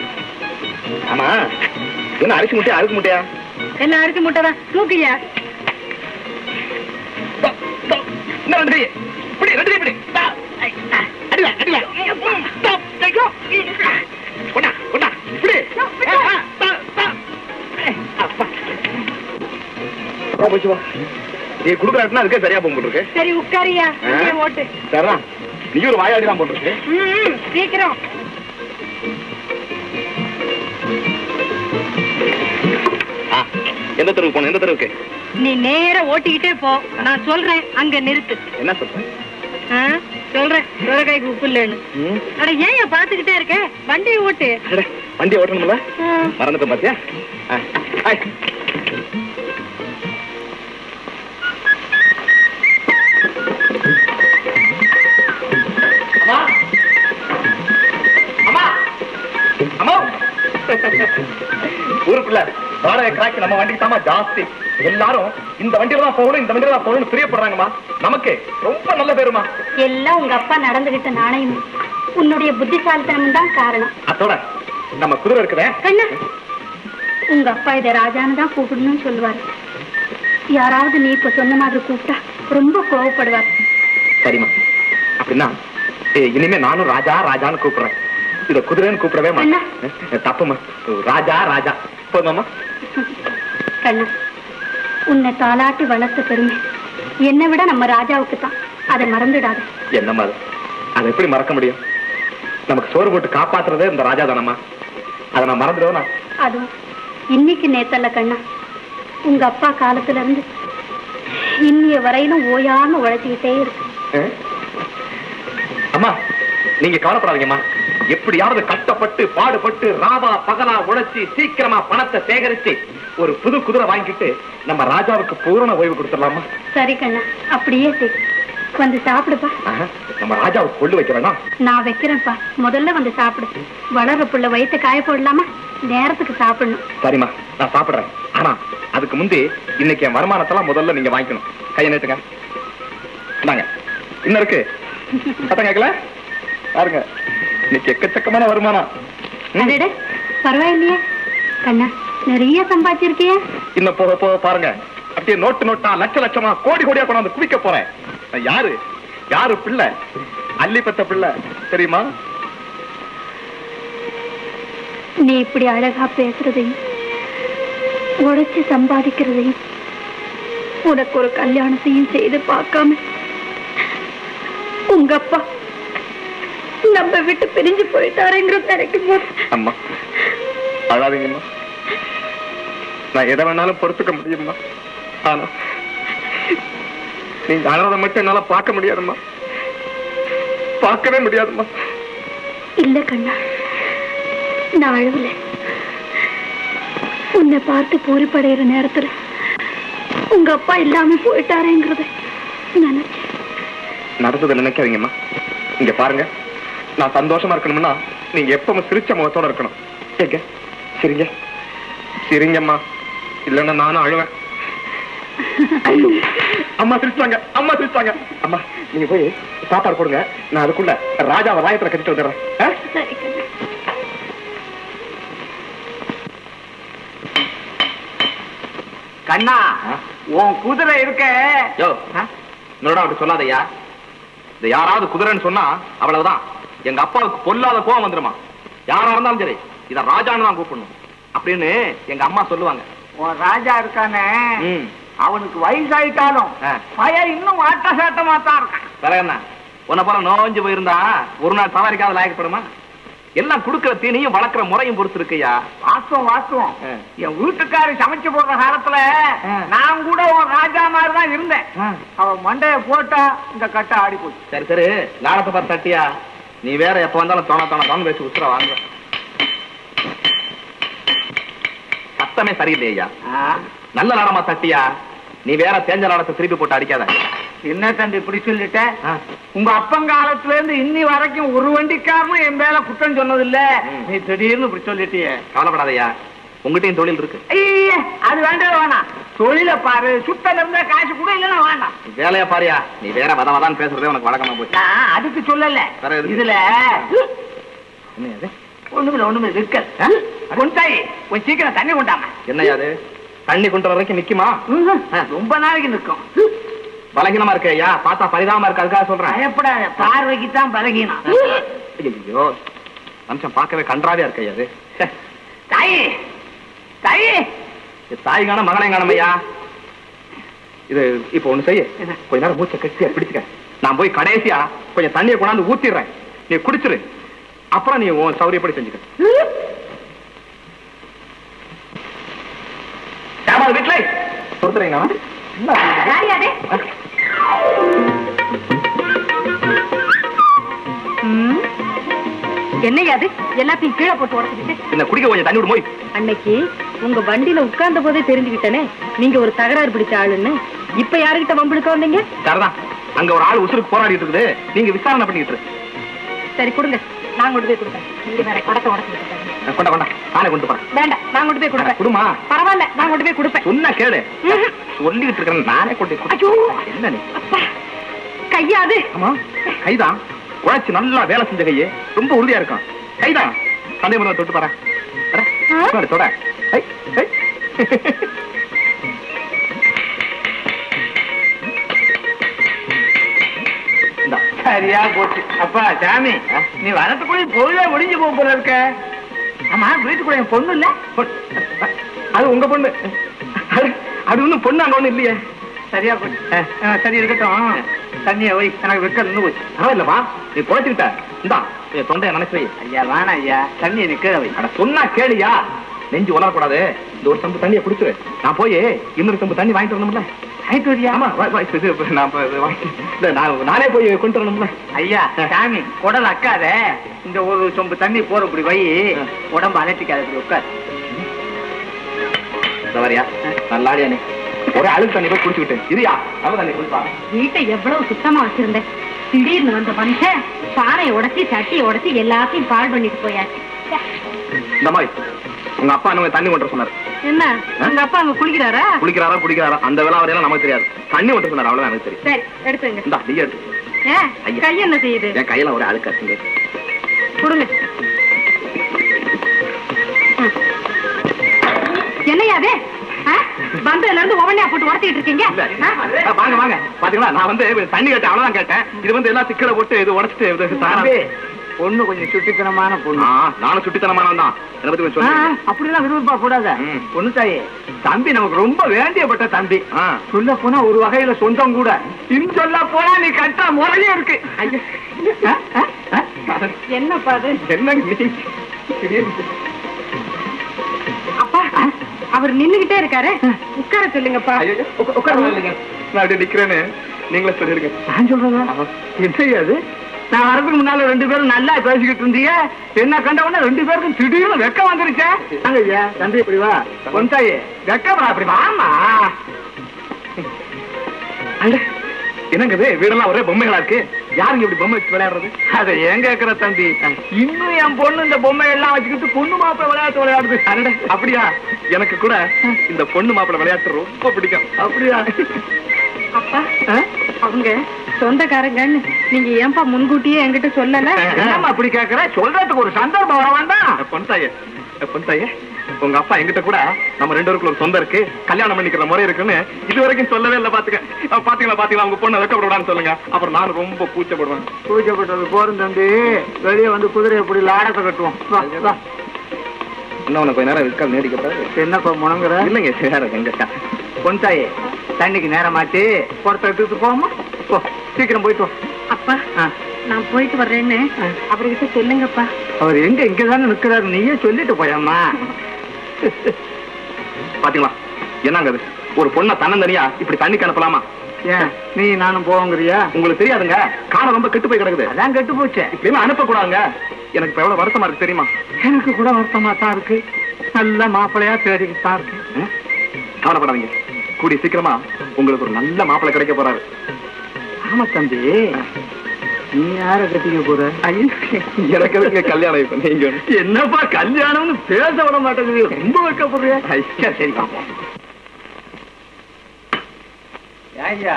ஆமா, என்ன அரிசி முட்டையா அழுக்கு முட்டையா? எல்லாம் அரிசி முட்டை தான் தூக்கியா. நீ குடுக்கறாட்டுனா அதுக்கே சரியா போட்டு சரி உட்காரியா ஓட்டு. சரிதான், நீ ஒரு வாயாடிதான் போட்டுருக்கு. சீக்கிரம். எந்த தெருவுக்கு போன? எந்த தெருவுக்கு? நீ நேரா ஓட்டிக்கிட்டே போ, நான் சொல்றேன் அங்க நிறுத்து. என்ன சொல்றேன்? சொல்றேன் கைக்கு உப்பு இல்லைன்னு. அட ஏன் பாத்துக்கிட்டே இருக்க? வண்டியை ஓட்டு. வண்டி ஓட்டணும்ல, மறந்துட்ட பாத்தியா? ஊருக்குள்ள வாடகை கிராக்கி நம்ம வண்டிக்கு தாமா ஜாஸ்தி. எல்லாரும் இந்த வண்டியில தான் போகணும், இந்த வண்டியில தான் போகணும்னு பிரியப்படுறாங்கம்மா. நமக்கு ரொம்ப நல்ல பேருமா. எல்லாம் உங்க அப்பா நடந்துகிட்ட நாணயம், உன்னுடைய புத்திசாலித்தனம் தான் காரணம். அதோட நம்ம குதிரை இருக்குதே கண்ணா, உங்க அப்பா இதை ராஜான்னு தான் கூப்பிடணும்னு சொல்லுவாரு. யாராவது நீ இப்ப சொன்ன மாதிரி கூப்பிட்டா ரொம்ப கோவப்படுவார். சரிம்மா, அப்படின்னா இனிமே நானும் ராஜா ராஜான்னு கூப்பிடுறேன். இத குதிரைன்னு கூப்பிடவே மாட்டேன். தப்புமா, ராஜா ராஜா போதுமாமா. கண்ணா, உன்னை தாலாட்டி வளர்த்த பெருமை என்னை விட நம்ம ராஜாவுக்கு தான். அதை மறந்துடாது. என்னம்மா அதை எப்படி மறக்க முடியும்? நமக்கு சோறு போட்டு காப்பாத்துறதே இந்த ராஜா தானம்மா. அதை நான் மறந்துடுவேனா? அதுவும் இன்னைக்கு நேத்தல்ல கண்ணா, உங்க அப்பா காலத்துல இருந்து இன்னைய வரையிலும் ஓயாம உழைச்சிக்கிட்டே இருக்கு. அம்மா நீங்க கவலைப்படாதீங்கம்மா. எப்படியாவது கஷ்டப்பட்டு பாடுபட்டு ராவா பகலா உழைச்சி சீக்கிரமா பணத்தை சேகரிச்சு ஒரு புது குதிரை வாங்கிட்டு நம்ம ராஜாவுக்கு பூரண ஓய்வு கொடுத்துடலாமா? சரி கண்ணா, அப்படியே சரி. வந்து சாப்பிடுப்பா. நம்ம ராஜாவுக்கு கொள்ளு வைக்க வேணாம். நான் வைக்கிறேன்ப்பா, முதல்ல வந்து சாப்பிடு. வளர புள்ள வயிற்று காய போடலாமா? நேரத்துக்கு சாப்பிடணும். சரிம்மா, நான் சாப்பிடுறேன். ஆனா அதுக்கு முந்தி இன்னைக்கு என் வருமானத்தெல்லாம் முதல்ல நீங்க வாங்கிக்கணும். கையை நேத்துங்க. நாங்க இன்னும் இருக்கு சத்தம் கேட்கல பாருங்க. இன்னைக்கு எக்கச்சக்கமான வருமானம். பரவாயில்லையே கண்ணா, நிறைய சம்பாதிச்சிருக்கிய. இன்னும் போக போக பாருங்க, அப்படியே நோட்டு நோட்டா லட்ச லட்சமா கோடி கோடியா கொண்டாந்து குவிக்க போறேன். யாரு யாரு பிள்ளை? அள்ளி பெத்த பிள்ளை தெரியுமா? நீ இப்படி அழகா பேசுறதையும் உழைச்சு சம்பாதிக்கிறதையும் உனக்கு ஒரு கல்யாணத்தையும் செய்து பார்க்காம உங்க அப்பா நம்ம விட்டு பிரிஞ்சு போயிட்டாருங்கிறது நினைக்கும் போது. அம்மா அழாதீங்கம்மா. நான் எதை வேணாலும் பொறுத்துக்க முடியுமா? ஆனா நீங்க அழறதை மட்டும் என்னால பார்க்க முடியாதும்மா. பார்க்கவே முடியாதும்மா. இல்ல கண்ணா, நான் அழுவல. உன்னை பார்த்து பூரிப்படைகிற நேரத்துல உங்க அப்பா இல்லாம போயிட்டாருங்கிறத நினைச்சேன். நடந்ததை நினைக்காதீங்கம்மா. இங்க பாருங்க, நான் சந்தோஷமா இருக்கணும்னா நீங்க எப்பவும் சிரிச்ச முகத்தோட இருக்கணும். கேக்க சிரிங்க சிரிங்கம்மா, இல்லைன்னா நானும் அழுவேன். அம்மா சிரிச்சாங்க, அம்மா சிரிச்சாங்க. அம்மா நீங்க போய் சாப்பாடு போடுங்க, நான் அதுக்குள்ள ராஜாவை ராயத்துல கட்டிட்டு வந்துடுறேன். கண்ணா, உன் குதிரை இருக்க. அப்படி சொல்லாதையா. இந்த யாராவது குதிரைன்னு சொன்னா அவ்வளவுதான். எங்க அப்பாவுக்கு பொல்லாத கோவம் வந்துருமா. யாரா இருந்தாலும் சரி, இத ராஜான்னு தான் கூப்பிடணும் அப்படின்னு எங்க அம்மா சொல்லுவாங்க. உன் ராஜா இருக்கானே, அவனுக்கு வயசாயிட்டாலும் பையன் இன்னும் ஆட்ட சாட்டமா தான் இருக்கான். வேற என்ன, உன்னை போல நோஞ்சு போயிருந்தா ஒரு நாள் சவாரிக்காவது லாயக்கப்படுமா? எல்லாம் குடுக்கிற தீனியும் வளர்க்கிற முறையும் பொறுத்து இருக்குயா. வாஸ்தவம் வாஸ்தவம். என் வீட்டுக்காரி சமைச்சு போடுற காலத்துல நான் கூட உன் ராஜா மாதிரி தான் இருந்தேன். அவ மண்டைய போட்டா இந்த கட்டை ஆடி போச்சு. சரி சரி, லாடத்தை பார்த்து தட்டியா. நீ வேற எப்ப வந்தாலும் தோண தோண தோணு பேசி உசுர வாங்க. சத்தமே சரியில்லையா? நல்ல லாடமா தட்டியா. நீ வேற தேஞ்ச லாடத்தை திருப்பி போட்டு அடிக்காத. என்ன தம்பி இப்படி சொல்லிட்ட? உங்க அப்பங்காலத்துல இருந்து இன்னி வரைக்கும் ஒரு வண்டிக்காரனும் என் மேல குற்றம் சொன்னது இல்ல. நீ திடீர்னு இப்படி சொல்லிட்டிய. கவலைப்படாதையா, உங்ககிட்டயும் தொழில் இருக்கு. அது வேண்டாம் வேணாம். தொழில பாரு, சுத்தல இருந்தா காசு கூட இல்லன்னா வேண்டாம். வேலையா பாரியா. நீ வேற வதவதான்னு பேசுறதே உனக்கு வழக்கமா போச்சு. அதுக்கு சொல்லல, இதுல ஒண்ணுமில்ல ஒண்ணுமில்ல விற்கல். கொண்டாய் கொஞ்சம் சீக்கிரம் தண்ணி கொண்டாம. என்னையாது? தண்ணி கொண்டு வர வரைக்கும் நிக்குமா? ரொம்ப நாளைக்கு நிற்கும். பலகீனமா இருக்கு ஐயா, பார்த்தா பரிதாபமா இருக்கு, அதுக்காக சொல்றேன். பயப்படாத, பார்வைக்கு தான் பலகீனம். ஐயோ மனுஷன் பார்க்கவே கன்றாவியா இருக்கு ஐயா. அது தாயி தாயி தாய்கான மகனையும் காணும் ஐயா. இது இப்ப ஒண்ணு செய்ய, கொஞ்ச நேரம் மூச்சை கட்டியா பிடிச்சுக்க. நான் போய் கடைசியா கொஞ்சம் தண்ணியை கொண்டாந்து ஊத்திடுறேன், நீ குடிச்சிரு. அப்புறம் நீ உன் சௌரியப்படி செஞ்சுக்க. வீட்டுல கொடுத்துறீங்களா? என்னையா அது எல்லாத்தையும் கீழே போட்டு உடச்சுக்கிட்டு? என்ன குடிக்க கொஞ்சம் தண்ணி விடு போய். அன்னைக்கு உங்க வண்டியில உட்கார்ந்த போதே தெரிஞ்சுக்கிட்டனே நீங்க ஒரு தகராறு பிடிச்ச ஆளுன்னு. இப்ப யாருகிட்ட வம்பிழுக்க வந்தீங்க? சரிதான், அங்க ஒரு ஆள் உசுருக்கு போராடிட்டு இருக்குது, நீங்க விசாரணை பண்ணிட்டு இருக்கு. சரி கொடுங்க, நான் கொண்டு போய் கொடுத்தேன். நீங்க வேற குடத்தை உடச்சுக்கிட்டு கொண்டா கொண்டா, நானே கொண்டு போறேன். வேண்டாம், நான் கொண்டு போய் கொடுப்பேன். குடுமா, பரவாயில்ல, நான் கொண்டு போய் கொடுப்பேன். சொன்ன கேளு, சொல்லிட்டு இருக்கேன், நானே கொண்டு என்ன நீ கையாது? ஆமா கைதான், உழைச்சு நல்லா வேலை செஞ்ச கையே, ரொம்ப உறுதியா இருக்கும் கைதான். சண்டை மரம் தொட்டு பாரு, தொட. சரியா போச்சு. அப்பா சாமி, நீ வரத்துக்குள்ள பொழுதே முடிஞ்சு போல இருக்க. ஆமா, வீட்டுக்குள்ள என் பொண்ணு இல்ல? அது உங்க பொண்ணு. அது ஒண்ணும் பொண்ணு அங்க ஒண்ணு இல்லையே. சரியா போச்சு. சரி இருக்கட்டும், தண்ணியை வை, எனக்கு வெக்க நின்று போச்சு. இல்லவா, நீ குறைச்சுக்கிட்ட. இந்தா தொண்டைய நினைச்சு. ஐயா வேணா ஐயா, தண்ணியை நிக்க வை. சொன்னா கேளியா, நெஞ்சு உணரக்கூடாது. இந்த ஒரு சம்பு தண்ணியை குடிச்சு நான் போய் இன்னொரு சம்பு தண்ணி வாங்கிட்டு வரணும்ல. வாங்கிட்டு வரியா? ஆமா, நானே போய் கொண்டு வரணும்ல. ஐயா சாமி, குடல் அக்காத, இந்த ஒரு சொம்பு தண்ணி போறப்படி வை, உடம்பு அலட்டிக்காத, இப்படி உட்காரு. வரியா நல்லாடியா, நீ ஒரே அழுக்கு தண்ணி போய் குடிச்சுக்கிட்டு இருயா. நல்ல தண்ணி குடிப்பா. வீட்டை எவ்வளவு சுத்தமா வச்சிருந்தேன், திடீர்னு வந்த மனுஷன் பானையை உடைச்சி சட்டியை உடைச்சி எல்லாத்தையும் பால் பண்ணிட்டு போயாச்சு. இந்த மாதிரி உங்க அப்பா நம்ம தண்ணி கொண்டு சொன்னார். என்ன உங்க அப்பா அங்க குளிக்கிறாரா? குளிக்கிறாரா குடிக்கிறாரா அந்த வேலை வரையெல்லாம் நமக்கு தெரியாது. தண்ணி கொண்டு சொன்னார், அவ்வளவுதான் எனக்கு தெரியும். சரி எடுத்துங்க. இந்தா நீ எடுத்து. கை என்ன செய்யுது? என் கையில ஒரு அழுக்கா கொடுங்க. என்னையாவே பந்தல இருந்து ஒவ்வொன்னையா போட்டு உடச்சிட்டு இருக்கீங்க? வாங்க வாங்க, பாத்தீங்களா, நான் வந்து தண்ணி கேட்டேன், அவ்வளவுதான் கேட்டேன். இது வந்து எல்லாம் சிக்கலை போட்டு இது உடச்சிட்டு. பொண்ணு கொஞ்சம் சுட்டித்தனமான பொண்ணு. நானும் சுட்டித்தனமானவன் தான். என்ன பத்தி கொஞ்சம் சொல்லுங்க. அப்படிலாம் விரும்பா கூடாத பொண்ணு தாயே. தம்பி நமக்கு ரொம்ப வேண்டியப்பட்ட தம்பி. சொல்ல போனா ஒரு வகையில சொந்தம் கூட. இன்னும் சொல்ல போனா நீ கட்டா முறையே இருக்கு. என்னப்பா அது? என்ன அப்பா, அவர் நின்னுகிட்டே இருக்காரு, உட்கார சொல்லுங்கப்பா. உட்கார சொல்லுங்க. நான் அப்படியே நிக்கிறேன்னு நீங்களே சொல்லிருங்க. நான் சொல்றதா என்ன அது? நான் வரதுக்கு முன்னால ரெண்டு பேரும் நல்லா பேசிக்கிட்டு இருந்தீங்க, என்ன கண்ட உடனே ரெண்டு பேருக்கும் திடீர்னு வெக்க வந்துருச்சே. ஐயா தம்பி இப்படி வா. பொன்தாயே வெக்கப்படா, அப்படி வாமா. என்னங்க வீடெல்லாம் ஒரே பொம்மைகளா இருக்கு, யாருங்க இப்படி பொம்மை வச்சு விளையாடுறது? அதை ஏன் கேக்குற தம்பி, இன்னும் என் பொண்ணு இந்த பொம்மை எல்லாம் வச்சுக்கிட்டு பொண்ணு மாப்பிள்ளை விளையாட்டு விளையாடுது. அப்படியா? எனக்கு கூட இந்த பொண்ணு மாப்பிள்ளை விளையாட்டு ரொம்ப பிடிக்கும். அப்படியா? அப்பா, அவங்க சொந்தக்காரங்கன்னு நீங்க ஏன்பா முன்கூட்டியே என்கிட்ட சொல்லல? அப்படி கேக்குற, சொல்றதுக்கு ஒரு சந்தர்ப்பம் வர வேண்டாம். பொன்தாயே, பொன்தாயே, உங்க அப்பா எங்கிட்ட கூட நம்ம ரெண்டு பேருக்குள்ள ஒரு சொந்தம் இருக்கு, கல்யாணம் பண்ணிக்கிற முறை இருக்குன்னு இது வரைக்கும் சொல்லவே இல்லை. பாத்தீங்களா உங்க பொண்ணை வைக்கப்படுவான்னு சொல்லுங்க, அப்புறம் நானும் ரொம்ப கூச்சப்படுவேன். கூச்சப்பட்டது போரும் தம்பி, வெளியே வந்து குதிரை எப்படி லாடத்தை கட்டுவோம். இன்னும் கொஞ்ச நேரம் இருக்காது நீடிக்கப்படாது. என்னப்பா முணங்குற? இல்லைங்க வேற எங்க பொன்தாயே, தண்ணிக்கு நேரமாச்சு, பொறுத்த எடுத்துட்டு போமா. சீக்கிரம் போயிட்டு வா. அப்பா, நான் போயிட்டு வர்றேன்னு அவர்கிட்ட சொல்லுங்கப்பா. அவர் எங்க இங்கதானே நிக்கிறாரு, நீயே சொல்லிட்டு போயம்மா. பாத்தீங்களா என்னங்க அது, ஒரு பொண்ணை தன்னந்தனியா இப்படி தண்ணிக்கு அனுப்பலாமா? ஏன் நீ நானும் போவோங்கிறியா? உங்களுக்கு தெரியாதுங்க, காலம் ரொம்ப கெட்டு போய் கிடக்குது. அதான் கெட்டு போச்சு. இப்ப அனுப்ப கூடாதுங்க. எனக்கு இப்ப எவ்வளவு வருத்தமா இருக்கு தெரியுமா? எனக்கு கூட வருத்தமா தான் இருக்கு. நல்ல மாப்பிள்ளையா தேடிக்கிட்டு தான் இருக்கு. கவலைப்படாதீங்க, கூடிய சீக்கிரமா உங்களுக்கு ஒரு நல்ல மாப்பிள்ளை கிடைக்க போறாரு. ஆமா தம்பி, நீ யார கட்டிக்க போற? எனக்கு எதுக்கு கல்யாணம்? இப்ப நீங்க என்னப்பா கல்யாணம்னு பேச விட மாட்டேங்குது, ரொம்ப வைக்கப்படுறியா? சரி ஐயா,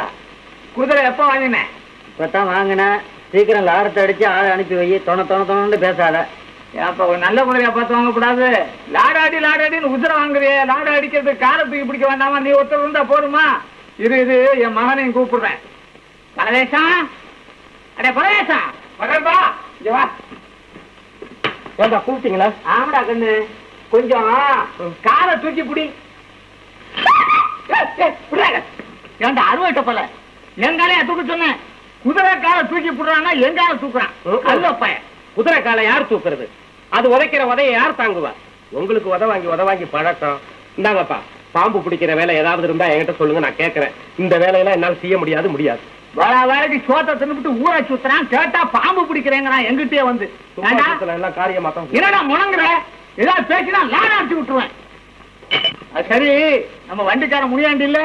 குதிரை எப்ப வாங்கினேன்? இப்பதான் வாங்கினேன். சீக்கிரம் லாரத்தை அடிச்சு ஆளை அனுப்பி வை. தொண தொண தொணன்னு பேசாத. அப்ப ஒரு நல்ல குதிரையா பார்த்து வாங்க கூடாது. லாடாடின்னு உதிர வாங்குறிய. லாட அடிக்கிறது காரை தூக்கி பிடிக்க வேண்டாமா? நீ ஒருத்தர் இருந்தா போருமா? இது என் மகனையும் கூப்பிடுறேன். பரதேசம், அடே பரதேசம், வரப்பா, இங்க வா. ஏண்டா கூப்பிட்டீங்களா? ஆமாடா கண்ணு, கொஞ்சம் காரை தூக்கி பிடி. ஏண்டா அறுவட்ட போல எங்காலையா தூக்க சொன்னேன். குதிரை காலை தூக்கி போடுறான்னா எங்கால தூக்குறான். அல்லப்ப குதிரை காலை யார் தூக்குறது? அது உதைக்கிற உதைய யார் தாங்குவா? உங்களுக்கு உத வாங்கி பழக்கம். இந்தாங்கப்பா, பாம்பு பிடிக்கிற வேலை ஏதாவது இருந்தா என்கிட்ட சொல்லுங்க, நான் கேட்கறேன். இந்த வேலையெல்லாம் என்னால செய்ய முடியாது. வேலைக்கு சோத்தை தின்னுட்டு ஊரை சுத்துறான். கேட்டா பாம்பு பிடிக்கிறேங்கிறான் எங்கிட்டே வந்து. எல்லாம் காரியமா தான் என்னடா முழங்குற? ஏதாவது பேசினா லாட அடிச்சு விட்டுருவேன். சரி, நம்ம வண்டிக்கார முனியாண்டி இல்ல?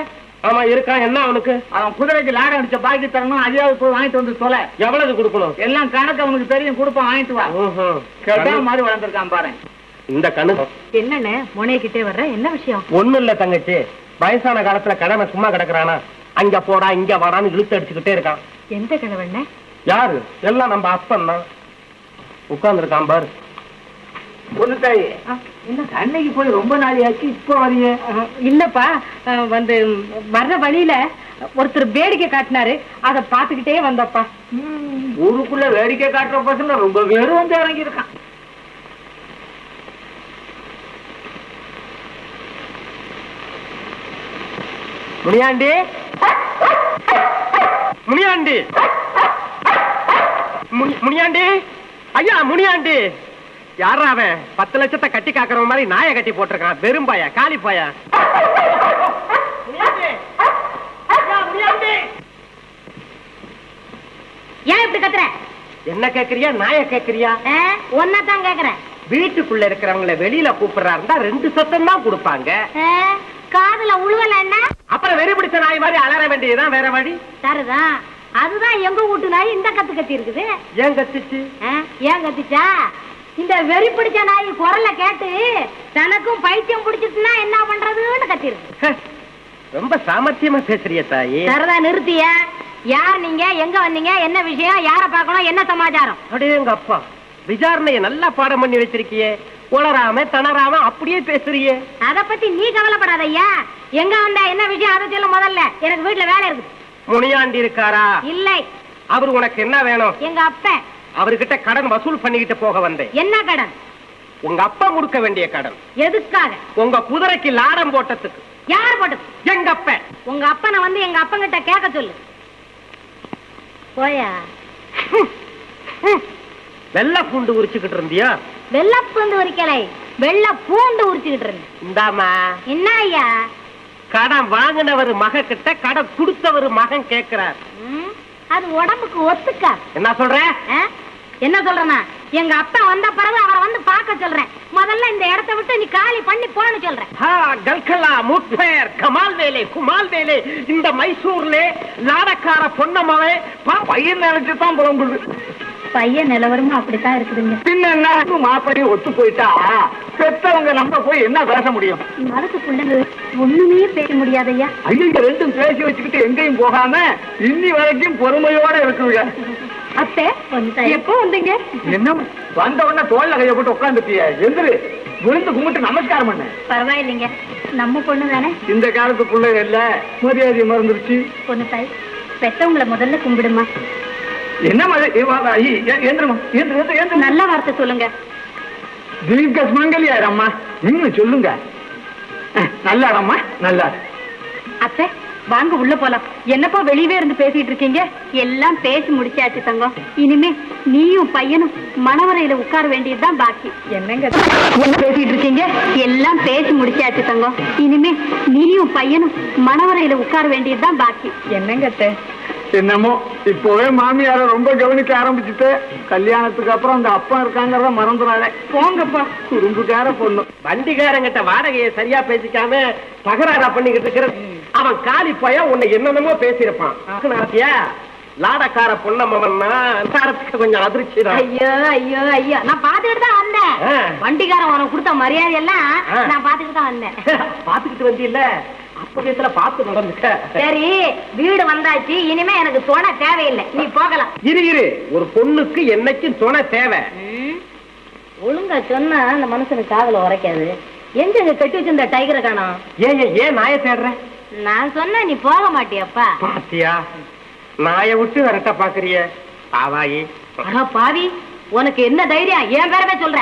ஆமா இருக்கான். என்ன அவனுக்கு? அவன் குதிரைக்கு லாடம் அடிச்ச பாக்கி தரணும். அதையாவது போய் வாங்கிட்டு வந்து சொல்ல. எவ்வளவு கொடுக்கணும்? எல்லாம் கணக்கு அவனுக்கு தெரியும், கொடுப்பான், வாங்கிட்டு வா. கேட்டா மாதிரி வளர்ந்துருக்கான் பாரு. இந்த கணு என்னன்னு முனைகிட்டே வர்ற, என்ன விஷயம்? ஒண்ணும் இல்ல தங்கச்சி, வயசான காலத்துல கடமை சும்மா கிடக்குறானா, அங்க போடா இங்க வாடான்னு இழுத்து அடிச்சுக்கிட்டே இருக்கான். எந்த கிழவண்ண? யாரு? எல்லாம் நம்ம அப்பன் தான். உட்கார்ந்துருக்கான் பாரு. பொண்ணு தாயி, அன்னைக்கு போய் ரொம்ப நாளையாச்சு, இப்போ வரைய? இல்லப்பா, வந்து வர்ற வழியில ஒருத்தர் வேடிக்கை காட்டினாரு, அத பாத்துக்கிட்டே வந்தப்பா. ஊருக்குள்ள வேடிக்கை காட்டுற பசங்க ரொம்ப பேரும் வந்து இறங்கி இருக்கான். முனியாண்டி, ஐயா முனியாண்டி. யாரா அவன்? 10 லட்சத்தை கட்டி காக்குற மாதிரி நாயை கட்டி போட்டிருக்கான். வெறும்பாயா, காலி பாயா. ஏன் இப்படி கத்துற? என்ன கேக்குறியா, நாய கேக்குறியா? ஒன்னதான் கேக்குறேன். வீட்டுக்குள்ள இருக்கிறவங்களை வெளியில கூப்பிடுறாருந்தா 2 சத்தம் தான் கொடுப்பாங்க. காதுல உழுவல என்ன? அப்புறம் வெறி பிடிச்ச நாய் மாதிரி அலற வேண்டியதுதான், வேற வழி. சரிதான், அதுதான் எங்க வீட்டு நாய் இந்த கத்தி இருக்குது. ஏன் கத்திச்சு? ஏன் கத்திச்சா? இந்த வெறி பிடிச்ச நாய் குரலை கேட்டு தனக்கும் பைத்தியம் பிடிச்சிட்டுனா என்ன பண்றதுன்னு கத்தி இருக்கு. ரொம்ப சாமர்த்தியமா பேசுறிய தாயி. சரிதா, நிறுத்திய. யார் நீங்க? எங்க வந்தீங்க? என்ன விஷயம்? யார பார்க்கணும்? என்ன சமாச்சாரம்? அப்படியே எங்க அப்பா விசாரணைய நல்லா பாடம் பண்ணி வச்சிருக்கியே. உளராம தணராம அப்படியே பேசுறியே. அத பத்தி நீ கவலைப்படாத ஐயா. எங்க வந்த, என்ன விஷயம் அதை சொல்ல முதல்ல. எனக்கு வீட்டுல வேலை இருக்கு. முனியாண்டி இருக்காரா? இல்லை. அவரு உனக்கு என்ன வேணும்? எங்க அப்பன். அவர்கிட்ட கடன் வசூல் பண்ணிக்கிட்டு போக வந்தேன். என்ன கடன்? உங்க அப்பா கொடுக்க வேண்டிய கடன். எதுக்காக? உங்க குதிரைக்கு லாடம் போட்டதுக்கு. யார் போட்டது? எங்க அப்பன். உங்க அப்பனை வந்து எங்க அப்பங்கிட்ட கேட்க சொல்லு. போயா. வெள்ளை பூண்டு உரிச்சுக்கிட்டு இருந்தியா? வெள்ளை பூண்டு உரிக்கலை, வெள்ளை பூண்டு உரிச்சுக்கிட்டு இருந்தேன். இந்தாமா. என்ன ஐயா? கடன் வாங்கினவர் மக கிட்ட கடன் கொடுத்தவர் மகன் கேட்கிறார். அது உடம்புக்கு ஒத்துக்கா. என்ன சொல்ற? என்ன சொல்றேன்னா, எங்க அப்பா வந்த பிறகு அவரை வந்து பார்க்க சொல்றேன். முதல்ல இந்த இடத்தை விட்டு நீ காலி பண்ணி போன்னு சொல்றேன். கமால் வேலை, குமால் வேலை. இந்த மைசூர்ல லாடக்கார பொன்னம்மாவே பையன் நினைச்சுதான் புலம்புது. பையன் நிலவரமும் அப்படித்தான் இருக்குதுங்க. பின்ன என்ன, மாப்பிள்ளையும் ஒத்து போயிட்டா பெத்தவங்க நம்ம போய் என்ன பேச முடியும்? அதுக்கு பிள்ளைங்க ஒண்ணுமே பேச முடியாதையா. ஐயோ, ரெண்டும் பேசி வச்சுக்கிட்டு எங்கேயும் போகாம இன்னி வரைக்கும் பொறுமையோட இருக்குங்க. அத்தை, எப்போ வந்தீங்க? என்ன வந்த உடனே தோல்ல கைய போட்டு உட்காந்துட்டிய? எந்திரு, விழுந்து கும்பிட்டு நமஸ்காரம் பண்ண. பரவாயில்லைங்க, நம்ம பொண்ணு தானே. இந்த காலத்து பிள்ளைங்க இல்ல, மரியாதை மறந்துருச்சு. பொண்ணு தாய், பெத்தவங்களை முதல்ல கும்பிடுமா. என்ன நல்ல வார்த்தை சொல்லுங்க. தீர்க்க சுமங்கலியாரம்மா, இன்னும் சொல்லுங்க. நல்லாரம்மா, நல்லா. அத்தை வாங்க உள்ள போலாம். என்னப்பா வெளியவே இருந்து பேசிட்டு இருக்கீங்க? எல்லாம் பேசி முடிச்சாச்சு தங்கம். இனிமே நீயும் பையனும் மணவரையில உட்கார வேண்டியதுதான் பாக்கி. என்னங்க என்ன பேசிட்டு இருக்கீங்க? எல்லாம் பேசி முடிச்சாச்சு தங்கம். இனிமே நீயும் பையனும் மணவரையில உட்கார வேண்டியதுதான் பாக்கி. என்னங்க அத்தை? என்னமோ இப்போவே மாமியார ரொம்ப கவனிக்க ஆரம்பிச்சுட்டு, கல்யாணத்துக்கு அப்புறம் அந்த அப்பா இருக்காங்கிறத மறந்துடாத. போங்கப்பா. குறும்புக்கார பொண்ணு. வண்டிக்காரங்கிட்ட வாடகையை சரியா பேசிக்காம தகராறா பண்ணிக்கிட்டு இருக்கிற அவன் காலி போயா உன்னை என்னென்னமோ பேசியிருப்பான். லாடக்கார பொண்ணம்மா கொஞ்சம் அதிர்ச்சி தான். ஐயோ ஐயோ ஐயோ, நான் பாத்துக்கிட்டு தான் வந்தேன். வண்டிக்காரன் உனக்கு கொடுத்த மரியாதை எல்லாம் நான் பாத்துக்கிட்டு தான் வந்தேன். பாத்துக்கிட்டு வந்தியில்ல, அப்ப பார்த்து நடந்துக்க. சரி, வீடு வந்தாச்சு. இனிமே எனக்கு துணை தேவையில்லை, நீ போகலாம். இரு, ஒரு பொண்ணுக்கு என்னைக்கும் துணை தேவை. ஒழுங்கா சொன்னா அந்த மனுஷனுக்கு காதுல உரைக்காது. எங்க கட்டி வச்சிருந்த டைகரை காணோம்? ஏன் நாயை தேடுறேன்? நான் சொன்னா நீ போக மாட்டியாப்பா? பாத்தியா, நாயை விட்டு விரட்ட பாக்குறிய பாவாயி. பாவி, உனக்கு என்ன தைரியம் என் பேரவே சொல்ற?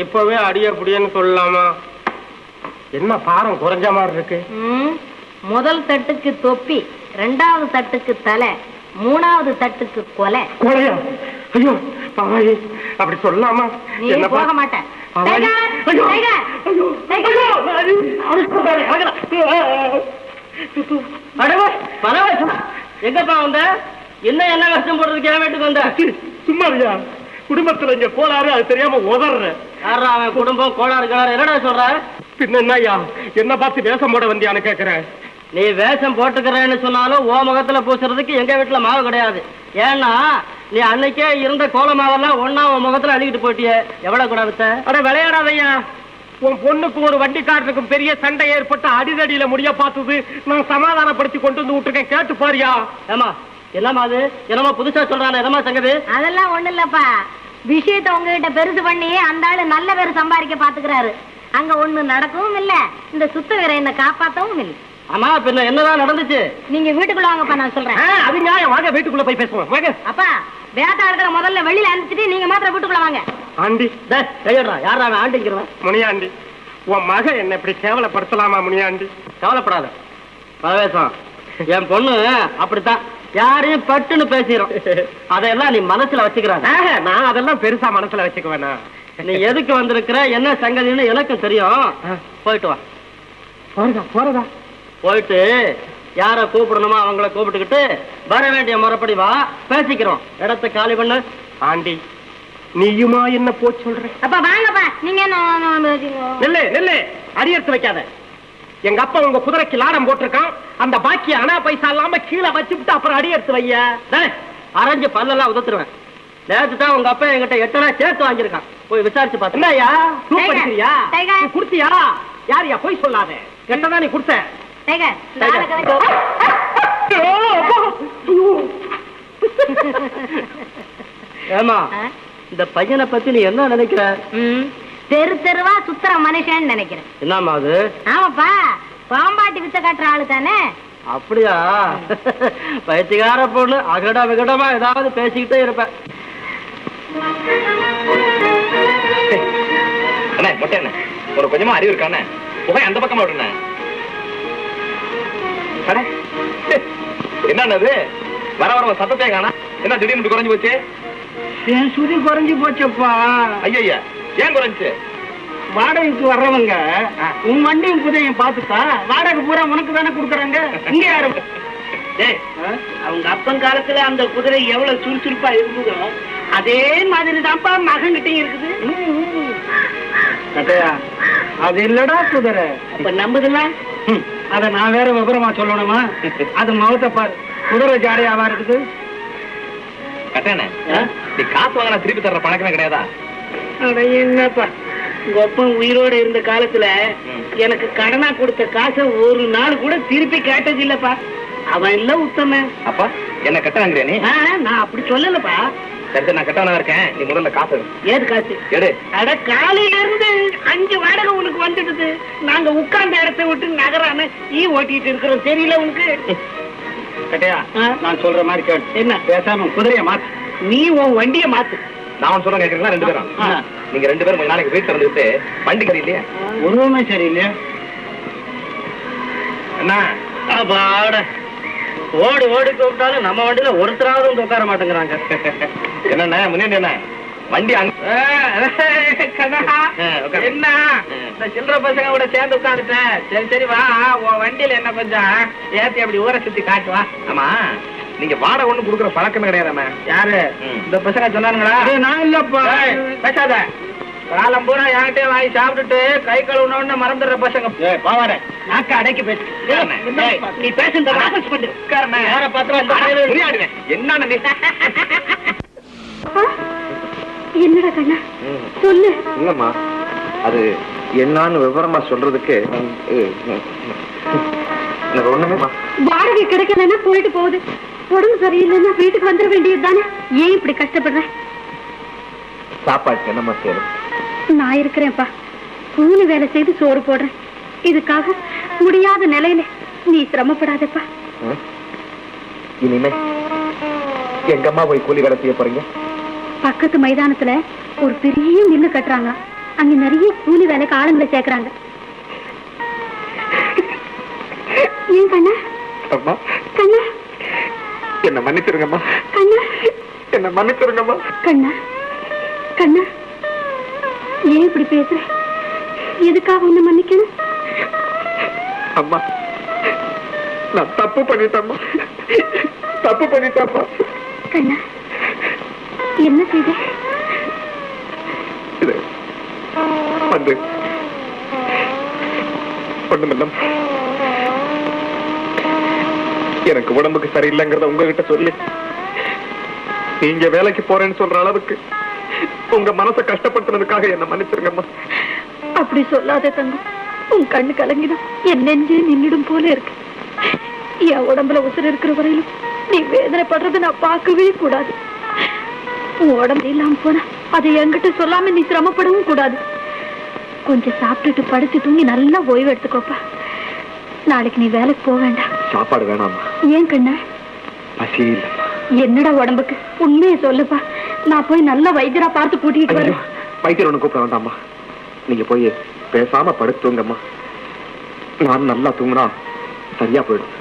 இப்பவே அடிய புடியன்னு சொல்லலாமா? என்ன பாரம் குறைஞ்ச மாதிரி இருக்கு. முதல் தட்டுக்கு தொப்பி, ரெண்டாவது தட்டுக்கு தலை, மூணாவது தட்டுக்கு கொலை. கொலையா? ஐயோ பாவாயி, அப்படி சொல்லலாமா? நீ போக மாட்டேன். எங்கப்பா வந்த? என்ன கஷ்டம் போடுறதுக்கு என் வீட்டுக்கு வந்த? சும்மா இல்லையா, குடும்பத்துல இங்க கோளாறு, அது தெரியாம உதற. யாரா அவன் குடும்பம் கோளாறு கோளாறு என்னடா சொல்ற? பின்ன என்னய்யா, என்ன பார்த்து வேஷம் போட வந்தியான்னு கேக்குறேன். நீ வேஷம் போட்டுக்கிறேன்னு சொன்னாலும் ஓ முகத்துல பூசுறதுக்கு எங்க வீட்டுல மாவு கிடையாது. ஏன்னா நீ அன்னைக்கே இருந்த கோல மாவெல்லாம் ஒன்னா உன் முகத்துல அள்ளிக்கிட்டு போயிட்டிய. எவ்வளவு கூட வித்த? அட விளையாடாதையா, உன் பொண்ணுக்கு ஒரு வண்டிக்காரனுக்கும் பெரிய சண்டை ஏற்பட்டு அடிதடியில முடிய பார்த்தது நான் சமாதானப்படுத்தி கொண்டு வந்து விட்டுருக்கேன். கேட்டு பாரியா? ஏமா என்னமா அது? என்னமா புதுசா சொல்றாங்க? என்னமா சங்கது? அதெல்லாம் ஒண்ணு இல்லப்பா, விஷயத்தை உங்ககிட்ட பெருசு பண்ணி அந்த ஆளு நல்ல பேர் சம்பாதிக்க பாத்துக்கிறாரு. அங்க ஒண்ணு நடக்கவும் இல்ல, இந்த சுத்த வீர என்ன காப்பாத்தவும் இல்லை. ஆமா, பின்ன என்னதான் நடந்துச்சு? நீங்க வீட்டுக்குள்ள வாங்கப்பா, நான் சொல்றேன். அது நியாயம், வாங்க வீட்டுக்குள்ள போய் பேசுவோம். வாங்க. அப்பா, வேட்டாடுற முதல்ல வெளியில அனுப்பிச்சிட்டு நீங்க மாத்திரம் வீட்டுக்குள்ள வாங்க. ஆண்டி கையடா. யாரா ஆண்டிங்கிறவன்? முனியாண்டி, உன் மக என்ன இப்படி கேவலப்படுத்தலாமா? முனியாண்டி கவலைப்படாத பரவேசம், என் பொண்ணு அப்படித்தான் யாரையும் பட்டுன்னு பேசிடும். அதெல்லாம் நீ மனசுல வச்சுக்கிறாங்க. நான் அதெல்லாம் பெருசா மனசுல வச்சுக்குவேனா? நீ எதுக்கு வந்திருக்கிற, என்ன சங்கதின்னு எனக்கு தெரியும். போயிட்டு வா. போறதா? போயிட்டு யார கூப்பிடணுமோ அவங்கள கூப்பிட்டுக்கிட்டு வர வேண்டிய முறைப்படி வா, பேசிக்கிறோம். இடத்தை காலி பண்ணு. ஆண்டி, நீயுமா என்ன போ சொல்ற? அப்பா வாங்கப்பா, நீங்க நெல்லு அரியர்த்து வைக்காத. எங்க அப்பா உங்க குதிரைக்கு லாடம் போட்டிருக்கான். அந்த பாக்கி அனா பைசா இல்லாம கீழே வச்சுட்டு அப்புறம் அடியெடுத்து வைய. அரைஞ்சு பல்லெல்லாம் உதத்துருவேன். நேற்று தான் உங்க அப்பா என்கிட்ட 8 அணா சேர்த்து வாங்கியிருக்கான். போய் விசாரிச்சு பார்த்து. என்னய்யா படிக்கிறியா? குடுத்தியா? யாரையா போய் சொல்லாத. என்னதான் நீ கொடுத்த? ஏமா, இந்த பையனை பத்தி நீ என்ன நினைக்கிற? தெரு தெருவா சுத்துற மனுஷன் நினைக்கிறேன். என்னமா அது? ஆமாப்பா, பாம்பாட்டி வித்த காட்டுற ஆளு தானே. அப்படியா? பைத்தியக்கார பொண்ணு, அகட விகடமா ஏதாவது பேசிக்கிட்டே இருப்பேன். ஒரு கொஞ்சமா அறிவு இருக்கானே, புகை அந்த பக்கமா விடுன. என்னது வர வர சத்தத்தை காணா? என்ன திடீர்னு குறைஞ்சு போச்சு? என் சுதி குறைஞ்சு போச்சப்பா. ஐயா, ஏன் குறைஞ்சு? வாடகைக்கு வர்றவங்க உன் வண்டியும் புதையும் பார்த்துட்டா வாடகை பூரா உனக்கு தானே கொடுக்குறாங்க. இங்க யாரு? அவங்க அப்பன் காலத்துல அந்த குதிரை எவ்வளவு சுறுசுறுப்பா இருந்ததோ அதே மாதிரி தான்ப்பா மகன்கிட்டையும் இருக்குது. அது இல்லடா குதிரை. அப்ப நம்புதுல? அத நான் வேற விவரமா சொல்லணுமா? அது முகத்தை பாரு, குதிரை ஜாடையாவா இருக்குது. கட்டணே, நீ காசு வாங்கினா திருப்பி தர்ற பழக்கமே கிடையாதா? என்னப்பா, உங்க அப்பன் உயிரோட இருந்த காலத்துல எனக்கு கடனா கொடுத்த காசை ஒரு நாள் கூட திருப்பி கேட்டது இல்லப்பா. அவன் இல்ல உத்தம. அப்பா என்ன கட்டணங்கிறியா நீ? நான் அப்படி சொல்லலப்பா. சரி, நான் கட்டணா இருக்கேன். நீ முதல்ல காசு. ஏது காசு? எடு. அட, காலையில இருந்து 5 வாடகை உனக்கு வந்துடுது. நாங்க உட்கார்ந்த இடத்தை விட்டு நகராம ஓட்டிட்டு இருக்கிறோம். தெரியல உனக்கு? கட்டையா, நான் சொல்ற மாதிரி கேட்டு என்ன பேசாம குதிரைய மாத்து. நீ உன் வண்டிய மாத்து. நான் சொல்ல கேட்கறீங்களா? 2 பேரும் நீங்க 2 பேரும் கொஞ்ச நாளைக்கு வீட்டுல இருந்துட்டு வண்டி கறி இல்லையா? உருவமே சரியில்லையா? என்ன ஓடி ஓடி கூப்பிட்டாலும் நம்ம வண்டியில ஒருத்தராவது வந்து உட்கார மாட்டேங்கிறாங்க. என்னண்ணே முன்னாடி என்ன வண்டி என்ன சில்லற பசங்க கூட சேர்ந்து உட்காந்துட்டேன். சரி சரி வா, உன் வண்டியில என்ன கொஞ்சம் ஏத்தி அப்படி ஊரை சுத்தி காட்டுவா. ஆமா, நீங்க வாடகை ஒண்ணு குடுக்குற பழக்கமே கிடையாதாம? யாரு இந்த பசங்க சொன்னானுங்களா? நான் இல்லப்பா. பேசாத, காலம் பூரா என்கிட்டே வாங்கி சாப்பிட்டுட்டு கை கழுவுன மறந்துடுற பசங்க. பாவாட நாக்க அடைக்கி பேசு. நீ பேசுறத வாபஸ் பண்ணு. யார பாத்திரம் என்ன? என்னடா கண்ணா சொல்லு. இல்லம்மா, அது என்னன்னு விவரமா சொல்றதுக்கு எனக்கு ஒண்ணுமே. வாடகை கிடைக்கலன்னா போயிட்டு போகுது. உடம்பு சரியில்லைன்னா வீட்டுக்கு வந்துட வேண்டியது தானே. ஏன் இப்படி கஷ்டப்படுற? சாப்பாட்டுக்கு என்னம்மா சேரும்? நான் இருக்கிறேன்ப்பா. கூலி வேலை செய்து சோறு போடுறேன். இதுக்காக முடியாத நிலையில நீ சிரமப்படாதப்பா. இனிமே எங்க அம்மா போய் கூலி வேலை செய்ய போறீங்க? பக்கத்து மைதானத்துல ஒரு பெரிய மில்லு கட்டுறாங்க. அங்க நிறைய கூலி வேலைக்கு ஆளுங்களை சேர்க்கறாங்க. ஏன் கண்ணா? அம்மா கண்ணா, என்ன மன்னிச்சிருங்கம்மா. கண்ணா, என்ன மன்னிச்சிருங்கம்மா. கண்ணா, கண்ணா, ஏன் இப்படி பேசுற? எதுக்காக உன்னை மன்னிக்கணும்? அம்மா நான் தப்பு பண்ணிட்டேம்மா. தப்பு பண்ணிட்டேம்மா. கண்ணா, என்ன செய்த? இது வந்து ஒண்ணுமில்லம். எனக்கு உடம்புக்கு சரியில்லைங்கிறத உங்ககிட்ட சொல்லி நீங்க வேலைக்கு போறேன்னு சொல்ற அளவுக்கு உங்க மனசை கஷ்டப்படுத்துறதுக்காக என்ன மன்னிச்சிருங்கம்மா. அப்படி சொல்லாத தங்கம். உன் கண்ணு கலங்கினா என் நெஞ்சே நின்னுடும் போல இருக்கு. என் உடம்புல உசுறு இருக்கிற வரையிலும் நீ வேதனைப்படுறத நான் பார்க்கவே கூடாது. உன் உடம்பு இல்லாம போனா அதை என்கிட்ட சொல்லாம நீ சிரமப்படவும் கூடாது. கொஞ்சம் சாப்பிட்டுட்டு படுத்து தூங்கி நல்லா ஓய்வு எடுத்துக்கோப்பா. நாளைக்கு நீ வேலைக்கு போக வேண்டாம். சாப்பாடு வேணாமா? ஏன் கண்ணா? பசி இல்ல. என்னடா உடம்புக்கு? உண்மையை சொல்லுப்பா. நான் போய் நல்ல வைத்தியரா பார்த்து கூட்டிட்டு வரேன். வைத்தியர் ஒண்ணு கூப்பிட வேண்டாமா. நீங்க போய் பேசாம படுத்துங்கம்மா. நான் நல்லா தூங்கினா சரியா போயிடும்.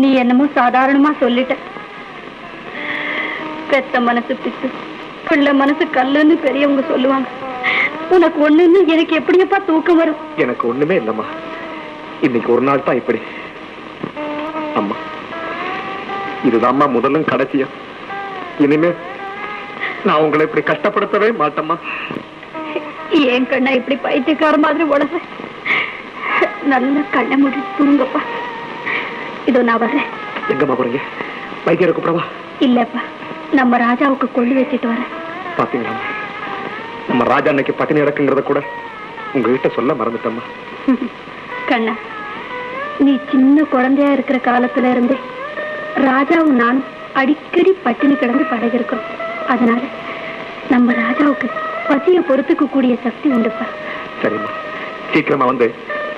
நீ என்னமோ சாதாரணமா சொல்லிட்ட. பெத்த மனசு பித்து, பிள்ளை மனசு கல்லுன்னு பெரியவங்க சொல்லுவாங்க. உனக்கு ஒண்ணுன்னு எனக்கு எப்படியப்பா தூக்கம் வரும்? எனக்கு ஒண்ணுமே இல்லம்மா. இன்னைக்கு ஒரு நாள் தான் இப்படி. அம்மா இதுதான்மா முதலும் கடைசியா. இனிமே நான் உங்களை இப்படி கஷ்டப்படுத்தவே மாட்டேம்மா. ஏன் கண்ணா இப்படி பைத்தியக்கார மாதிரி உடம்பு? நல்ல கண்ணை மூடி தூங்கப்பா. இதோ நான் வர்றேன். எங்கம்மா போறீங்க? வைத்தியரை கூப்பிடவா? இல்லப்பா, நம்ம ராஜாவுக்கு கொள்ளு வச்சுட்டு வரேன். பாத்தீங்களா, நம்ம ராஜா அன்னைக்கு பட்டினி கிடக்குங்கிறத கூட உங்ககிட்ட சொல்ல மறந்துட்டம்மா. கண்ணா, நீ சின்ன குழந்தையா இருக்கிற காலத்துல இருந்தே ராஜாவும் நானும் அடிக்கடி பட்டினி கிடந்து பழகிருக்கிறோம். அதனால நம்ம ராஜாவுக்கு பசிய பொறுத்துக்க கூடிய சக்தி உண்டுப்பா. சரிம்மா, சீக்கிரமா வந்து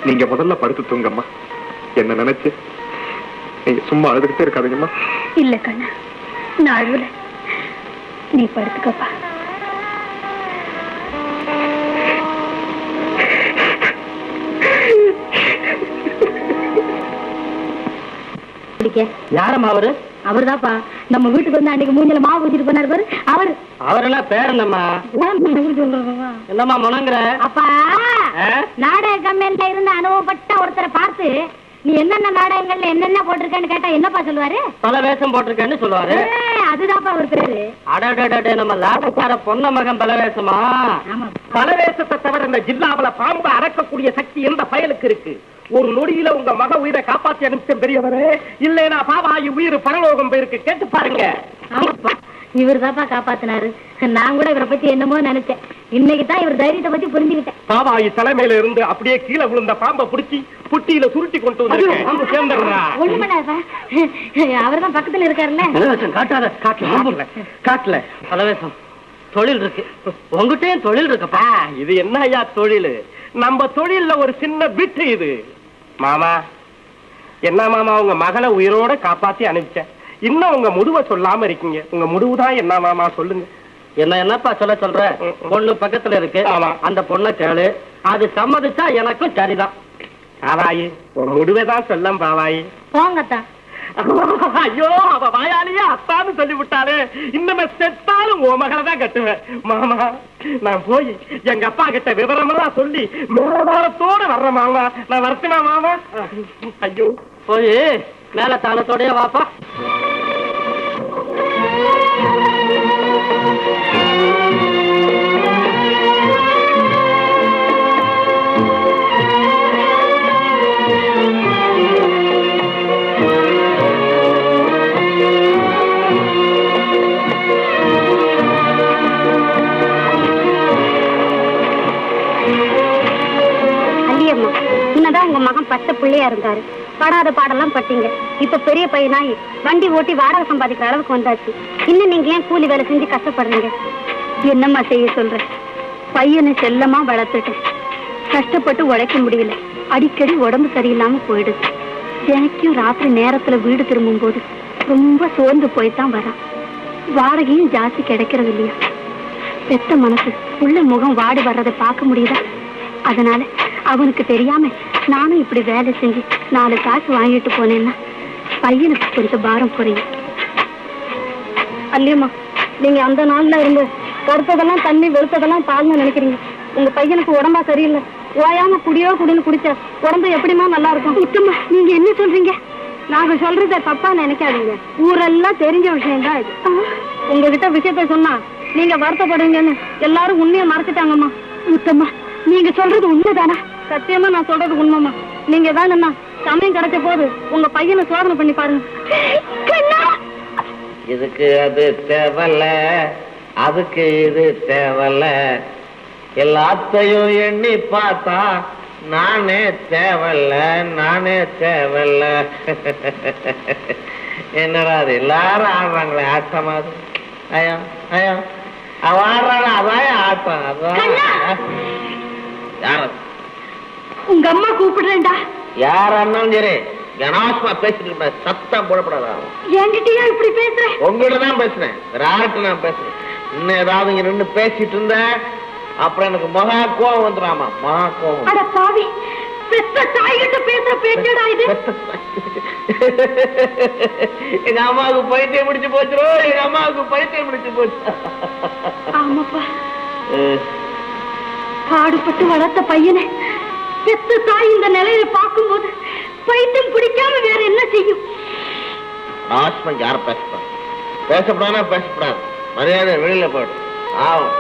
நீங்க முதல்ல படுத்து தூங்கம்மா. என்ன நினைச்சு நீங்க சும்மா அழுதுகிட்டே இருக்காதீங்கம்மா. இல்ல கண்ணா, நான் அழுவல. நீ படுத்துக்கப்பா. யாரம்மா அவரு? அவர்தான்ப்பா நம்ம வீட்டுக்கு வந்து அன்னைக்கு மூஞ்சில மாவு ஊத்திட்டு போனாரு பாரு. அவரெல்லாம் பேரனம்மா. என்னம்மா முனங்குற? அப்பா, நாடக கம்பெனில இருந்து அனுபவப்பட்ட ஒருத்தரை பார்த்து நீ என்னென்ன நாடகங்கள்ல என்னென்ன போட்டிருக்கேன்னு கேட்டா என்னப்பா சொல்லுவாரு? பல வேஷம் போட்டிருக்கேன்னு சொல்லுவாரு. அதுதான்ப்பா அவர் பேரு. அடடே, நம்ம லாபக்கார பொண்ண மகன் பல வேஷமா? பல வேஷத்தை தவிர இந்த ஜில்லாவில பாம்பு அடக்கக்கூடிய சக்தி எந்த பயலுக்கு இருக்கு? ஒரு நொடியில உங்க மக உயிரை காப்பாற்றி அனுப்பிச்ச பெரியவரே. இல்லைனா பாவாயி உயிர் பரலோகம் போயிருக்கு. கேட்டு பாருங்க. ஆமாப்பா, இவர் தான்ப்பா காப்பாத்தினாரு. நான் கூட இவரை பத்தி என்னமோ நினைச்சேன். இன்னைக்கு தான் இவர் தைரியத்தை பத்தி புரிஞ்சுக்கிட்டேன். பாவாயி தலைமையில இருந்து அப்படியே கீழே விழுந்த பாம்பை பிடிச்சி புட்டியில சுருட்டி கொண்டு வந்து அவர் தான் பக்கத்துல இருக்காருல்ல. காட்டாத, காட்டல. பல வேஷம் தொழில் இருக்கு. உங்ககிட்டயும் தொழில் இருக்குப்பா. இது என்ன ஐயா தொழில்? நம்ம தொழில்ல ஒரு சின்ன பிட்டு இது. மாமா, என்ன மாமா உங்க மகளை உயிரோட காப்பாத்தி அனுப்பிச்சேன். இன்னும் உங்க முடிவை சொல்லாம இருக்கீங்க. உங்க முடிவுதான் என்ன மாமா? சொல்லுங்க. என்னப்பா சொல்ற? பொண்ணு பக்கத்துல இருக்கு. அந்த பொண்ணை கேளு. அது சம்மதிச்சா எனக்கும் சரிதான். பாவாயி, உங்க முடிவைதான் சொல்ல பாவாயி. போங்கத்தான். ஐயோ, அவ வாயாலேயே அத்தான்னு சொல்லி விட்டாலே. இன்னும் செத்தாலும் உன் மகளை தான் கட்டுவேன். மாமா, நான் போய் எங்க அப்பா கிட்ட விவரமெல்லாம் சொல்லி மேலதாரத்தோட வர்றேன் மாமா. நான் வரட்டுமா மாமா? ஐயோ, போய் மேல தாளத்தோடய வாப்பா. உங்க மகன் பச்சை பிள்ளையா இருந்தாரு. படாத பாடெல்லாம் பட்டீங்க. இப்ப பெரிய பையனாயி வண்டி ஓட்டி வாடகை சம்பாதிக்கிற அளவுக்கு வந்தாச்சு. இன்னும் நீங்க ஏன் கூலி வேலை செஞ்சு கஷ்டப்படுறீங்க? என்னம்மா செய்ய சொல்ற? பையனை செல்லமா வளர்த்துட்டேன். கஷ்டப்பட்டு உழைக்க முடியல. அடிக்கடி உடம்பு சரியில்லாம போயிடுது. எனக்கும் ராத்திரி நேரத்துல வீடு திரும்பும் போது ரொம்ப சோர்ந்து போய்தான் வரான். வாடகையும் ஜாஸ்தி கிடைக்கிறது இல்லையா? பெத்த மனசு உள்ள முகம் வாடி வர்றதை பார்க்க முடியுதா? அதனால அவனுக்கு தெரியாம நானும் இப்படி வேலை செஞ்சு 4 காசு வாங்கிட்டு போனேன்னா பையனுக்கு கொஞ்சம் பாரம் குறையும். அல்லையம்மா, நீங்க அந்த நாள்ல இருந்து கருத்ததெல்லாம் தண்ணி வெளுத்ததெல்லாம் பால்னு நினைக்கிறீங்க. உங்க பையனுக்கு உடம்பா சரியில்லை. ஓயாம குடின்னு குடிச்ச உடம்பு எப்படிமா நல்லா இருக்கும்? சுத்தமா நீங்க என்ன சொல்றீங்க? நாங்க சொல்றத தப்பா நினைக்காதீங்க. ஊரெல்லாம் தெரிஞ்ச விஷயம் தான் இது. உங்ககிட்ட விஷயத்த சொன்னா நீங்க வருத்தப்படுவீங்கன்னு எல்லாரும் உண்மையை மறைச்சிட்டாங்கம்மா. முத்தம்மா, நீங்க சொல்றது உண்மைதானா? சத்தியமா நான் சொல்றது உண்மைமா. நீங்க வேணும்னா சமயம் கிடைச்ச போது உங்க பையனை சோதனை பண்ணி பாருங்க. இதுக்கு அது தேவல்ல, அதுக்கு இது தேவல்ல, எல்லாத்தையும் எண்ணி பார்த்தா நானே தேவல்ல. என்னடா அது எல்லாரும் ஆடுறாங்களே ஆட்டம்? அது ஐயா ஐயா அவ ஆடுறாங்க, அதான் ஆட்டம். அதான் யார உங்க அம்மா கூப்பிடுறேன்டா. யாராலும் சரி கனாசமா பேசிட்டு இருப்ப, சத்தம் போடப்படாதா? என்கிட்டயா இப்படி பேசுறேன்? உங்ககிட்ட தான் பேசுறேன், வேற யார்கிட்ட நான் பேசுறேன். இன்னும் ஏதாவது இங்க நின்று பேசிட்டு இருந்த அப்புறம் எனக்கு மகா கோவம் வந்துடாமா? மகா கோவம். அட பாவி, பெத்த தாய்கிட்ட பேசுற பேச்சடா இது. எங்க அம்மாவுக்கு பைத்தியம் முடிச்சு போச்சுரோ, எங்க அம்மாவுக்கு பைத்தியம் முடிச்சு போச்சு. ஆமாப்பா, பாடுபட்டு வளர்த்த பையனை பெத்த தாய் இந்த நிலையில பார்க்கும் போது பைத்தியம் பிடிக்காம வேற என்ன செய்யும்? ஆஸ்மன் யார பேசப்படாது, பேசப்படாது. மரியாதை வெளியில போயிடும். ஆகும்.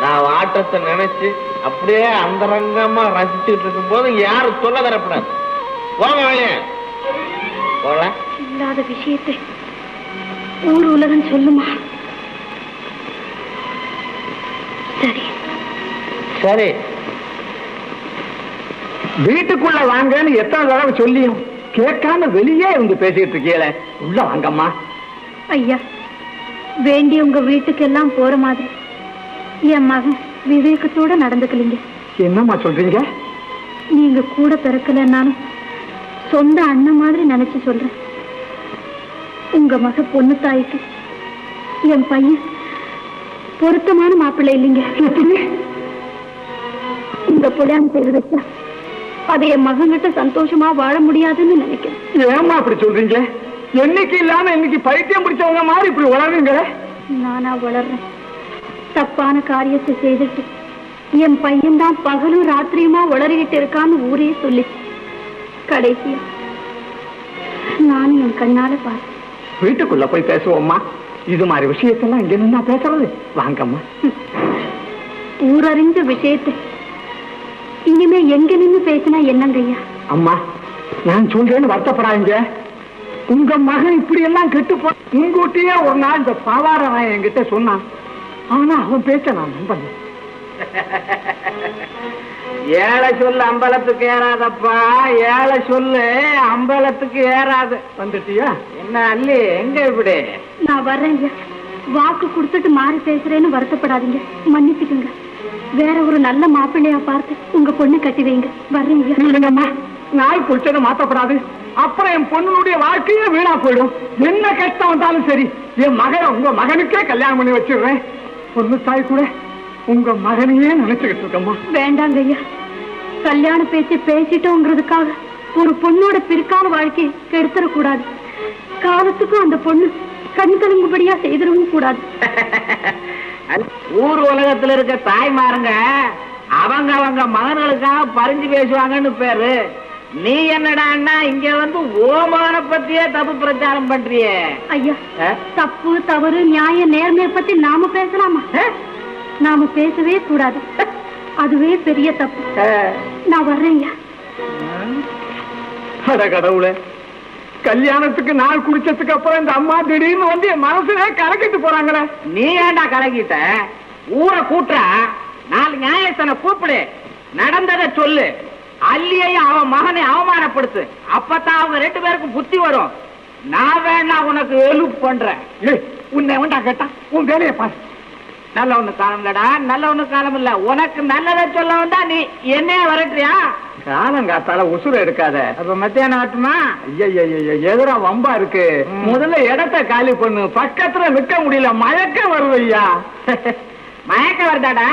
நான் ஆட்டத்தை நினைச்சு அப்படியே அந்தரங்கமா ரசிச்சுட்டு இருக்கும் போது யாரும் சொல்ல தரப்படாது. போங்க வெளியே போல. இல்லாத விஷயத்தை ஊர் உலகம் சொல்லுமா? சரி சரி, வீட்டுக்குள்ள வாங்கன்னு எத்தனை தடவை சொல்லியும் கேட்காம வெளியே இருந்து பேசிட்டு இருக்கீங்களே, உள்ள வாங்கம்மா. ஐயா, வேண்டி உங்க வீட்டுக்கு எல்லாம் போற மாதிரி என் மகன் விவேகத்தோட நடந்துக்கலீங்க. என்னம்மா சொல்றீங்க? நீங்க கூட பிறக்கலன்னாலும் சொந்த அண்ணன் மாதிரி நினைச்சு சொல்றேன். உங்க மக பொண்ணு தாய்க்கு என் பையன் பொருத்தமான மாப்பிள்ளை இல்லைங்க. இந்த புள்ளையான் பேர் வச்சா அதை என் மகன்கிட்ட சந்தோஷமா வாழ முடியாதுன்னு நினைக்கிறேன். ஏம்மா அப்படி சொல்றீங்க? என்னைக்கு இல்லாம இன்னைக்கு பைத்தியம் பிடிச்சவங்க மாதிரி இப்படி வளருங்க. நானா வளர்றேன்? தப்பான காரியத்தை செய்துட்டு என் பையன் தான் பகலும் ராத்திரியுமா வளரிக்கிட்டு இருக்கான்னு ஊரே சொல்லி கடைசியா நானும் என் கண்ணால பார்த்தேன். வீட்டுக்குள்ள போய் பேசுவோம்மா. இது மாதிரி விஷயத்தெல்லாம் இங்க நின்னா பேசுறது. வாங்கம்மா. ஊரறிஞ்ச விஷயத்தை இனிமே எங்க நின்று பேசினா என்னங்கய்யா? அம்மா, நான் சொல்றேன்னு வருத்தப்படாதீங்க. உங்க மகன் இப்படி எல்லாம் கெட்டு போ முன்கூட்டியே ஒரு நாள் இந்த பாவார என்கிட்ட சொன்னான். ஆனா அவன் பேச்ச நான் நம்பல. ஏழை சொல்லு அம்பலத்துக்கு ஏறாதப்பா, ஏழை சொல்லு அம்பலத்துக்கு ஏறாது. வந்துட்டியா? என்ன அல்லி, எங்க இப்படி? நான் வர்றேன் ஐயா. வாக்கு கொடுத்துட்டு மாறி பேசுறேன்னு வருத்தப்படாதீங்க, மன்னிச்சுக்குங்க. வேற ஒரு நல்ல மாப்பிள்ளையா பார்த்து உங்க பொண்ணு கட்டி வைங்க. வர்றேன் ஐயா. இல்லைங்கம்மா, நாள் குறிச்சதை மாத்தப்படாது. அப்புறம் என் பொண்ணுடைய வாழ்க்கையே வீணா போயிடும். என்ன கஷ்டம் வந்தாலும் சரி, என் மகனை உங்க மகனுக்கே கல்யாணம் பண்ணி வச்சிடுறேன். பொண்ணு தாய் கூட உங்க மகனையே நினைச்சுக்கிட்டு இருக்கம்மா. வேண்டாங்க ஐயா, கல்யாண பேச்சு பேசிட்டோங்கிறதுக்காக ஒரு பொண்ணோட பிற்கால வாழ்க்கையை கெடுத்துடக்கூடாது. காலத்துக்கும் அந்த பொண்ணு கண் கலங்கும்படியா செய்திடவும் கூடாது. ஊர் உலகத்துல இருக்க தாய்மாருங்க அவங்க மகன்களுக்காக பறிஞ்சு பேசுவாங்கன்னு பேரு. நீ என்னடா இங்க வந்து ஓமான பத்தியே தப்பு பிரச்சாரம் பண்றியே? ஐயா, தப்பு தவறு நியாயம் நேர்மையை பத்தி நாம பேசலாமா? நாம பேசவே கூடாது. அதுவே பெரிய தப்பு. நான் வர்றேன் ஐயா. அட கடவுளே, கல்யாணத்துக்கு நாள் குடிச்சதுக்கு அப்புறம் இந்த அம்மா திடீர்னு வந்து என் மனசுல கலக்கிட்டு போறாங்களே. நீ ஏண்டா கலக்கிட்ட? ஊரை கூட்டுறா, 4 நியாயத்தனை கூப்பிடு, நடந்ததை சொல்லு, அல்லியையும் அவன் மகனை அவமானப்படுத்து. அப்பதான் அவங்க 2 பேருக்கும் புத்தி வரும். நான் வேணா உனக்கு ஹெல்ப் பண்றேன். உன்னை வேண்டா கேட்டா உன் வேலையை பாரு. நல்ல ஒண்ணு காலம்லடா, நல்ல ஒண்ணு காலம் இல்ல. உனக்கு நல்லதை சொல்ல வந்தா நீ என்னைய வரட்டுறியா? காலங்காத்தால உசுர எடுக்காத. அப்ப மத்தியானம் ஆட்டுமா? எதிரா வம்பா இருக்கு. முதல்ல இடத்த காலி பண்ணு. பக்கத்துல நிக்க முடியல, மயக்கம் வருது ஐயா. மயக்கம் வருதாடா?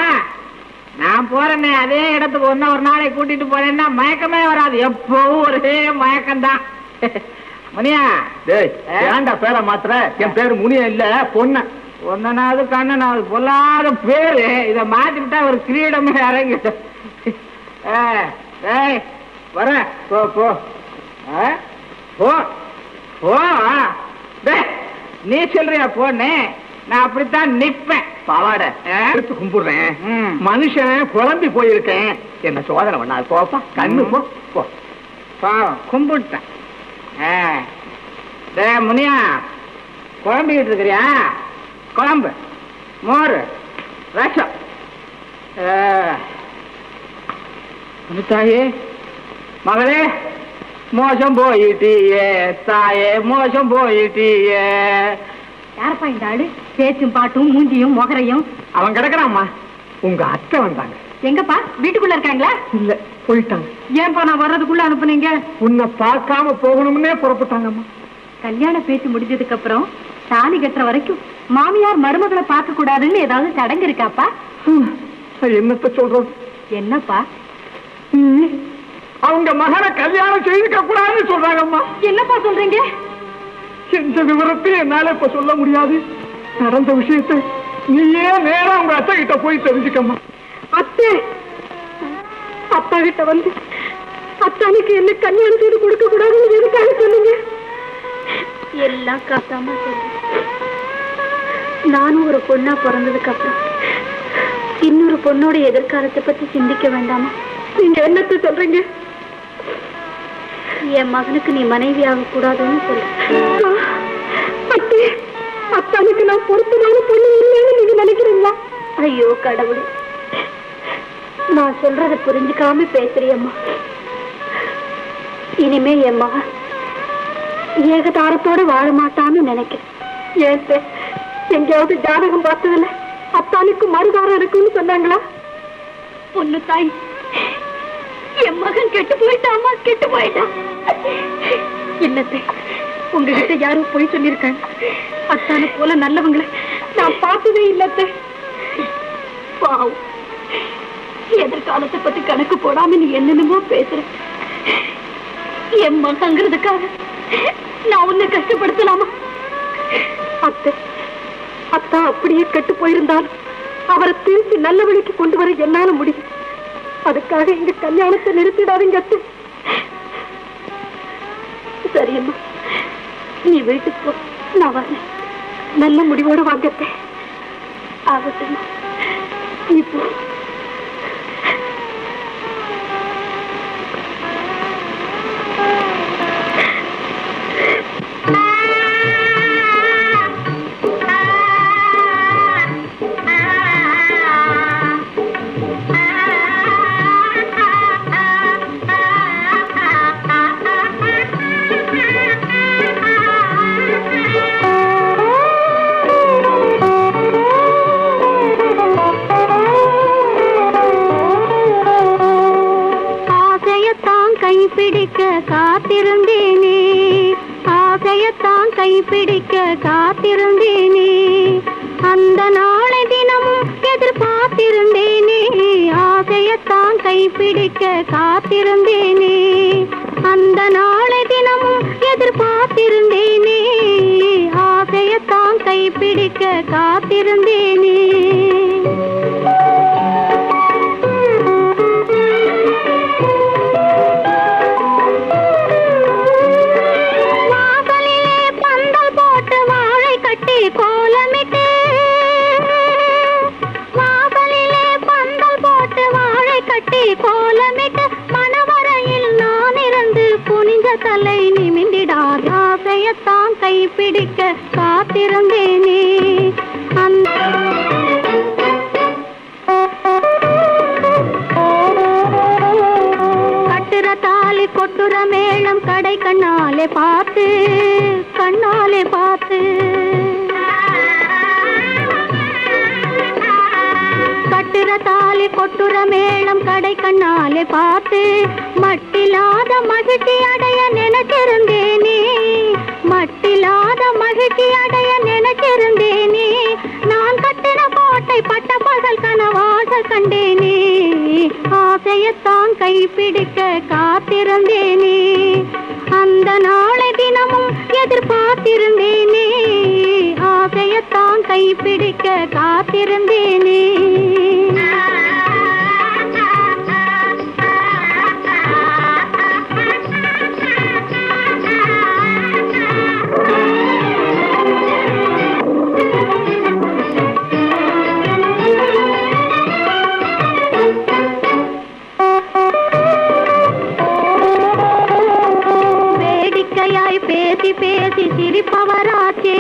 நான் போறேன்னே அதே இடத்துக்கு ஒன்னும் ஒரு நாளை கூட்டிட்டு போறேன்னா மயக்கமே வராது. எப்பவும் ஒரே மயக்கம்தான். முனியா, டேய் ஏன்டா பேரை மாத்திர? என் பேரு முனியா இல்ல, பொண்ண. ஒன்னாவது கண்ணனாவது பொல்லாத பேரு. இத மாத்திக்கிட்டா ஒரு கிரீடமே இறங்கி. வர போ போ போ போ. நீ சொல்றியா போன்னு? நான் அப்படித்தான் நிப்பேன். பாவாட கும்பிடுறேன். மனுஷன் குழம்பி போயிருக்கேன். என்ன சோதனை பண்ணா போப்பா. கண்ணு போ போ. பாவம் கும்பிட்டேன். முனியா, குழம்பிக்கிட்டு இருக்கிறியா? குழம்பு, மோர், ரசம். தாயே, மகளே, மோசம் போயிட்டியே. தாயே, மோசம் போயிட்டியே. யாரப்பா இந்த ஆளு? பேச்சும் பாட்டும் மூஞ்சியும் முகரையும். அவன் கிடக்குறாம்மா. உங்க அத்தை வந்தாங்க. எங்கப்பா? வீட்டுக்குள்ள இருக்காங்களா? இல்ல, போயிட்டாங்க. ஏன்பா நான் வர்றதுக்குள்ள அனுப்புனீங்க? உன்னை பார்க்காம போகணும்னே புறப்பட்டாங்கம்மா. கல்யாண பேச்சு முடிஞ்சதுக்கு அப்புறம் தாலி கட்டுற வரைக்கும் மாமியார் மருமகளை பார்க்க கூடாதுன்னு ஏதாவது சடங்கு இருக்காப்பா? என்னத்த சொல்றது? என்னப்பா? அவங்க மகனை கல்யாணம் செய்துக்க கூடாதுன்னு சொல்றாங்கம்மா. என்னப்பா சொல்றீங்க? எந்த விவரத்தையும் என்னால இப்ப சொல்ல முடியாது. நடந்த விஷயத்தை நீயே நேரா உங்க அத்தை கிட்ட போய் தெரிஞ்சுக்கம்மா. அத்தை, அப்பா கிட்ட வந்து அத்தானுக்கு என்ன கல்யாணம் செய்து கொடுக்க கூடாதுன்னு எதுக்காக சொன்னீங்க? எல்லாம் காத்தாம சொல்லு. நானும் ஒரு பொண்ணா பிறந்ததுக்கு அப்புறம் இன்னொரு பொண்ணோட எதிர்காலத்தை பத்தி சிந்திக்க வேண்டாமா? நீங்க என்னத்தை சொல்றீங்க? என் மகனுக்கு நீ மனைவி ஆக கூடாதுன்னு சொல்ல. அத்தானுக்கு நான் பொறுத்தமான பொண்ணு இல்லைன்னு நீங்க நினைக்கிறீங்களா? ஐயோ கடவுளே, நான் சொல்றத புரிஞ்சுக்காம பேசுறியம்மா. இனிமே என் மகன் ஏகதாரத்தோட வாழ மாட்டான்னு நினைக்கிறேன். ஏன் எங்கேயாவது ஜாதகம் பார்த்ததில்ல அத்தானுக்கு மறுதாரம் இருக்குன்னு சொன்னாங்களா? பொண்ணு தாய், என் மகன் கெட்டு போயிட்டாமா, கெட்டு போயிட்டான். என்னத்தை உங்ககிட்ட யாரும் போய் சொல்லியிருக்காங்க? அத்தானை போல நல்லவங்களை நான் பார்த்ததே இல்லத்தை. பாவம், எதிர்காலத்தை பத்தி கணக்கு போடாம நீ என்னென்னமோ பேசுற. என் மகங்கிறதுக்காக நான் உன்னை கஷ்டப்படுத்தலாமா? அத்தை, அத்தா அப்படியே கெட்டு போயிருந்தாலும் அவரை திருப்பி நல்ல வழிக்கு கொண்டு வர என்னால முடியும். அதுக்காக எங்க கல்யாணத்தை நிறுத்திடாதீங்க அத்தை. சரியம்மா, நீ வீட்டுக்கு போ, நான் வரேன். நல்ல முடிவோட வாங்கத்தை. ஆகட்டும், நீ போ. கைப்பிடிக்க காத்திருந்தேனே, ஆசையத்தான் கைப்பிடிக்க காத்திருந்தேனே, அந்த நாளை தினமும் எதிர்பார்த்திருந்தேனே, ஆசையத்தான் கைப்பிடிக்க காத்திருந்தேனே, அந்த நாளை தினமும் எதிர்பார்த்திருந்தேனே, ஆசையத்தான் கைப்பிடிக்க காத்திருந்தேனே. கோலமிட்டு மணவரையில் நான் இருந்து புனித தலை நிமிந்திடாத ஆசையத்தான் கைப்பிடிக்க காத்திருந்தேனே. கட்டுற தாலி கொட்டுற மேளம் கடை கண்ணாலே பார்த்து, கண்ணாலே பார்த்து கட்டுற தாலி கொட்டுற மேளம் கடை கண்ணாலே பார்த்து மட்டில்லாத மகிழ்ச்சி அடைய நினைச்சிருந்தேனே, மட்டில்லாத மகிழ்ச்சி அடைய நினைச்சிருந்தேனே. நான் கட்டின கோட்டை பட்ட பகல் கனவாக கண்டேனே, ஆசையத்தான் கைப்பிடிக்க காத்திருந்தேனே. அந்த நாளை தினமும் எதிர்பார்த்திருந்தேனே, ஆசையத்தான் கைப்பிடிக்க காத்திருந்தேனே. வேடிக்கையாய் பேசி பேசி சிரிப்பவராச்சே,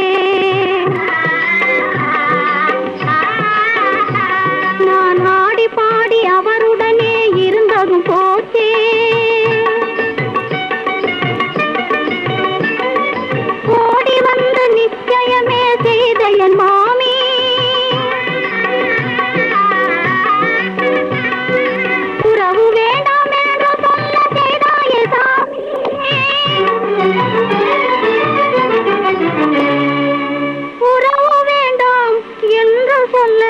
நான் ஆடி பாடி அவருடனே இருந்ததும் போச்சே. ஓடி வந்து நிச்சயமே செய்த என் மாமி, உறவு வேண்டாம் என்று சொல்ல செய்தாயே சாமி. உறவு வேண்டாம் என்று சொல்ல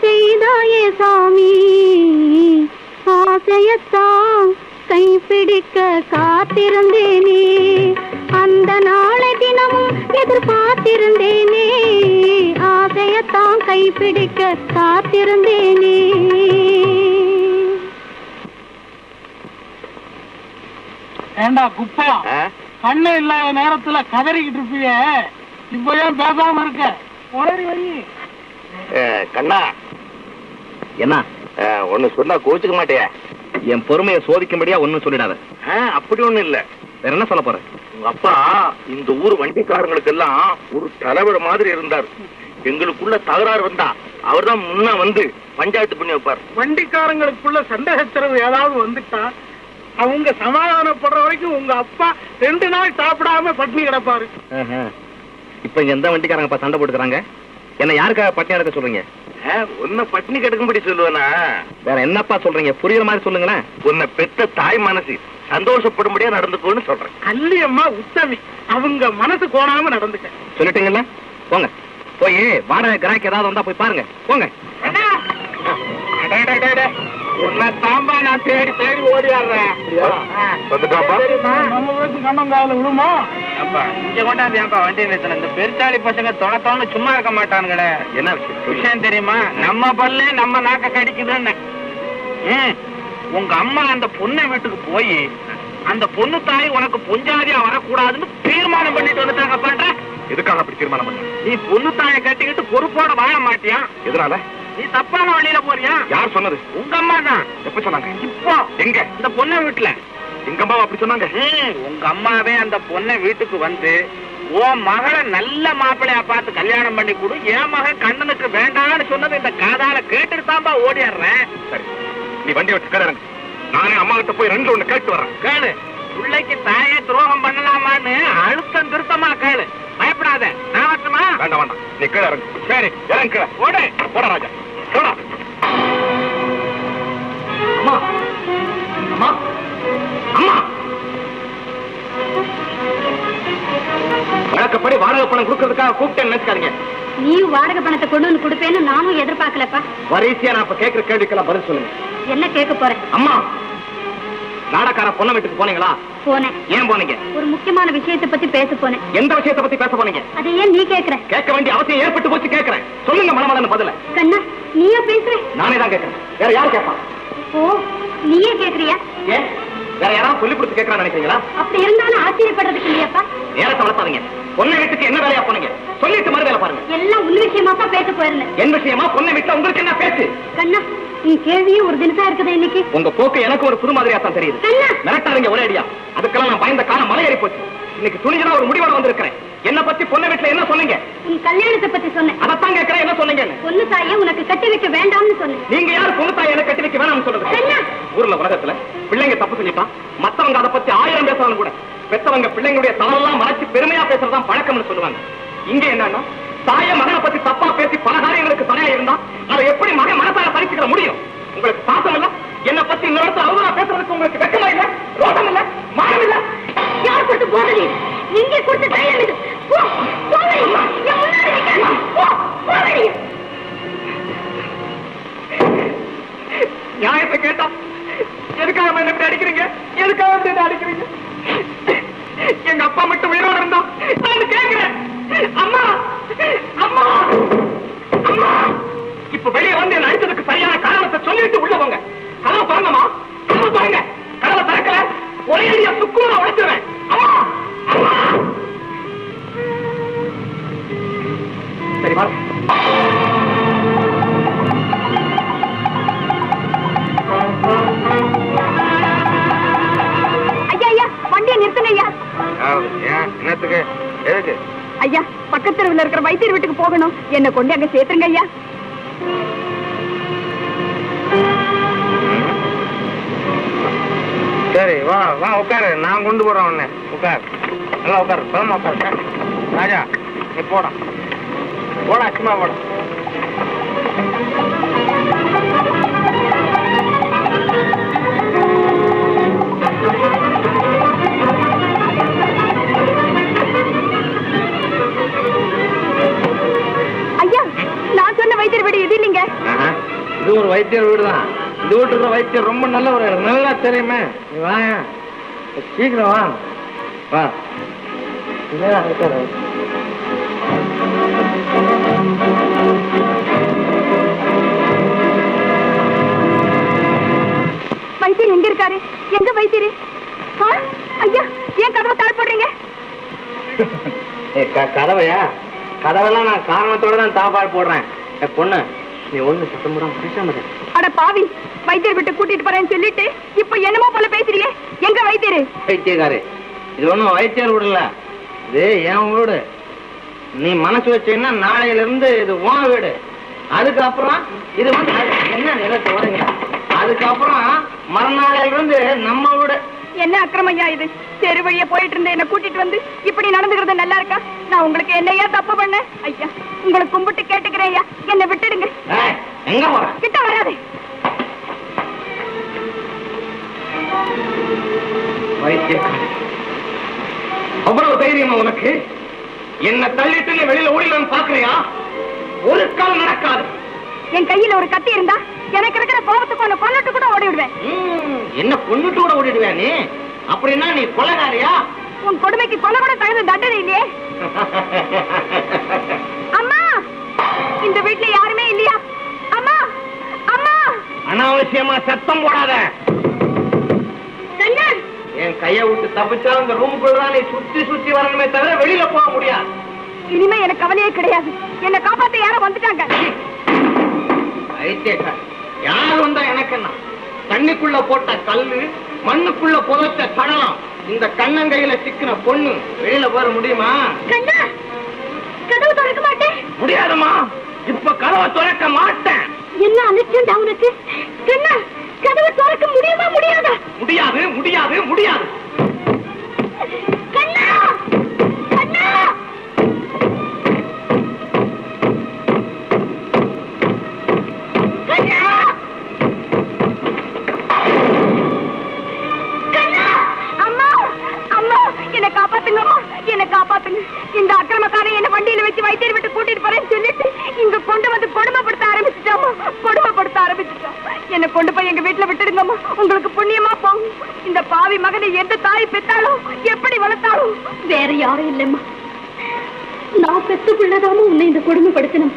செய்தாயே சாமி, ஆசையத்தான் கைப்பிடிக்க காத்திருந்தேனே. அந்த நாளை தினமும் எதிர்பார்த்திருந்தேனே, ஆசையத்தான் கைப்பிடிக்க காத்திருந்தேனே. ஏண்டா குப்பா, கண்ணு இல்லாத நேரத்துல கதறிக்கிட்டு இருப்பிய, இப்ப ஏன் பேசாம இருக்க? உடனே வை. கண்ணா, என்ன ஒண்ணு சொன்னா கோச்சுக்க மாட்டியா? என் பொறுமையை சோதிக்கும்படியா ஒண்ணும் சொல்லிடாத. அப்படி ஒண்ணும் இல்ல. வேற என்ன சொல்ல போற? உங்க அப்பா இந்த ஊர் வண்டிக்காரங்களுக்கு எல்லாம் ஒரு தலைவர் மாதிரி இருந்தார். எங்களுக்குள்ள தகராறு வந்தா அவர் தான் முன்ன வந்து பஞ்சாயத்து பண்ணி வைப்பார். வண்டிக்காரங்களுக்குள்ள சண்டை சச்சரவு ஏதாவது வந்துட்டா அவங்க சமாதானப்படுற வரைக்கும் உங்க அப்பா 2 நாள் சாப்பிடாம பட்டினி கிடப்பாரு. இப்ப இங்க எந்த வண்டிக்காரங்க சண்டை போட்டுக்கிறாங்க? என்ன யாருக்காக பட்டினி கிடக்க சொல்றீங்க? உன்னை பட்டினி கிடக்கும்படி சொல்லுவேனா? வேற என்னப்பா சொல்றீங்க? புரியுற மாதிரி சொல்லுங்களேன். உன்னை பெத்த தாய் மனசு சந்தோஷப்படும்படியா நடந்துக்கோன்னு சொல்றேன். அல்லியம்மா உத்தமி, அவங்க மனசு கோணாம நடந்துக்க சொல்லிட்டீங்கல்ல? போங்க, போய் வாடகை கிராக்கி ஏதாவது வந்தா போய் பாருங்க. போங்க. உன்னை தாம்பா நான் தேடி தேடி ஓடியாடுறேன். நம்ம வீட்டு கண்ணங்கால விழுமா? இங்க கொண்டாந்து ஏன்பா வண்டி நிறுத்தின? இந்த பெருச்சாளி பசங்க தொணத்தோன்னு சும்மா இருக்க மாட்டானுங்களே. என்ன விஷயம் தெரியுமா? நம்ம பல்லே நம்ம நாக்க கடிக்குதுன்னு. உங்க அம்மா அந்த பொண்ணு வீட்டுக்கு போய் அந்த பொண்ணு தாய் உனக்கு பொஞ்சாதியா வரக்கூடாதுன்னு தீர்மானம் பண்ணிட்டு வந்துட்டாங்க. பண்ற எதுக்காக அப்படி தீர்மானம் பண்ண? நீ பொண்ணு தாயை கட்டிக்கிட்டு பொறுப்போட வாழ மாட்டியா? எதனால? நீ தப்பான வழியில போறியா? யார் சொன்னது? உங்க அம்மா தான். எப்ப சொன்னாங்க? இப்போ எங்க? இந்த பொண்ணு வீட்டுல. எங்க அம்மா அப்படி சொன்னாங்க? உங்க அம்மாவே அந்த பொண்ணை வீட்டுக்கு வந்து உன் மகளை நல்ல மாப்பிள்ளையா பார்த்து கல்யாணம் பண்ணி கொடு, என் மகன் கண்ணனுக்கு வேண்டான்னு சொன்னது இந்த காதால கேட்டுட்டு தான்பா ஓடிடுறேன். சரி, நீ வண்டி வச்சு கிடங்க. நானே அம்மா கிட்ட போய் 2 கேட்டு வரேன். கேளு. பிள்ளைக்கு தாயே துரோகம் பண்ணலாமான்னு அழுத்தம் திருத்தமா கேளு. பயப்படாத. நான் வரட்டுமா? வேண்டாம் வேண்டாம், நீ கீழே இறங்கு. சரி இறங்கு கீழே. ஓடு. போட ராஜா, போடா. அம்மா, அம்மா, அம்மா. வழக்கப்படி வாடகை பணம் கொடுக்கறதுக்காக கூப்பிட்டேன்னு நினைச்சுக்காதீங்க. நீயும் வாடகை பணத்தை கொண்டு வந்து கொடுப்பேன்னு நானும் எதிர்பார்க்கலப்பா. வரிசையா நான் இப்ப கேட்கிற கேள்விக்கெல்லாம் பதில் சொல்லுங்க. என்ன கேட்க போறேன்? அம்மா, நாடகார பொண்ணை வீட்டுக்கு போனீங்களா? போனேன். ஏன் போனீங்க? ஒரு முக்கியமான விஷயத்தை பத்தி பேச போனேன். எந்த விஷயத்தை பத்தி பேச போனீங்க? அதை ஏன் நீ கேக்குற? கேட்க வேண்டிய அவசியம் ஏற்பட்டு போச்சு. கேட்கிறேன், சொல்லுங்க மனமலன்னு பதில. கண்ணா, நீயா பேசுற? நானே தான் கேட்கிறேன். வேற யார் கேட்பா? ஓ, நீயே கேக்குறியா? ஏன் வேற யாராவது சொல்லி கொடுத்து கேட்கறான்னு நினைக்கிறீங்களா? அப்படி இருந்தாலும் ஆச்சரியப்படுறதுக்கு இல்லையாப்பா? நேரத்தை வளர்த்தாதீங்க. பொண்ணை வீட்டுக்கு என்ன வேலையா போனீங்க? சொல்லிட்டு மறு வேலை பாருங்க. எல்லாம் உன் விஷயமா தான் பேச போயிருந்தேன். என் விஷயமா? பொண்ணை வீட்டுல உங்களுக்கு என்ன பேச்சு? கண்ணா, நீ கேள்வியும் ஒரு தினசா இருக்குது இன்னைக்கு. உங்க போக்கு எனக்கு ஒரு புது மாதிரியா தான் தெரியுது. கண்ணா, மிரட்டாதீங்க ஒரே அடியா. அதுக்கெல்லாம் நான் பயந்த காலம் மலை ஏறி போச்சு. இன்னைக்கு துணிஞ்சா ஒரு முடிவோட வந்திருக்கிறேன். என்ன பத்தி பொண்ணை வீட்டுல என்ன சொன்னீங்க? உன் கல்யாணத்தை பத்தி சொன்னேன். அதைத்தான் கேட்கிறேன், என்ன சொன்னீங்க? பொண்ணு தாயை உனக்கு கட்டி வைக்க வேண்டாம்னு சொன்னேன். நீங்க யாரு பொண்ணு தாயை எனக்கு கட்டி வைக்க வேணாம்னு சொல்றது? கண்ணா, ஊர்ல உலகத்துல பிள்ளைங்க தப்பு செஞ்சுட்டா மத்தவங்க அதை பத்தி 1000 பேசுறாங்க கூட பெத்தவங்க பிள்ளைங்களுடைய தவறெல்லாம் மறைச்சு பெருமையா பேசுறதுதான் பழக்கம்னு சொல்லுவாங்க. இங்க என்னன்னா தாய மகனை பத்தி தப்பா பேசி பல காரியங்களுக்கு தடையா இருந்தா அதை எப்படி மகன் மனசால பறிச்சுக்கிற முடியும்? என்ன கேட்டா எதுக்காக என்ன இப்படி அடிக்கிறீங்க, எதுக்காக என்ன அடிக்கிறீங்க? எங்க அப்பா மட்டும் உயிரோட இருந்தா நான் கேட்கிறேன். அம்மா அம்மா அம்மா, இப்ப வெளியே வந்து என்ன அடிச்சதுக்கு சரியான காரணத்தை சொல்லிட்டு உள்ள போங்க. கதவை திறங்கம்மா, கதவை திறங்க. கதவை திறக்கல ஒரே அடியா சுக்குநூற உடைச்சிருவேன். அம்மா அம்மா. சரி வா. ஐயா ஐயா, வண்டியை நிறுத்துங்க ஐயா. என்னத்துக்கு, எதுக்கு? ஐயா, பக்கத்து தெருவில் இருக்கிற வைத்தியர் வீட்டுக்கு போகணும், என்ன கொண்டு அங்க சேர்த்துருங்க ஐயா. சரி வா வா உட்காரு, நான் கொண்டு போறேன் உன்னை. உட்கார், நல்லா உட்காரு, பதமா உட்காரு. ராஜா நீ போடா போடா, சும்மா போடா. ஐயா, நான் சொன்ன வைத்தியர் வீடு இது இல்லைங்க. இது ஒரு வைத்தியர் வீடு தான். இந்த வீட்டுல வைத்தியர் ரொம்ப நல்லவர், நல்லா தெரியுமே. நீ வா, சீக்கிரம் வா வா. வைத்தியர் எங்க இருக்காரு? எங்க வைத்தியரு? ஐயா, ஏன் கதவை தாழ் போடுறீங்க? கதவையா? கதவெல்லாம் நான் காரணத்தோட தான் தாப்பாடு போடுறேன். பொண்ணு, நீ ஒண்ணு சுத்தம் போடாம பேசாம. அட பாவி, வைத்தியர் விட்டு கூட்டிட்டு போறேன்னு சொல்லிட்டு இப்ப என்னமோ போல பேசுறீங்க. எங்க வைத்தியரு? வைத்தியக்காரு, இது ஒண்ணும் வைத்தியர் வீடு இல்ல, இது என் வீடு. நீ மனசு வச்சீங்கன்னா நாளையில இருந்து இது உன் வீடு. அதுக்கப்புறம் இது வந்து என்ன நிலத்தை வரீங்க, அதுக்கப்புறம் மறுநாளையில இருந்து நம்ம வீடு. என்ன அக்கிரமையா இது? தெரு வழியா போயிட்டு இருந்த என்ன கூட்டிட்டு வந்து இப்படி நடந்துக்கிறது நல்லா இருக்கா? நான் உங்களுக்கு என்னையா தப்பு பண்ண? ஐயா, உங்களை கும்பிட்டு கேட்டுக்கிறேன் ஐயா, என்ன விட்டுடுங்க. எங்க போற? கிட்ட வராது. வைத்தியக்காரி, அவ்வளவு தைரியமா உனக்கு? என்ன தள்ளிட்டு நீ வெளியில ஓடிலான்னு பாக்குறியா? ஒரு கால் நடக்காது. என் கையில ஒரு கத்தி இருந்தா எனக்கு இருக்கிற கோபத்துக்கு ஒண்ணு கொண்டுட்டு கூட ஓடி விடுவேன். என்ன கொண்டுட்டு கூட ஓடிடுவேன் நீ? அப்படின்னா நீ கொலைகாரியா? உன் கொடுமைக்கு கொலை கூட தகுந்த தண்டனை இல்லையே. அம்மா, இந்த வீட்டுல யாருமே இல்லையா? அம்மா அம்மா. அனாவசியமா சத்தம் போடாத. என் கையை விட்டு தப்பிச்சாலும் இந்த ரூமுக்குள்ள நீ சுத்தி சுத்தி வரணுமே தவிர வெளியில போக முடியாது. இனிமே எனக்கு கவலையே கிடையாது. என்ன காப்பாத்த யாரோ வந்துட்டாங்க. யாரு வந்தா எனக்கு என்ன? தண்ணிக்குள்ள போட்ட கல்லு, மண்ணுக்குள்ள புதைச்ச சடலம், இந்த கண்ணங்கையில சிக்கின பொண்ணு வெளியில போற முடியுமா? கண்ணா, கதவு திறக்க மாட்டேன். முடியாதுமா, இப்ப கதவை திறக்க மாட்டேன். என்ன அலட்சியம் உனக்கு? கண்ணா, கதவை திறக்க முடியுமா முடியாதா? முடியாது முடியாது முடியாது. கண்ணா கண்ணா. காப்பாத்துங்க. இந்த அக்கிரமக்காரன் என்ன வண்டியில வச்சு வைத்தியர் விட்டு கூட்டிட்டு போறேன்னு சொல்லிட்டு இங்க கொண்டு வந்து கொடுமைப்படுத்த ஆரம்பிச்சுட்டாமா. கொடுமைப்படுத்த ஆரம்பிச்சுட்டான். என்ன கொண்டு போய் எங்க வீட்டுல விட்டுடுங்கம்மா, உங்களுக்கு புண்ணியமா போகும். இந்த பாவி மகனை எந்த தாய் பெத்தாலும் எப்படி வளர்த்தாலும் வேற யாரும் இல்லைம்மா. நான் பெத்து பிள்ளைதாம உன்னை இந்த கொடுமைப்படுத்தணும்.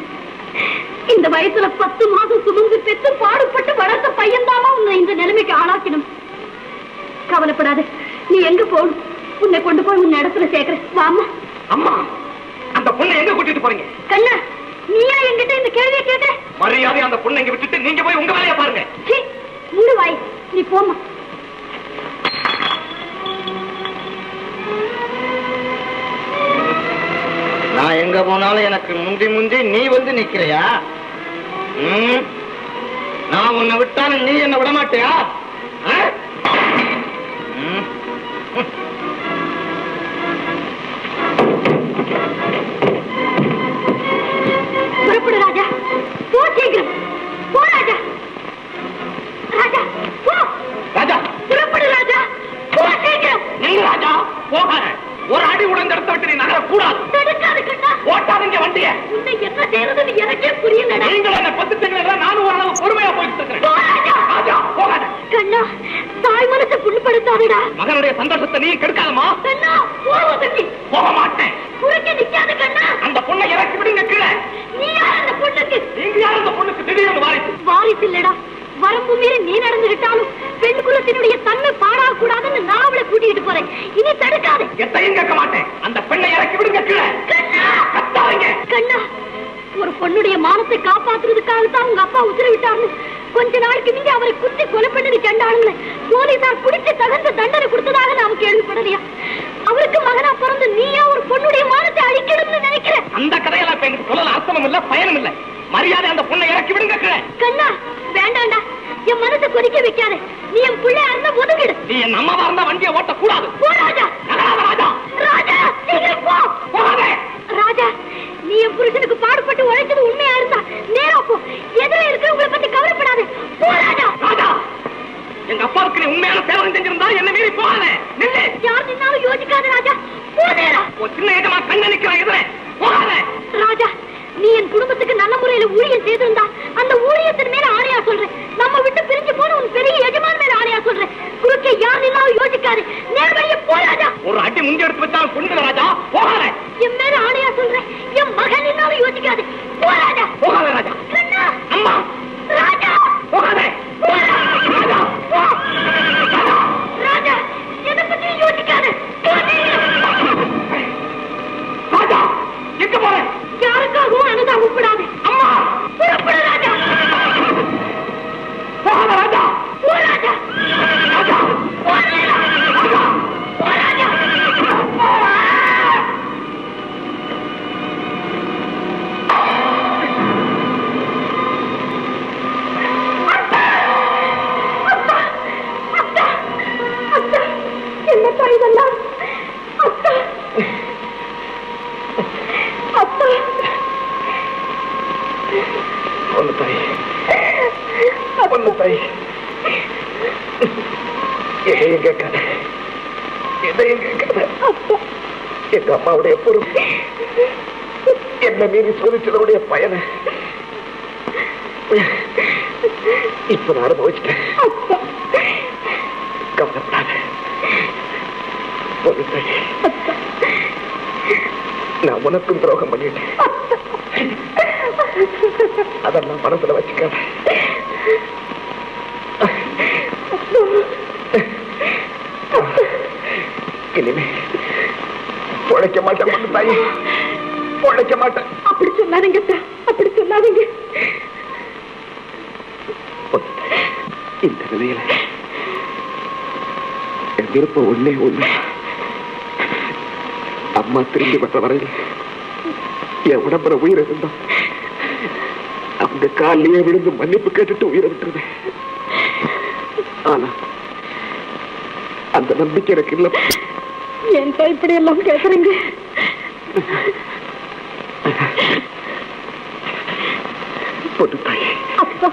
இந்த வயசுல 10 மாதம் சுமந்து பெத்து பாடுபட்டு வளர்த்த பையன்தாமா உன்னை இந்த நிலைமைக்கு ஆளாக்கணும். கவலைப்படாத, நீ எங்க போகணும்? உன்னை கொண்டு போய் உன்னை இடத்துல சேர்க்கிறேன். வாமா. அம்மா, அந்த பொண்ணை எங்க கூட்டிட்டு போறீங்க? கண்ணா, நீயா என்கிட்ட இந்த கேள்வியை கேட்ட? மரியாதை அந்த பொண்ணை இங்க விட்டுட்டு நீங்க போய் உங்க வேலையை பாருங்க. முழு வாய், நீ போமா. நான் எங்க போனாலும் எனக்கு முந்தி முந்தி நீ வந்து நிக்கிறியா? நான் உன்னை விட்டாலும் நீ என்ன விட மாட்டியா? புறப்படு ராஜா, போ சீக்கிரம். போ ராஜா. ராஜா போ. ராஜா புறப்படு ராஜா, போ சீக்கிரம். நீ ராஜா போகாத. ஒரு அடி உடந்த இடத்த விட்டு நீ நகர கூடாது. தடுக்காது கண்ணா. ஓட்டாதீங்க வண்டிய. உன்னை என்ன செய்யறதுன்னு எனக்கே புரியலடா. நீங்கள் என்ன பத்துட்டீங்களா? நானும் ஓரளவு பொறுமையா போயிட்டு இருக்கிறேன். போ ராஜா. ராஜா போக. போகாதடா. மகனுடைய சந்தோஷத்தை நீ கெடுக்காதமா. கண்ணா போகாதடி. போக மாட்டேன். குறுக்க நிக்காத கண்ணா. அந்த பொண்ணை இறக்கி விடுங்க கீழே. நீ யார் அந்த பொண்ணுக்கு? நீங்க யார் அந்த பொண்ணுக்கு திடீர்னு வாரிசு? வாரிசு இல்லடா. வரம்பு மீறி நீ நடந்துகிட்டாலும் பெண் குலத்தினுடைய தன்மை பாழாக கூடாதுன்னு நான் அவளை கூட்டிட்டு போறேன். இனி தடுக்காது. எத்தையும் கேட்க மாட்டேன். அந்த பெண்ணை இறக்கி விடுங்க கீழே. கத்தாதீங்க. கண்ணா, ஒரு பொண்ணுடைய மானத்தை காப்பாத்துறதுக்காகத்தான் உங்க அப்பா உத்தரவிட்டாருன்னு கொஞ்ச நாளைக்கு முந்தி அவரை குத்தி கொலை பண்ணது கண்டாளுங்களே. போலீசார் குடிச்சு தகுந்த தண்டனை கொடுத்ததாக நாம கேள்விப்படலையா? அவருக்கு மகனா பிறந்து நீயா ஒரு பொண்ணுடைய மானத்தை அழிக்கணும்னு நினைக்கிறேன். அந்த கதையெல்லாம் எங்களுக்கு சொல்லல அர்த்தமும் இல்ல, பயனும் இல்ல. மரியாதை அந்த பொண்ணை இறக்கி விடுங்க கீழே. கண்ணா வேண்டாண்டா, என் மனசை கொதிக்க வைக்காத. நீ என் பிள்ளையா இருந்தா ஒதுங்கிடு. நீ என் அம்மாவா இருந்தா வண்டியை ஓட்ட கூடாது. போ ராஜா. ராஜா ராஜா சீக்கிரம் போ. போகாதே. ராஜா, நீ என் புருஷனுக்கு பாடுபட்டு உழைச்சது உண்மையா இருந்தா நேரா போ. எதிர இருக்கிறவங்களை பத்தி கவலைப்படாத. போ ராஜா. ராஜா, எங்க அப்பாவுக்கு நீ உண்மையான சேவை செஞ்சிருந்தா என்ன மீறி போகாதே. நில்லு. யார் நின்னாலும் யோசிக்காத ராஜா. போ நேரா. ஒரு சின்ன ஏகமா கண்ண நிக்கிறேன். எதிரே போகாதே. ராஜா, நீ என் குடும்பத்துக்கு நல்ல முறையில ஊழியம் செய்திருந்தா அந்த ஊழியத்தின் மேல ஆணையா சொல்றேன். நம்ம விட்டு பிரிஞ்சு போன உன் பெரிய எஜமான் மேல ஆணையா சொல்றேன். குறுக்கே யார் நின்னாலும் யோசிக்காது. நேர்வழியே போ ராஜா. ஒரு அடி முந்தி எடுத்து வச்சாலும் கொண்டு ராஜா. போகாதே. என் மேல ஆணையா சொல்றேன். என் மகன் நின்னாலும் யோசிக்காது. போ ராஜா. போகாதே ராஜா. கண்ணா. அம்மா. ராஜா. போகாதே. ராஜா. போ. ராஜா, எதை பத்தி யோசிக்காது. ராஜா, எங்க போற? யாருக்காகவும் அனுதாபப்படாது. அம்மா. புறப்படு ராஜா. போகாத ராஜா. போ ராஜா. ராஜா. போ ராஜா. ராஜா. போ ராஜா. என்னப்பா இதெல்லாம்? அப்பா, அப்பா. பொண்ணு தாய், பொண்ணு தாய், எதையும் கேட்காத, எதையும் கேட்காத. எங்க அம்மாவுடைய பொறுப்பு என்ன மீறி சோதிச்சதோடைய பயனை இப்ப நான் அனுபவிச்சிட்டேன். கவலைப்படாத பொண்ணு தாய், நான் உனக்கும் துரோகம் பண்ணிட்டேன். அதெல்லாம் மனசுல வச்சுக்காத. இனிமே பொழைக்க மாட்டேன் பொண்ணு தாய், பொழைக்க மாட்டேன். அப்படி சொல்லாதீங்க, அப்படி சொல்லாதீங்க. இந்த நிலையில என் விருப்பம் ஒண்ணே ஒண்ணு, அம்மா திரும்பி வந்த வரையில் என் உடம்புல உயிர் இருந்தா அவங்க காலையே விழுந்து மன்னிப்பு கேட்டுட்டு உயிரை விட்டுருவேன். ஆனா அந்த நம்பிக்கை எனக்கு இல்ல. ஏன் இப்படி எல்லாம் கேக்குறீங்க? பொண்ணு தாயே, அப்பா,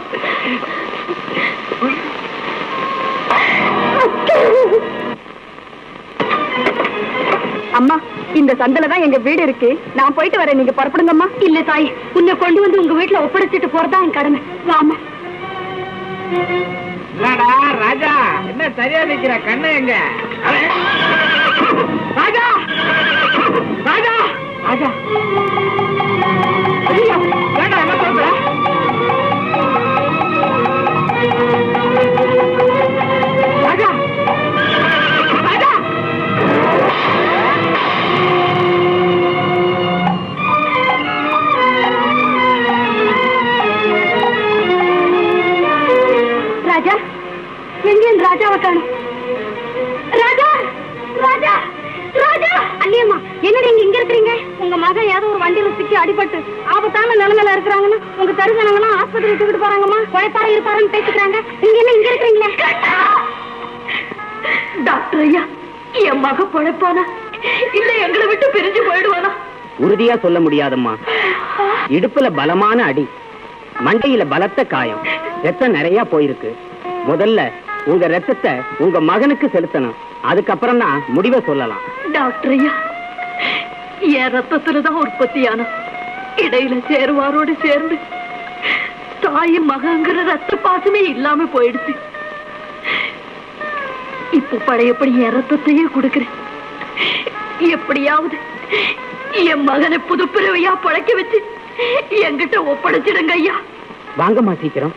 அம்மா, இந்த சந்தில தான் எங்க வீடு இருக்கு. நான் போயிட்டு வரேன், நீங்க புறப்படுங்கம்மா. இல்ல தாய், உன்னை கொண்டு வந்து உங்க வீட்டுல ஒப்படைச்சிட்டு போறதா என் கடமை. வாமா. என்னடா ராஜா, என்ன சரியா நிக்கிற? கண்ணு எங்க? ராஜா, ராஜா, ராஜா. ஐயா, ஏண்டா என்ன சொல்ற? ராஜா, ராஜா. ராஜா, எங்க ராஜாவை காணும்? ராஜா, ராஜா, ராஜா. அல்லியம்மா, என்னடி இங்க இருக்கிறீங்க? உங்க மகன் ஏதோ ஒரு வண்டியில சிக்கி அடிபட்டு ஆபத்தான நிலைமையில இருக்கிறாங்கன்னு உங்க தருசனங்களாம் ஆஸ்பத்திரி தூக்கிட்டு போறாங்கம்மா. குழைப்பார இருப்பாருன்னு பேசிக்கிறாங்க. நீங்க என்ன இங்க இருக்கிறீங்களே? டாக்டர் ஐயா, என் மக பொழைப்பானா இல்ல எங்களை விட்டு பிரிஞ்சு போயிடுவானா? உறுதியா சொல்ல முடியாதம்மா. இடுப்புல பலமான அடி, மண்டையில பலத்த காயம், ரத்தம் நிறைய போயிருக்கு. முதல்ல உங்க ரத்தத்தை உங்க மகனுக்கு செலுத்தணும், அதுக்கப்புறம் தான் முடிவை சொல்லலாம். டாக்டர் ஐயா, என் ரத்தத்துலதான் உற்பத்தியான இடையில சேருவாரோடு சேர்ந்து தாய் மகங்கிற ரத்த பாசமே இல்லாம போயிடுச்சு. இப்போ பழையபடி என் ரத்தத்தையே கொடுக்கிறேன். எப்படியாவது என் மகனை புதுப்பிறவையா பழக்க வச்சு என்கிட்ட ஒப்படைச்சிடுங்க ஐயா. வாங்கம்மா சீக்கிரம்.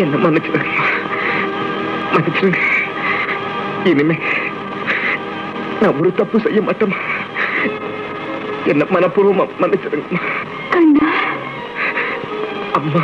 என்ன மன்னிச்சிருங்க, மன்னிச்சிருங்க. இனிமே நான் ஒரு தப்பு செய்ய மாட்டேன். என்ன மனப்பூர்வமா மன்னிச்சிருங்க. அம்மா,